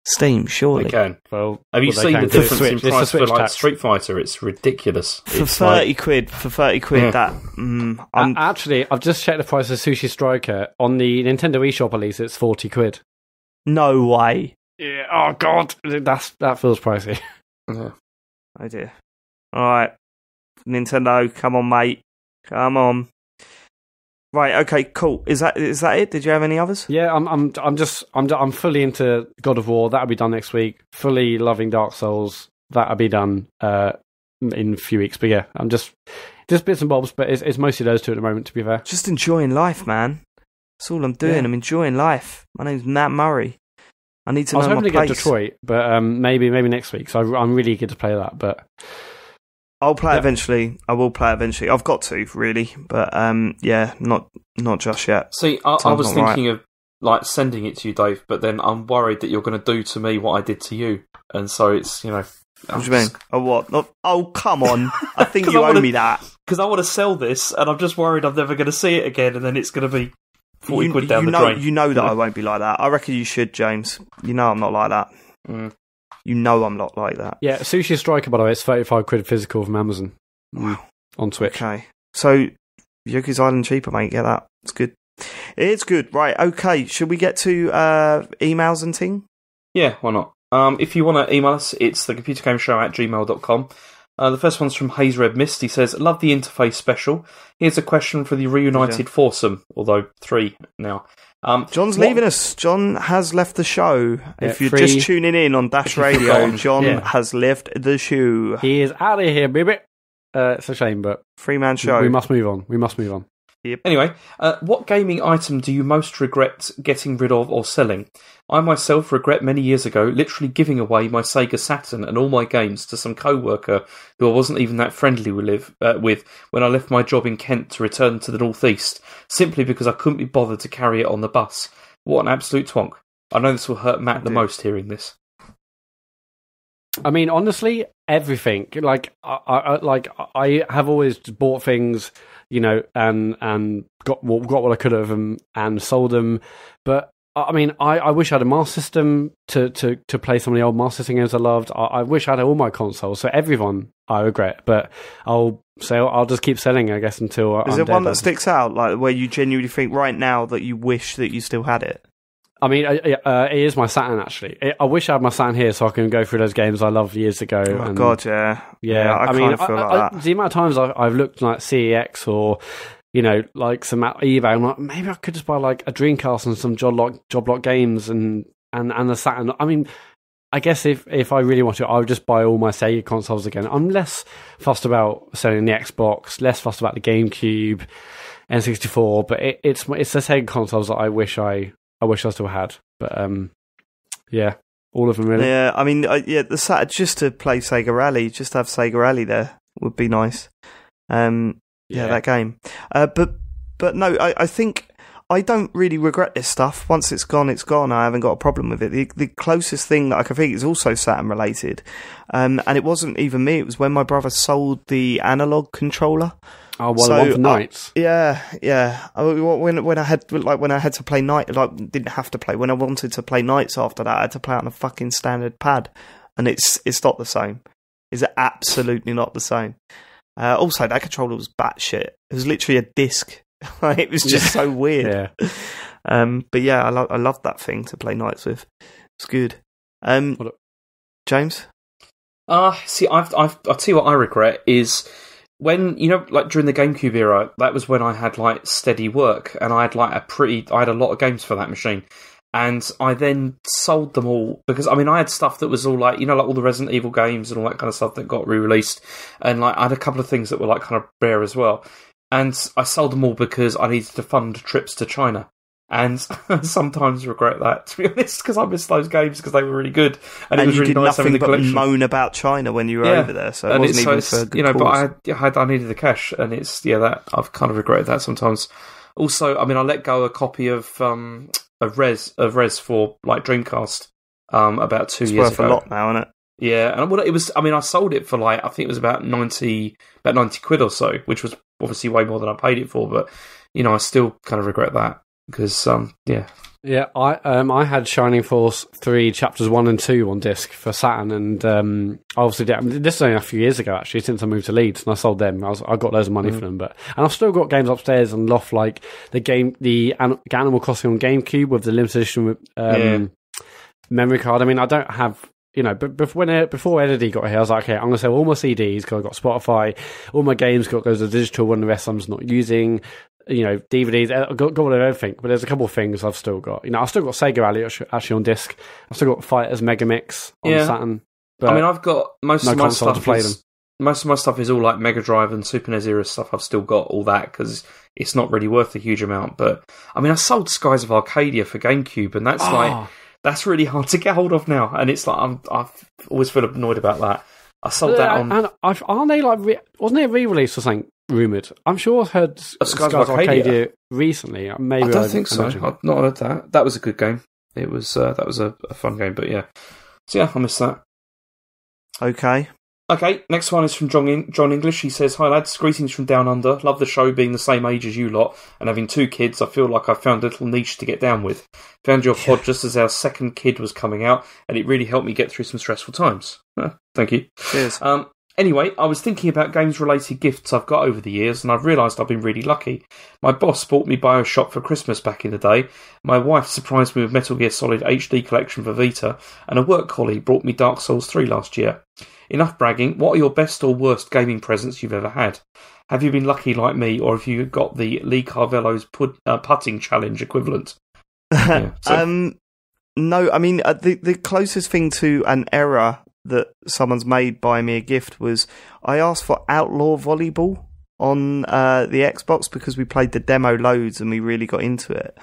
Steam, surely. They can. Well, have you seen the difference in price for like Street Fighter? It's ridiculous. For £30, that. Actually, I've just checked the price of Sushi Striker on the Nintendo eShop. At least it's £40. No way. Yeah. Oh God, that feels pricey. Yeah. Oh dear. All right, Nintendo, come on, mate, come on. Right, okay, cool. Is that it? Did you have any others? Yeah, I'm fully into God of War. That'll be done next week. Fully loving Dark Souls. That'll be done in a few weeks. But yeah, I'm just bits and bobs. But it's mostly those two at the moment. To be fair, Just enjoying life, man. That's all I'm doing. Yeah. I'm enjoying life. My name's Matt Murray. I need to I was know hoping my to get place. Detroit, but maybe next week. So I'm really eager to play that. But I'll play it Yeah. eventually. I will play it eventually. I've got to, really. But yeah, not just yet. See, I Sounds was not right. thinking of like sending it to you, Dave, but then I'm worried that you're going to do to me what I did to you, and so it's What do you mean? Oh, what? Oh, come on. I think 'Cause you I owe wanna- me that. Because I want to sell this, and I'm just worried I'm never going to see it again, and then it's going to be 40 quid down the drain. You know that I won't be like that. I reckon you should, James. You know I'm not like that. Mm. You know I'm not like that. yeah, Sushi Striker, by the way, it's 35 quid physical from Amazon. Wow. On Switch. Okay. So, Yoku's Island cheaper, mate. Get that. It's good. It's good. Right, okay. Should we get to emails and ting? Yeah, why not? If you want to email us, it's thecomputergameshow@gmail.com. The first one's from Haze Red Mist. He says, love the interface special. Here's a question for the reunited foursome, although 3 now. John's what- leaving us. John has left the show. Yeah, if you're 3 just tuning in on Dash Radio, forgotten. John Yeah. has left the show. He is out of here, baby. It's a shame, but 3-man show. we must move on. We must move on. Anyway, what gaming item do you most regret getting rid of or selling? I myself regret many years ago literally giving away my Sega Saturn and all my games to some co-worker who I wasn't even that friendly with when I left my job in Kent to return to the northeast, simply because I couldn't be bothered to carry it on the bus. What an absolute twonk. I know this will hurt Matt the most hearing this. I mean, honestly, everything. Like, I have always bought things, you know, and got what I could have and sold them. But I mean, I wish I had a Master System to play some of the old Master System games I loved. I wish I had all my consoles. So everyone, I regret. But I'll just keep selling, I guess, until Is I'm there dead. one that sticks out, like where you genuinely think right now that you wish that you still had it? I mean, it is my Saturn, actually. I wish I had my Saturn here so I can go through those games I loved years ago. Oh, and, God, yeah. Yeah, I mean, kind of feel like that. the amount of times I've looked like CEX or, you know, like some at eBay, I'm like, maybe I could just buy like a Dreamcast and some Job Lot games and the Saturn. I mean, I guess if I really want to, I would just buy all my Sega consoles again. I'm less fussed about selling the Xbox, less fussed about the GameCube, N64, but it's the Sega consoles that I wish I still had. But yeah, all of them really. Yeah, I mean, the Saturn, just to play Sega Rally, just to have Sega Rally there would be nice. Yeah, that game. But no, I think I don't really regret this stuff. Once it's gone, it's gone. I haven't got a problem with it. The closest thing that I can think is also Saturn related, and it wasn't even me. It was when my brother sold the analog controller. Oh, well, the one for Knights. Yeah. When I had to play Night, like didn't have to play. When I wanted to play Knights after that, I had to play on a fucking standard pad, and it's not the same. It's absolutely not the same. Also, that controller was batshit. It was literally a disc. It was just so weird. Yeah. But yeah, I loved that thing to play Knights with. It's good. James? See, I'll tell you what I regret is when, you know, like during the GameCube era, that was when I had like steady work and I had like I had a lot of games for that machine. And I then sold them all because, I mean, I had stuff that was all like, you know, like all the Resident Evil games and all that kind of stuff that got re-released. And like I had a couple of things that were like kind of rare as well. And I sold them all because I needed to fund trips to China. And I sometimes regret that, to be honest, because I missed those games because they were really good. And it was you really did nice having nothing the but collection. moan about China when you were over there, so it And wasn't even it's, for a good you know, cause. but I needed the cash, and it's that I've kind of regretted that sometimes. Also, I mean, I let go a copy of Res for like Dreamcast about 2 years ago. It's worth a lot now, isn't it? Yeah, and it was. I mean, I sold it for like I think it was about 90 quid or so, which was obviously way more than I paid it for. But you know, I still kind of regret that because Yeah, I had Shining Force 3 chapters 1 and 2 on disc for Saturn, and obviously this is only a few years ago actually, since I moved to Leeds, and I sold them. I got loads of money for them, and I've still got games upstairs and loft like the Animal Crossing on GameCube with the limited edition memory card. I mean, I don't have, but before Eddie got here, I was like, okay, I'm going to sell all my CDs because I've got Spotify, all my games got goes to digital, one the rest I'm not using, DVDs, I've got everything, but there's a couple of things I've still got. I've still got Sega Rally actually on disc. I've still got Fighters Megamix on Saturn. But I mean, I've got most of my stuff to play them. Most of my stuff is all like Mega Drive and Super NES era stuff. I've still got all that because it's not really worth a huge amount. But I mean, I sold Skies of Arcadia for GameCube, and that's really hard to get hold of now. And it's like I always feel annoyed about that. I sold that on. And aren't they like? Wasn't it a re-release or something rumored? I'm sure I've heard Skies of Arcadia recently. Maybe I don't think so. I've not heard that. That was a good game. It was that was a fun game. But yeah, so yeah, I missed that. Okay, next one is from John English. He says, "Hi lads, greetings from Down Under. Love the show being the same age as you lot and having 2 kids. I feel like I found a little niche to get down with. Found your pod just as our second kid was coming out, and it really helped me get through some stressful times." Thank you. Cheers. Anyway, I was thinking about games-related gifts I've got over the years, and I've realised I've been really lucky. My boss bought me BioShock for Christmas back in the day. My wife surprised me with Metal Gear Solid HD Collection for Vita, and a work colleague brought me Dark Souls 3 last year. Enough bragging. What are your best or worst gaming presents you've ever had? Have you been lucky like me, or have you got the Lee Carvello's putting challenge equivalent? No, I mean, the closest thing to an error that someone's made buying me a gift was I asked for Outlaw Volleyball on the Xbox because we played the demo loads and we really got into it.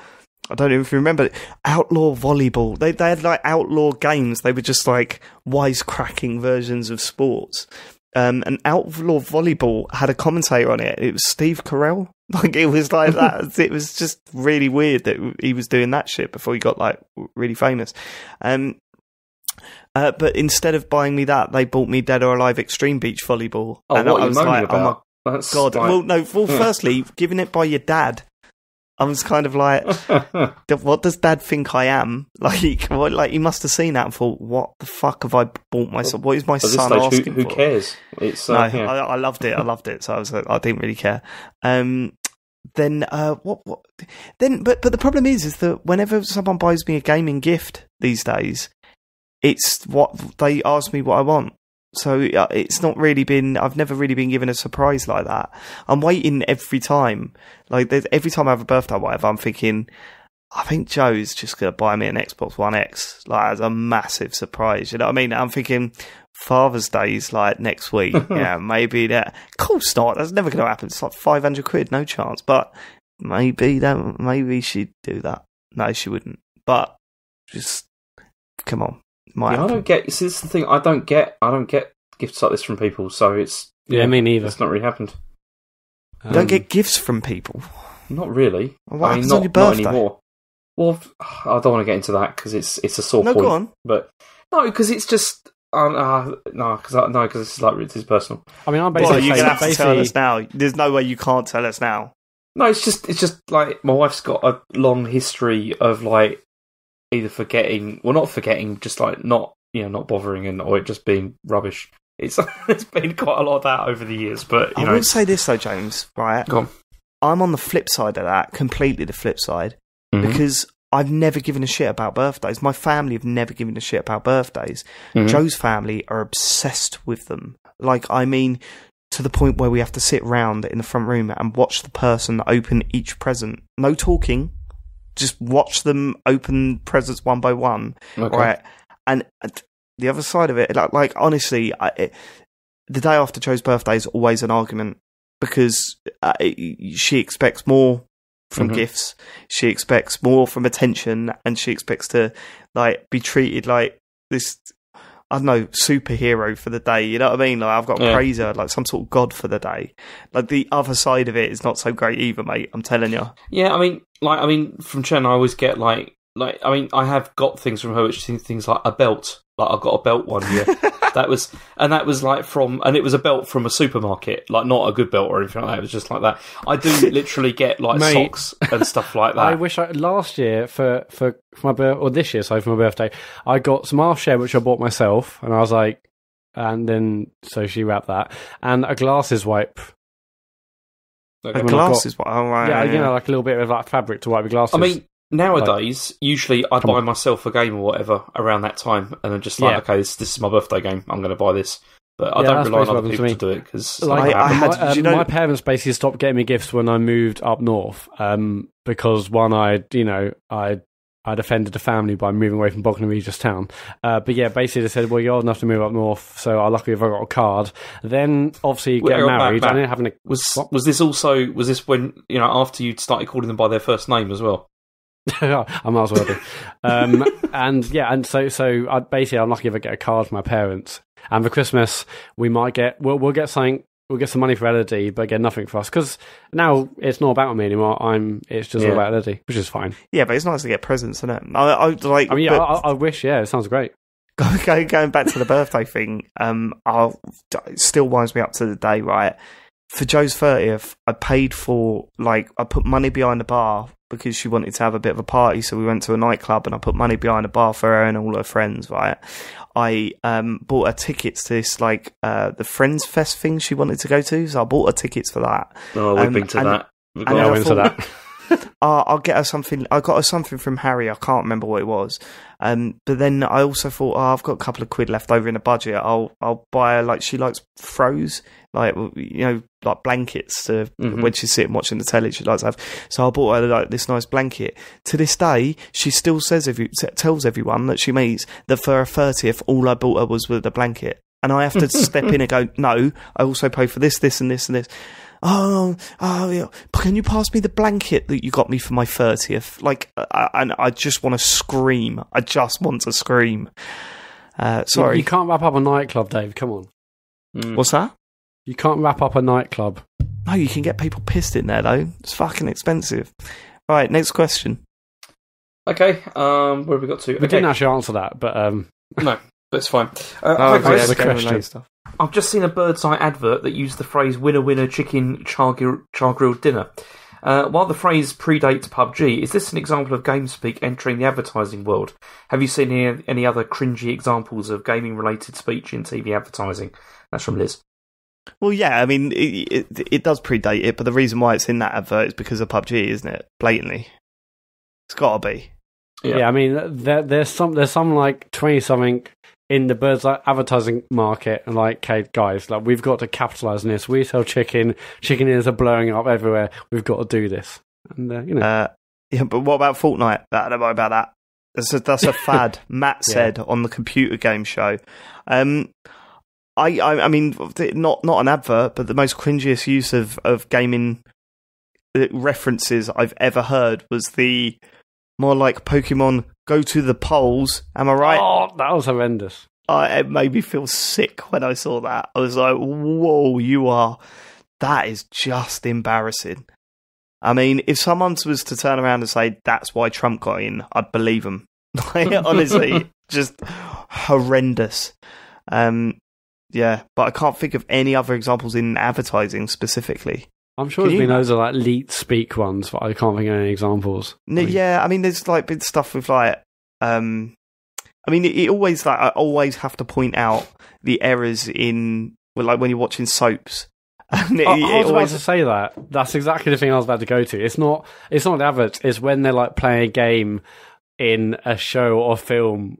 I don't know if you remember it. Outlaw Volleyball. They had like outlaw games. They were just like wisecracking versions of sports. And Outlaw Volleyball had a commentator on it. It was Steve Carell. Like, it was like that. It was just really weird that he was doing that shit before he got like really famous. But instead of buying me that, they bought me Dead or Alive Extreme Beach Volleyball. Oh, and what are you moaning about? Oh my God. Like... Well, firstly, giving it by your dad. I was kind of like, what does Dad think I am? Like he must have seen that and thought, what the fuck have I bought myself? What is my son asking who for? Who cares? It's no, yeah. I loved it. So I didn't really care. Then what? Then, but the problem is that whenever someone buys me a gaming gift these days, it's what they ask me what I want. So it's not really been. I've never really been given a surprise like that. I'm waiting every time. Like every time I have a birthday or whatever, I'm thinking, I think Joe's just gonna buy me an Xbox One X, like as a massive surprise. You know what I mean? I'm thinking Father's Day's like next week. Yeah, maybe that. Of course not. That's never gonna happen. It's like £500, no chance. But maybe she'd do that. No, she wouldn't. But just come on. I don't get. See, this is the thing. I don't get gifts like this from people. So it's me neither. It's not really happened. You don't get gifts from people. Not really. Well, what happens on your birthday? Not anymore. Well, I don't want to get into that because it's a sore point. No, go on. But no, because it's just because this is like this is personal. I mean, I'm basically you're gonna have to tell us now. There's no way you can't tell us now. No, it's just like my wife's got a long history of like either forgetting, well, not forgetting, just like not bothering, or it just being rubbish. It's been quite a lot of that over the years. But I will say this though, James. Right, go on. I'm on the flip side of that, completely the flip side, because I've never given a shit about birthdays. My family have never given a shit about birthdays. Joe's family are obsessed with them. Like, I mean, to the point where we have to sit round in the front room and watch the person open each present. No talking. Just watch them open presents one by one. Okay. Right? And the other side of it, like honestly, the day after Joe's birthday is always an argument because she expects more from gifts, she expects more from attention, and she expects to like be treated like this, I don't know, superhero for the day. You know what I mean? Like, I've got to praise her like some sort of god for the day. Like, the other side of it is not so great either, mate. I'm telling you. Yeah, I mean, from Chen, I always get like I have got things from her, which things like a belt. Like, I got a belt one year. that was like and it was a belt from a supermarket, like not a good belt or anything like that. It was just like that. I do literally get like socks and stuff like that. I wish last year for my birthday, or this year, sorry, for my birthday, I got some half share which I bought myself, and I was like, and then so she wrapped that, and a glasses wipe. A glasses wipe, oh, right, yeah, like a little bit of like fabric to wipe your glasses. I mean, nowadays, usually I Come buy on. myself a game or whatever around that time, and I'm just like, Yeah. okay, this is my birthday game. I'm going to buy this. But I Yeah, don't that's rely on basically other what people to happened do it because Like, I had- my, do you know- my parents basically stopped getting me gifts when I moved up north, because one, I'd offended the family by moving away from Bognor Regis town. But yeah, basically they said, well, you're old enough to move up north, so luckily I've got a card. Then, obviously, you get married. Matt, I didn't have any... was this when, after you started calling them by their first name as well? I might as well do. And yeah, and so I'm lucky if I get a card from my parents. And for Christmas, we might we'll get something. We'll get some money for Elodie, but get nothing for us because now it's not about me anymore. It's just all about Elodie, which is fine. Yeah, but it's nice to get presents, isn't it? I wish. Yeah, it sounds great. Going back to the birthday thing, it still winds me up to the day, right? For Joe's 30th, I paid for, I put money behind the bar because she wanted to have a bit of a party, so we went to a nightclub and I put money behind the bar for her and all her friends, right? I bought her tickets to this, the Friends Fest thing she wanted to go to, so I bought her tickets for that. Oh, we've been to that. I went to that. I'll get her something. I got her something from Harry. I can't remember what it was. But then I also thought, I've got a couple of quid left over in the budget. I'll buy her, she likes throws, like blankets to when she's sitting watching the telly. She likes to have. So I bought her this nice blanket. To this day, she still tells everyone that she meets that for her 30th, all I bought her was with the blanket, and I have to step in and go, no, I also pay for this, this, and this, and this. Oh, yeah. Can you pass me the blanket that you got me for my 30th? And I just want to scream. I just want to scream. Sorry. You can't wrap up a nightclub, Dave. Come on. What's that? You can't wrap up a nightclub. No, you can get people pissed in there, though. It's fucking expensive. Right, next question. Okay, where have we got to? We didn't actually answer that, but... No, that's fine. the question. I've just seen a Bird's Eye advert that used the phrase "winner winner chicken char grilled dinner." While the phrase predates PUBG, is this an example of GameSpeak entering the advertising world? Have you seen any other cringy examples of gaming-related speech in TV advertising? That's from Liz. Well, yeah, I mean, it does predate it, but the reason why it's in that advert is because of PUBG, isn't it? Blatantly. It's got to be. Yeah, I mean, there's some 20-something in the Bird's Eye advertising market, and okay, guys, we've got to capitalise on this. We sell chicken ears are blowing up everywhere. We've got to do this, and yeah, but what about Fortnite? I don't know about that. That's a fad. Matt said on the computer game show. I mean, not an advert, but the most cringiest use of gaming references I've ever heard was the more like Pokemon go to the polls. Am I right? Oh, that was horrendous. It made me feel sick when I saw that. I was like, whoa, that is just embarrassing. I mean, if someone was to turn around and say that's why Trump got in, I'd believe them. Honestly, just horrendous. Yeah, but I can't think of any other examples in advertising specifically. I'm sure there's been loads of leet speak ones, but I can't think of any examples. Yeah, I mean, there's been stuff with I mean, it always I always have to point out the errors in when you're watching soaps. And I was about to say that. That's exactly the thing I was about to go to. It's not the adverts. It's when they're playing a game in a show or film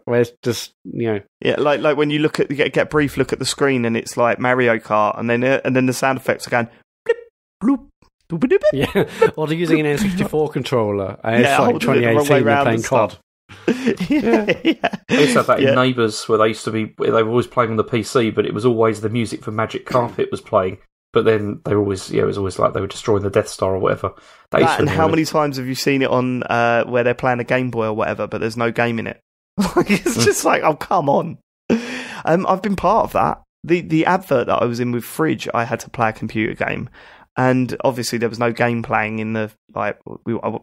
where it's just yeah, like when you look at get a brief look at the screen and it's like Mario Kart, and then the sound effects are going blip, bloop, doop, doop, doop, yeah, or they're using an N64 controller and it's 2018 they're playing COD. Yeah. I used to have that in Neighbours where they were always playing on the PC, but it was always the music for Magic Carpet was playing. But then they were always, it was always like they were destroying the Death Star or whatever. And how many times have you seen it on where they're playing a Game Boy or whatever, but there's no game in it? It's just oh, come on. I've been part of that. The advert that I was in with Fridge, I had to play a computer game. And obviously there was no game playing in the,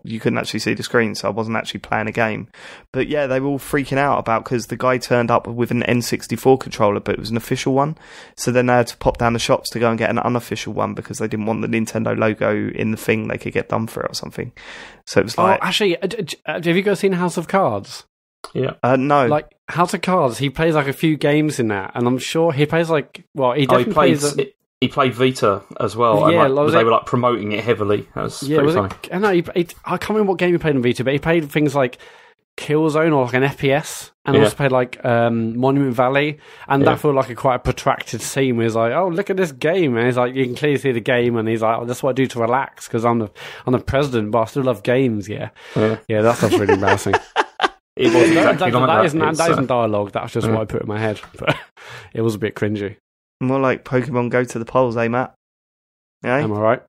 you couldn't actually see the screen, so I wasn't actually playing a game. But yeah, they were all freaking out because the guy turned up with an N64 controller, but it was an official one. So then they had to pop down the shops to go and get an unofficial one because they didn't want the Nintendo logo in the thing they could get done for it or something. So it was actually, have you guys seen House of Cards? Yeah. No. House of Cards, he plays a few games in that, and I'm sure he plays he definitely plays... He played Vita as well. Yeah, and they were like promoting it heavily. That was pretty funny. I know. I can't remember what game he played on Vita, but he played things like Killzone or like an FPS, and also played like Monument Valley, and that felt like quite a protracted scene where he's like, "Oh, look at this game," and he's like, you can clearly see the game, and he's like, "Oh, that's what I do to relax because I'm the president, but I still love games." Yeah, that stuff's really embarrassing. It was exactly that isn't dialogue. That's just what I put in my head, but it was a bit cringy. More like Pokemon Go to the polls, eh, Matt? Yeah? Am I right?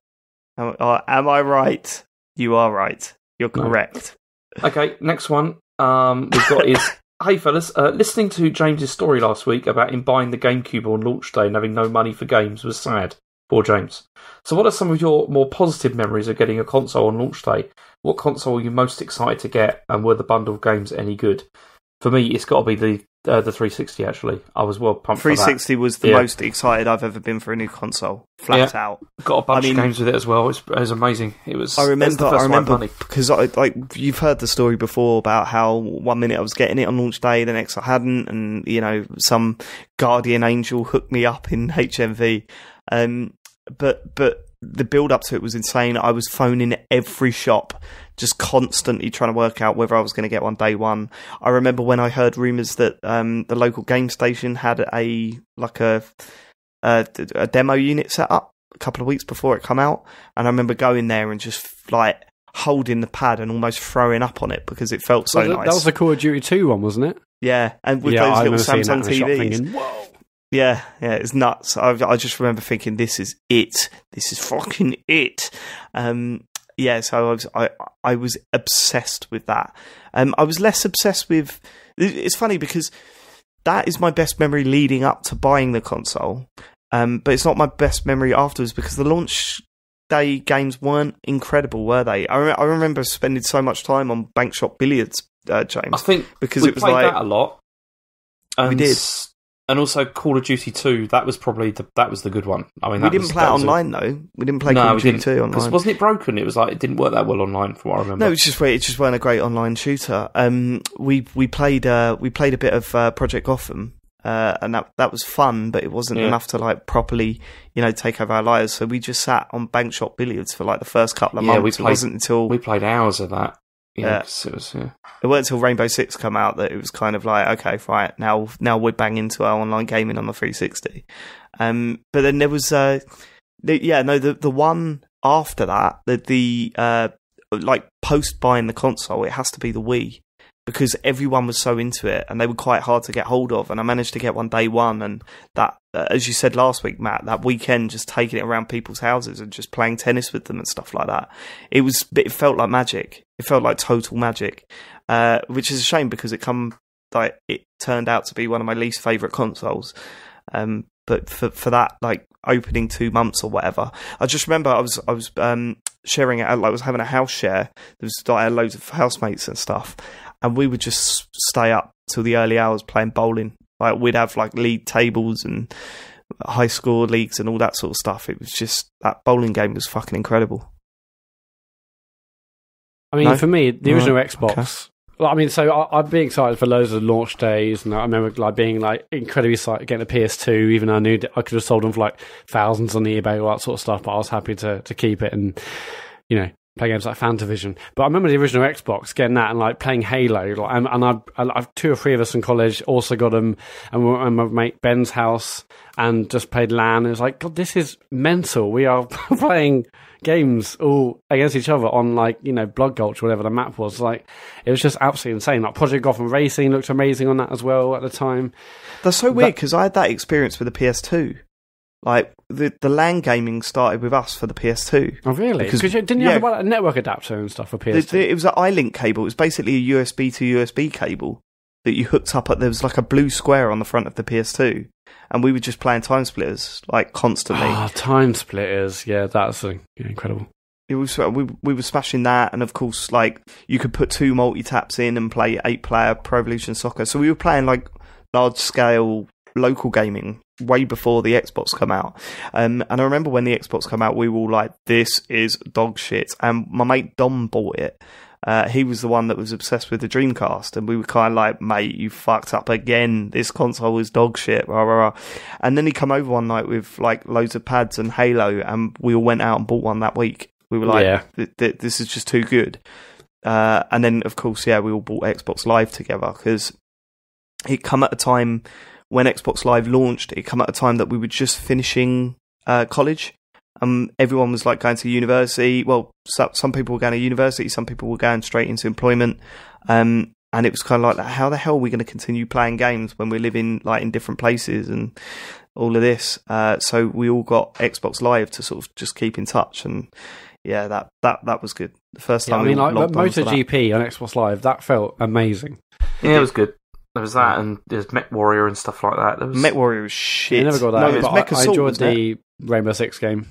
Am I right? You are right. You're correct. Okay, next one we've got is, hey fellas, listening to James's story last week about him buying the GameCube on launch day and having no money for games was sad. Poor James. So what are some of your more positive memories of getting a console on launch day? What console were you most excited to get, and were the bundled games any good? For me, it's got to be the 360, actually. I was well pumped 360 for that. was the most excited I've ever been for a new console. Flat out. Got a bunch of games with it as well. It was amazing. I remember because you've heard the story before about how 1 minute I was getting it on launch day, the next I hadn't, and some guardian angel hooked me up in HMV. But the build up to it was insane. I was phoning every shop, just constantly trying to work out whether I was going to get one day one. I remember when I heard rumours that the local game station had a demo unit set up a couple of weeks before it come out, and I remember going there and just like holding the pad and almost throwing up on it because it felt so nice. That was the Call of Duty 2 one, wasn't it? Yeah, and with those little Samsung TVs. Thinking, whoa. Yeah, it's nuts. I just remember thinking, this is it. This is fucking it. So I was obsessed with that. I was less obsessed with... It's funny because that is my best memory leading up to buying the console, but it's not my best memory afterwards because the launch day games weren't incredible, were they? I remember spending so much time on Bank Shop Billiards, James. I think because we it was played like that a lot. We did. And also Call of Duty 2, that was probably the good one. I mean, we didn't play it online though. We didn't play Call of Duty 2 online. Because wasn't it broken? It was like it didn't work that well online, from what I remember. No, it just weren't a great online shooter. We played a bit of Project Gotham, and that was fun, but it wasn't enough to like properly take over our lives. So we just sat on Bank Shop Billiards for like the first couple of months. It wasn't until we played hours of that. It wasn't until Rainbow Six come out that it was kind of like, okay, right, now we're banging into our online gaming on the 360. But then there was the one after that, the like post buying the console, it has to be the Wii, because everyone was so into it and they were quite hard to get hold of, and I managed to get one day one, and that as you said last week, Matt, that weekend just taking it around people's houses and just playing tennis with them and stuff like that, it felt like magic. It felt like total magic, which is a shame because it turned out to be one of my least favourite consoles. But for that like opening 2 months or whatever, I just remember I was sharing it out, like I was having a house share. There was like loads of housemates and stuff, and we would just stay up till the early hours playing bowling. Like we'd have like league tables and high score leagues and all that sort of stuff. It was just, that bowling game was fucking incredible. I mean, for me, the original Xbox. Okay. Well, I mean, so I'd be excited for loads of launch days, and I remember like being like incredibly excited getting a PS2, even though I knew I could have sold them for like thousands on eBay, all that sort of stuff. But I was happy to keep it and play games like Fantavision. But I remember the original Xbox, getting that and like playing Halo. Like, and I 2 or 3 of us in college also got them, and we were at my mate Ben's house and just played LAN. It was like, God, this is mental. We are playing games all against each other on like Blood Gulch or whatever the map was. Like, it was just absolutely insane. Like Project Gotham Racing looked amazing on that as well at the time. That's so weird because I had that experience with the PS2. Like the LAN gaming started with us for the PS2. Oh really? Because didn't you have a network adapter and stuff for PS2? It was an iLink cable. It was basically a USB to USB cable that you hooked up at. There was like a blue square on the front of the PS2, and we were just playing Time Splitters like constantly. Time Splitters, yeah, that's incredible. It was we were smashing that, and of course, like you could put 2 multi-taps in and play 8-player Pro Evolution Soccer. So we were playing like large scale local gaming way before the Xbox come out. And I remember when the Xbox come out, we were all like, this is dog shit. And my mate Dom bought it. He was the one that was obsessed with the Dreamcast, and we were kind of like, mate, you fucked up again. This console is dog shit. Rah, rah, rah. And then he come over one night with like loads of pads and Halo, and we all went out and bought one that week. We were like, this is just too good. And then, of course, we all bought Xbox Live together, because it come at a time when Xbox Live launched. It come at a time that we were just finishing college. Everyone was like going to university. Well, some people were going to university, some people were going straight into employment. And it was kind of like, how the hell are we going to continue playing games when we're living like in different places and all of this? So we all got Xbox Live to sort of just keep in touch. And yeah, that was good. The first time, like MotoGP on Xbox Live, that felt amazing. Yeah, it was good. There was that, and there's Mech Warrior and stuff like that. Mech Warrior was shit. I never got that. No, it was but Mech I Assault, enjoyed the Rainbow Six game.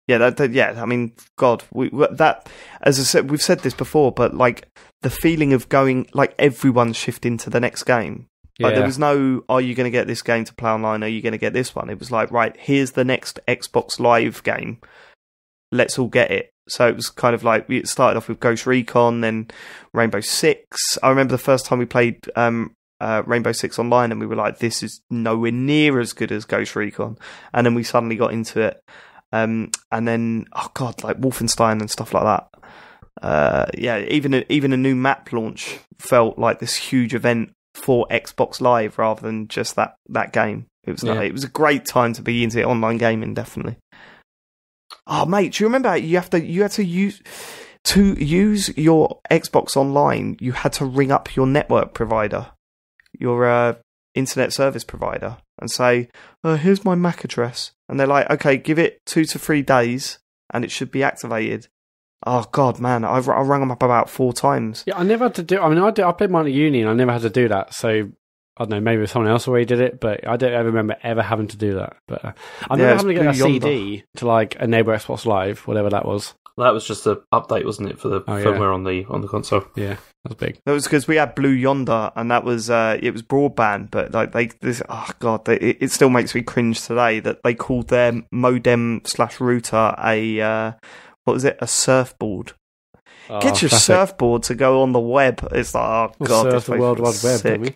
Yeah, I mean, God, that, as I said, we've said this before, but like the feeling of going, like everyone's shifting to the next game. Like there was no, are you going to get this game to play online? Are you going to get this one? It was like, right, here's the next Xbox Live game. Let's all get it. So it was kind of like, it started off with Ghost Recon, then Rainbow Six. I remember the first time we played Rainbow Six Online, and we were like, this is nowhere near as good as Ghost Recon. And then we suddenly got into it. And then, oh God, like Wolfenstein and stuff like that. Even a new map launch felt like this huge event for Xbox Live rather than just that game. It was it was a great time to be into online gaming, definitely. Oh mate, do you remember you had to use your Xbox Online? You had to ring up your network provider, your internet service provider, and say, here's my MAC address. And they're like, okay, give it 2 to 3 days and it should be activated. Oh, God, man, I rang them up about 4 times. Yeah, I never had to do... I mean, I played mine at uni and I never had to do that. So, I don't know, maybe someone else already did it, but I don't ever remember ever having to do that. But I remember having to get a CD to, like, enable Xbox Live, whatever that was. Well, that was just an update, wasn't it, for the firmware on the console? Yeah, that was big. That was because we had Blue Yonder, and that was it was broadband, but like it still makes me cringe today that they called their modem/router a a surfboard. Oh, get your surfboard to go on the web. It's like, oh God, surf the World Wide Web, don't we?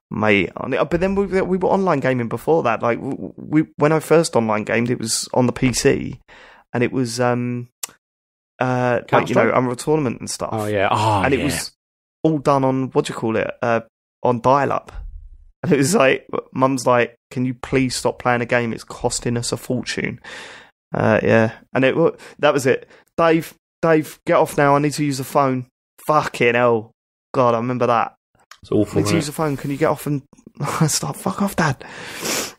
Mate, but then we were online gaming before that. Like when I first online gamed, it was on the PC, and it was like, Unreal Tournament and stuff. Oh yeah, and it was all done on on dial-up. And it was like, Mum's like, "Can you please stop playing a game? It's costing us a fortune." And that was it. Dave, get off now. I need to use the phone. Fucking hell, God, I remember that. It's awful. I need to use the phone. Can you get off and start? Fuck off, Dad.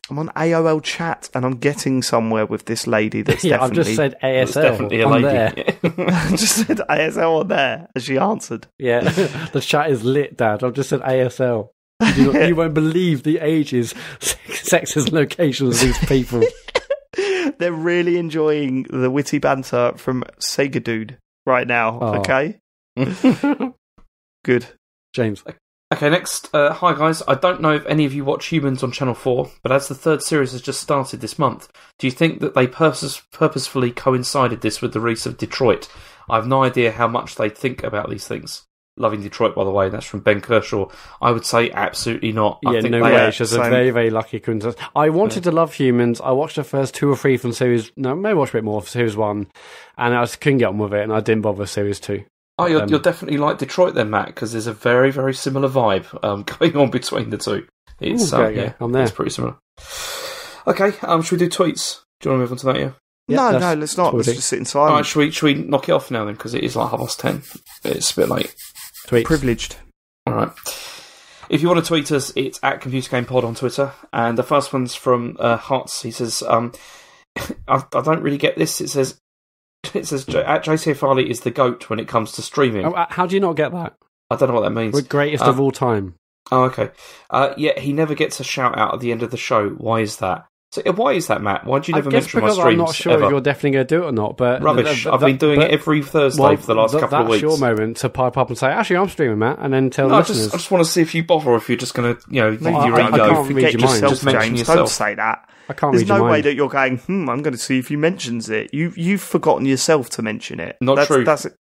I'm on AOL chat and I'm getting somewhere with this lady that's definitely... I've just said ASL definitely a on lady. there. I just said ASL on there as she answered. Yeah, the chat is lit, Dad. I've just said ASL. You won't believe the ages, sexes, and locations of these people. They're really enjoying the witty banter from Sega Dude right now, okay? Good. James. Okay, next. Hi, guys. I don't know if any of you watch Humans on Channel 4, but as the 3rd series has just started this month, do you think that they purposefully coincided this with the release of Detroit? I have no idea how much they think about these things. Loving Detroit, by the way. That's from Ben Kershaw. I would say absolutely not. Yeah, I think no way. It's just a very, very lucky coincidence. I wanted to love Humans. I watched the first 2 or 3 from series... No, maybe watched a bit more for series 1, and I just couldn't get on with it, and I didn't bother with series 2. Oh, you're definitely like Detroit then, Matt, because there's a very, very similar vibe going on between the two. It's I'm there. It's pretty similar. Okay, should we do tweets? Do you want to move on to that, No, let's not. Let's just sit in silence. All right, should we knock it off now then, because it is like 10:30. It's a bit late. Tweets. Privileged. All right. If you want to tweet us, it's at ComputerGamePod on Twitter. And the first one's from Hearts. He says, I don't really get this. It says at JCA Farley is the GOAT when it comes to streaming. How do you not get that? I don't know what that means. We're greatest of all time. Oh, okay. Yet he never gets a shout out at the end of the show. Why is that? So why is that, Matt? Why do you never mention my streams? I'm not sure if you're definitely going to do it or not. But rubbish. I've been doing it every Thursday for the last couple of weeks. That's your moment to pipe up and say, "Actually, I'm streaming, Matt," and then tell the listeners. I just want to see if you bother, or if you're just going to, leave your ego. I can't Forget read your yourself, mind. Just mention James. yourself. Don't say that. I can't There's read your no way mind. that you're going, I'm going to see if he mentions it. You've forgotten yourself to mention it. Not true.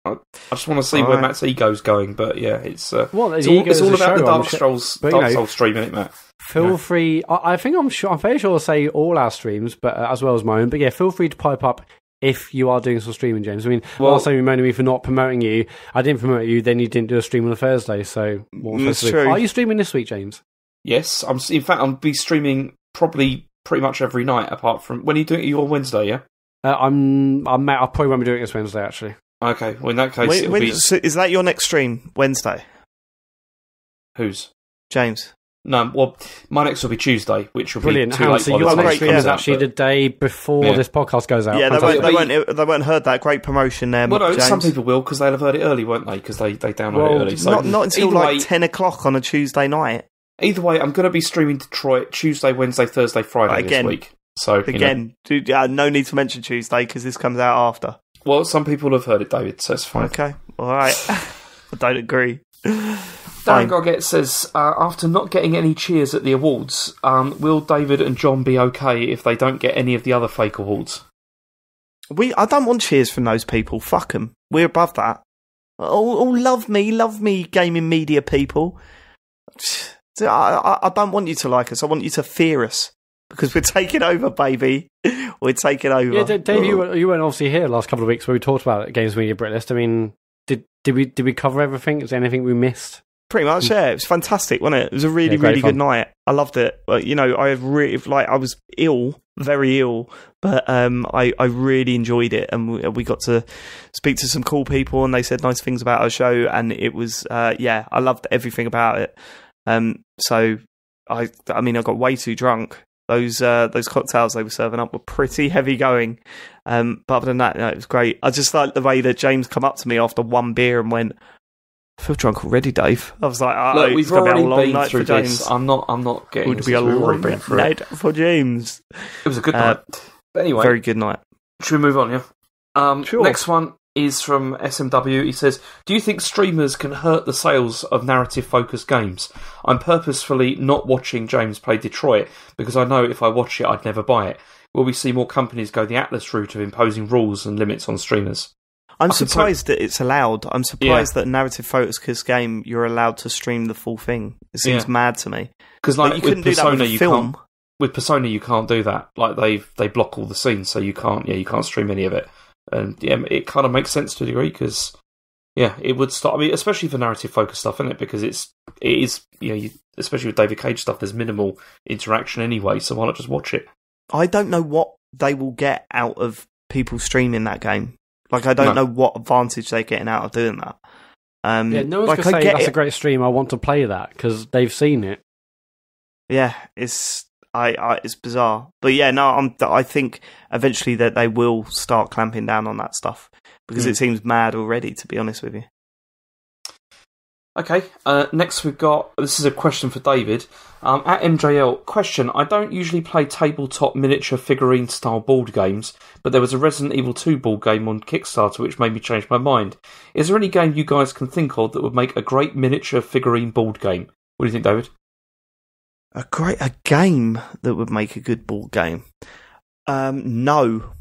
I just want to see where Matt's ego's going, but yeah, it's all about the Dark Souls stream, isn't it, Matt? Feel free. I think I'm fairly sure I'll say all our streams, but as well as my own. But yeah, feel free to pipe up if you are doing some streaming, James. I mean, last time you moaned at me for not promoting you, I didn't promote you. Then you didn't do a stream on a Thursday. So it's true. Are you streaming this week, James? Yes, in fact, I'll be streaming probably pretty much every night, apart from when are you doing it? You on Wednesday, yeah? I probably won't be doing it this Wednesday, actually. Okay, well in that case, so is that your next stream Wednesday? Whose? James. No, well, my next will be Tuesday, which will brilliant. be too late. So your next stream is actually the day before this podcast goes out. Yeah, they won't heard that. Great promotion there. Well, no, James. some people will because they'll have heard it early, won't they? Because they download it early. So not until like 10 o'clock on a Tuesday night. Either way, I'm going to be streaming Detroit Tuesday, Wednesday, Thursday, Friday this week. So no need to mention Tuesday because this comes out after. Well, some people have heard it, David, so it's fine. Okay, all right. I don't agree. Darren Goggett says, after not getting any cheers at the awards, will David and John be okay if they don't get any of the other fake awards? I don't want cheers from those people. Fuck them. We're above that. Oh, love me, gaming media people. I don't want you to like us. I want you to fear us. Because we're taking over, baby. We're taking over. Yeah, Dave, you weren't obviously here the last couple of weeks where we talked about Games Media Brit List. I mean, did we cover everything? Is there anything we missed? Pretty much, yeah. It was fantastic, wasn't it? It was a really, really good night. I loved it. But, I was ill, very ill, but I really enjoyed it, and we got to speak to some cool people, and they said nice things about our show, and it was, I loved everything about it. So I got way too drunk. Those cocktails they were serving up were pretty heavy going. But other than that, it was great. I just liked the way that James come up to me after one beer and went, I feel drunk already, Dave. I was like, look, we've already been through this. I'm not getting it. Would be a long night for James. It was a good night. But anyway. Very good night. Should we move on, yeah? Sure. Next one is from SMW. He says, do you think streamers can hurt the sales of narrative-focused games? I'm purposefully not watching James play Detroit because I know if I watch it, I'd never buy it. Will we see more companies go the Atlas route of imposing rules and limits on streamers? I'm surprised that it's allowed. I'm surprised that a narrative-focused game, you're allowed to stream the full thing. It seems mad to me. Because you couldn't do that with film. With Persona, you can't do that. Like they block all the scenes, so you can't stream any of it. And it kind of makes sense to a degree because it would start. I mean, especially for narrative focused stuff, isn't it? Because it is especially with David Cage stuff, there's minimal interaction anyway. So why not just watch it? I don't know what they will get out of people streaming that game. Like I don't know what advantage they're getting out of doing that. No one's gonna say that's a great stream. I want to play that because they've seen it. Yeah, it's bizarre, but I think eventually that they will start clamping down on that stuff because it seems mad already. To be honest with you. Okay, next this is a question for David. At MJL, question, I don't usually play tabletop miniature figurine style board games, but there was a Resident Evil 2 board game on Kickstarter which made me change my mind. Is there any game you guys can think of that would make a great miniature figurine board game? What do you think, David? A game that would make a good board game? No.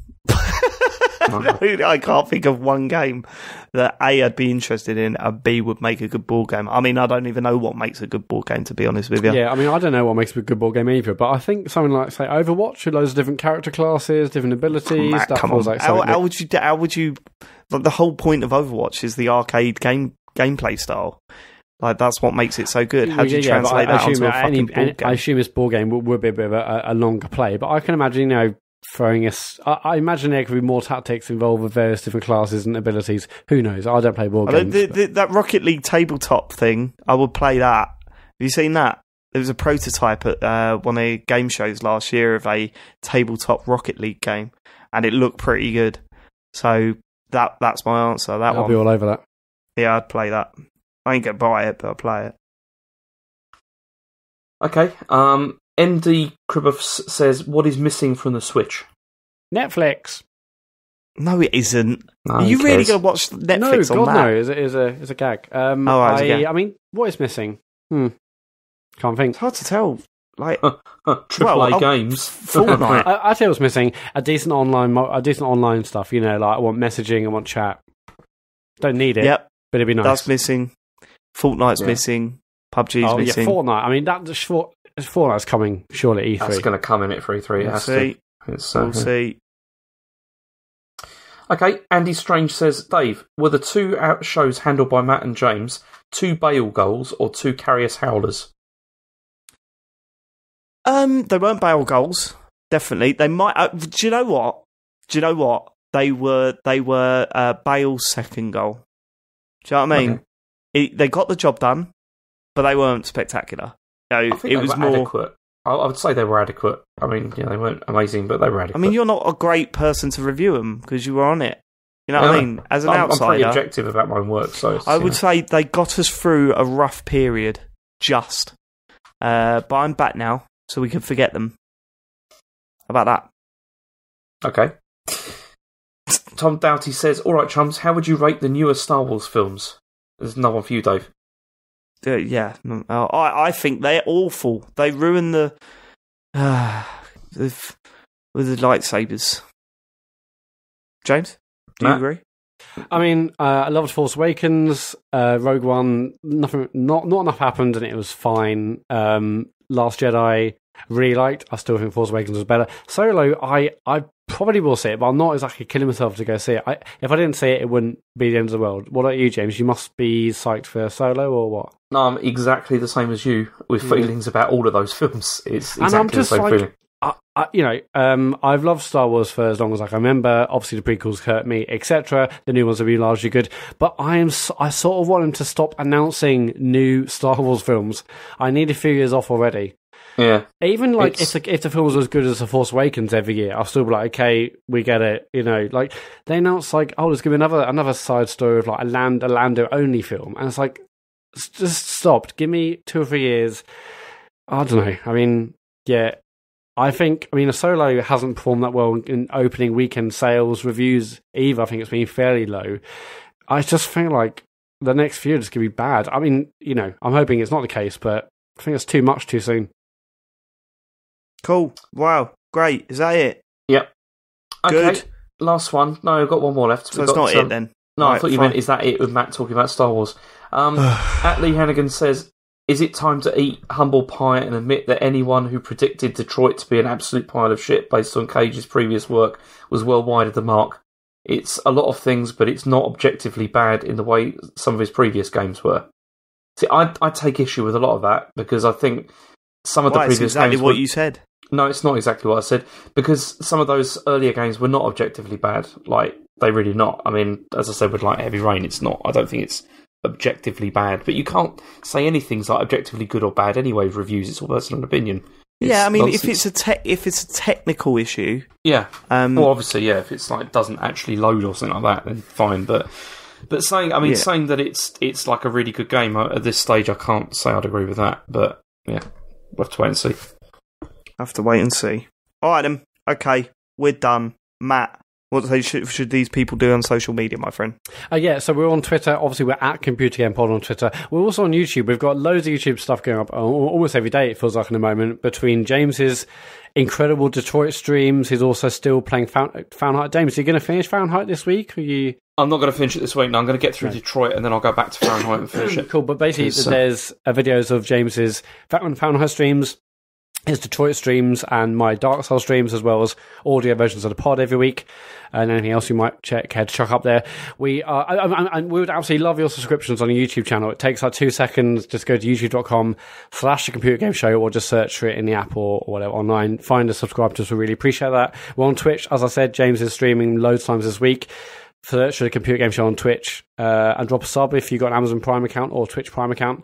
No, I can't think of one game that A, I'd be interested in, and B, would make a good board game. I mean, I don't even know what makes a good board game, to be honest with you. Yeah, I mean, I don't know what makes a good board game either, but I think something like, say, Overwatch, with loads of different character classes, different abilities, how would you... Like, the whole point of Overwatch is the arcade gameplay style. Like, that's what makes it so good. How do you translate that onto a fucking board game? I assume this board game would be a bit of a longer play, but I can imagine, throwing I imagine there could be more tactics involved with various different classes and abilities. Who knows? I don't play board games. That Rocket League tabletop thing, I would play that. Have you seen that? There was a prototype at one of the game shows last year of a tabletop Rocket League game, and it looked pretty good. So that's my answer. I'll be all over that. Yeah, I'd play that. I ain't going to buy it, but I'll play it. Okay. MD Kriboff says, what is missing from the Switch? Netflix. No, it isn't. No, are you really going to watch Netflix on that? No, it's a gag. I mean, what is missing? Can't think. It's hard to tell. Like AAA games. Fortnite. I tell you what's missing: a decent online stuff. Like I want messaging, I want chat. Don't need it. Yep. But it'd be nice. That's missing. Fortnite's missing. PUBG's missing. Yeah, Fortnite. I mean, Fortnite's coming surely at E3. That's going to come in at E3. We'll see. We'll see. Okay, Andy Strange says, Dave, were the two shows handled by Matt and James 2 Bale goals or 2 Carius Howlers? They weren't Bale goals. Definitely. They might. Do you know what? They were Bale's second goal. Do you know what I mean? Okay. They got the job done, but they weren't spectacular. I think it was more adequate. I would say they were adequate. I mean, they weren't amazing, but they were adequate. I mean, you're not a great person to review them because you were on it. You know what I mean? As an outsider, I'm pretty objective about my own work, so I would say they got us through a rough period. But I'm back now, so we can forget them. How about that? Okay. Tom Doughty says, "All right, chums, how would you rate the newer Star Wars films?" There's another one for you, Dave. Yeah, I think they're awful. They ruin with the lightsabers. James, do you agree? I mean, I loved Force Awakens, Rogue One. Not enough happened, and it was fine. Last Jedi, really liked. I still think Force Awakens was better. Solo, I probably will see it, but I'm not exactly killing myself to go see it. If I didn't see it, it wouldn't be the end of the world. What about you, James? You must be psyched for Solo, or what? No, I'm exactly the same as you with feelings about all of those films. It's exactly the same feeling. I've loved Star Wars for as long as I can remember. Obviously, the prequels hurt me, etc. The new ones have been largely good, but I sort of want them to stop announcing new Star Wars films. I need a few years off already. Yeah, even if the film was as good as The Force Awakens every year, I'll still be like, okay, we get it. Like they announce there's going to be another side story of like a Lando only film, and it's like, just stop. Give me 2 or 3 years. I don't know. I mean, yeah. I think, Solo hasn't performed that well in opening weekend sales reviews either. I think it's been fairly low. I just think like the next few are just going to be bad. I mean, I'm hoping it's not the case, but I think it's too much too soon. Cool. Wow. Great. Is that it? Yep. Okay. Good. Last one. No, I've got one more left. So it's not it then? No, I thought you meant, is that it with Matt talking about Star Wars? At Lee Hannigan says, is it time to eat humble pie and admit that anyone who predicted Detroit to be an absolute pile of shit based on Cage's previous work was well wide of the mark? It's a lot of things, but it's not objectively bad in the way some of his previous games were. See, I take issue with a lot of that because I think some of the previous exactly games what you said. No, it's not exactly what I said, because some of those earlier games were not objectively bad. Like, they really not. I mean, as I said with like Heavy Rain, it's not. I don't think it's objectively bad, but you can't say anything's like objectively good or bad anyway with reviews. It's all personal opinion. I mean, nonsense. if it's a technical issue, well, obviously, if it's like doesn't actually load or something like that, then fine. But saying that it's like a really good game at this stage, I can't say I'd agree with that. But yeah, we'll have to wait and see. Have to wait and see. All right, then. Okay, we're done. Matt, what should these people do on social media, my friend? So we're on Twitter. Obviously, we're at Computer Game Pod on Twitter. We're also on YouTube. We've got loads of YouTube stuff going up almost every day, it feels like, in a moment. Between James's incredible Detroit streams, he's also still playing Fahrenheit. James, are you going to finish Fahrenheit this week? Or I'm not going to finish it this week. No, I'm going to get through Detroit and then I'll go back to Fahrenheit and finish it. Cool, but basically there's videos of James's Fahrenheit streams, his Detroit streams, and my Dark Souls streams, as well as audio versions of the pod every week, and anything else you might care to chuck up there. We we would absolutely love your subscriptions on a YouTube channel. It takes like 2 seconds. Just go to youtube.com/The Computer Game Show, or just search for it in the app or whatever online. Find us, subscribe to us. We really appreciate that. We're on Twitch, as I said. James is streaming loads of times this week. Search for The Computer Game Show on Twitch, and drop a sub if you've got an Amazon Prime account or Twitch Prime account.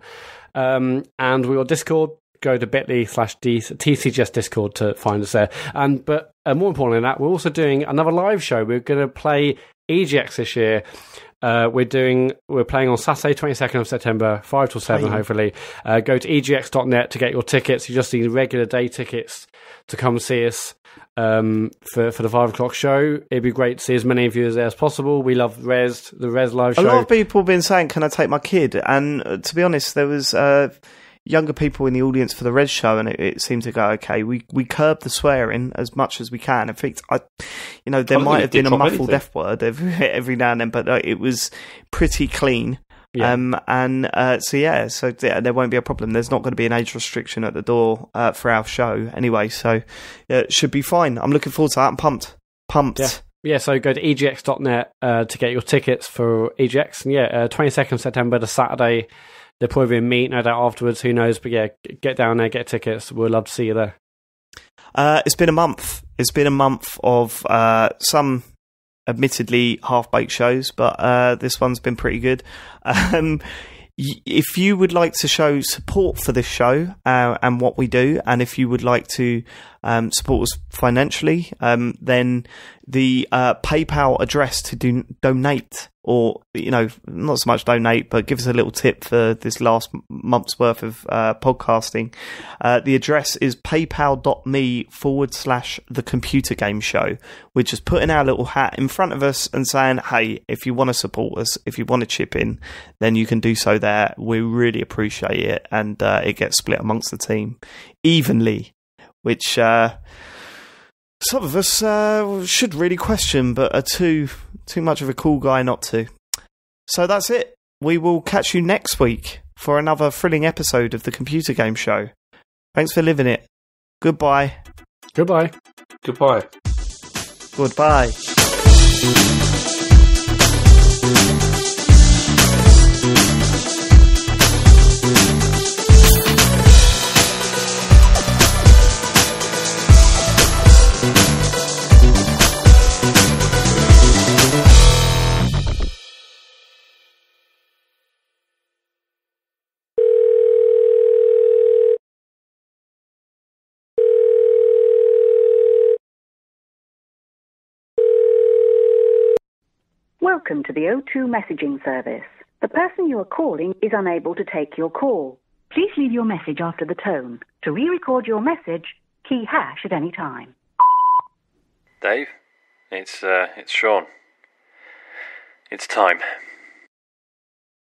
And we got Discord. Go to bit.ly/TCGS Discord to find us there. But more importantly than that, we're also doing another live show. We're going to play EGX this year. We're playing on Saturday, 22nd of September, 5 till 7, hopefully. Go to egx.net to get your tickets. You just need regular day tickets to come see us for the 5 o'clock show. It'd be great to see as many of you there as possible. We love the Res live show. A lot of people have been saying, can I take my kid? And to be honest, there was... younger people in the audience for the Red Show, and it seemed to go okay. We curb the swearing as much as we can. In fact, there might have been a muffled F word every now and then, but it was pretty clean. Yeah. So there won't be a problem. There's not going to be an age restriction at the door for our show anyway, so it should be fine. I'm looking forward to that. I'm pumped. Yeah, so go to egx.net to get your tickets for EGX. And 22nd September, the Saturday. There'll probably be a meet, no doubt, afterwards. Who knows? But yeah, get down there, get tickets. We'd love to see you there. It's been a month. It's been a month of some admittedly half-baked shows, but this one's been pretty good. If you would like to show support for this show and what we do, and if you would like to support us financially, then the PayPal address to donate, or not so much donate, but give us a little tip for this last month's worth of podcasting. The address is paypal.me/The Computer Game Show. We're just putting our little hat in front of us and saying, hey, if you want to support us, if you want to chip in, then you can do so there. We really appreciate it, and it gets split amongst the team evenly, which some of us should really question, but are too much of a cool guy not to. So that's it. We will catch you next week for another thrilling episode of The Computer Game Show. Thanks for living it. Goodbye. Goodbye. Goodbye. Goodbye. Welcome to the O2 messaging service. The person you are calling is unable to take your call. Please leave your message after the tone. To re-record your message, key hash at any time. Dave, it's Sean. It's time.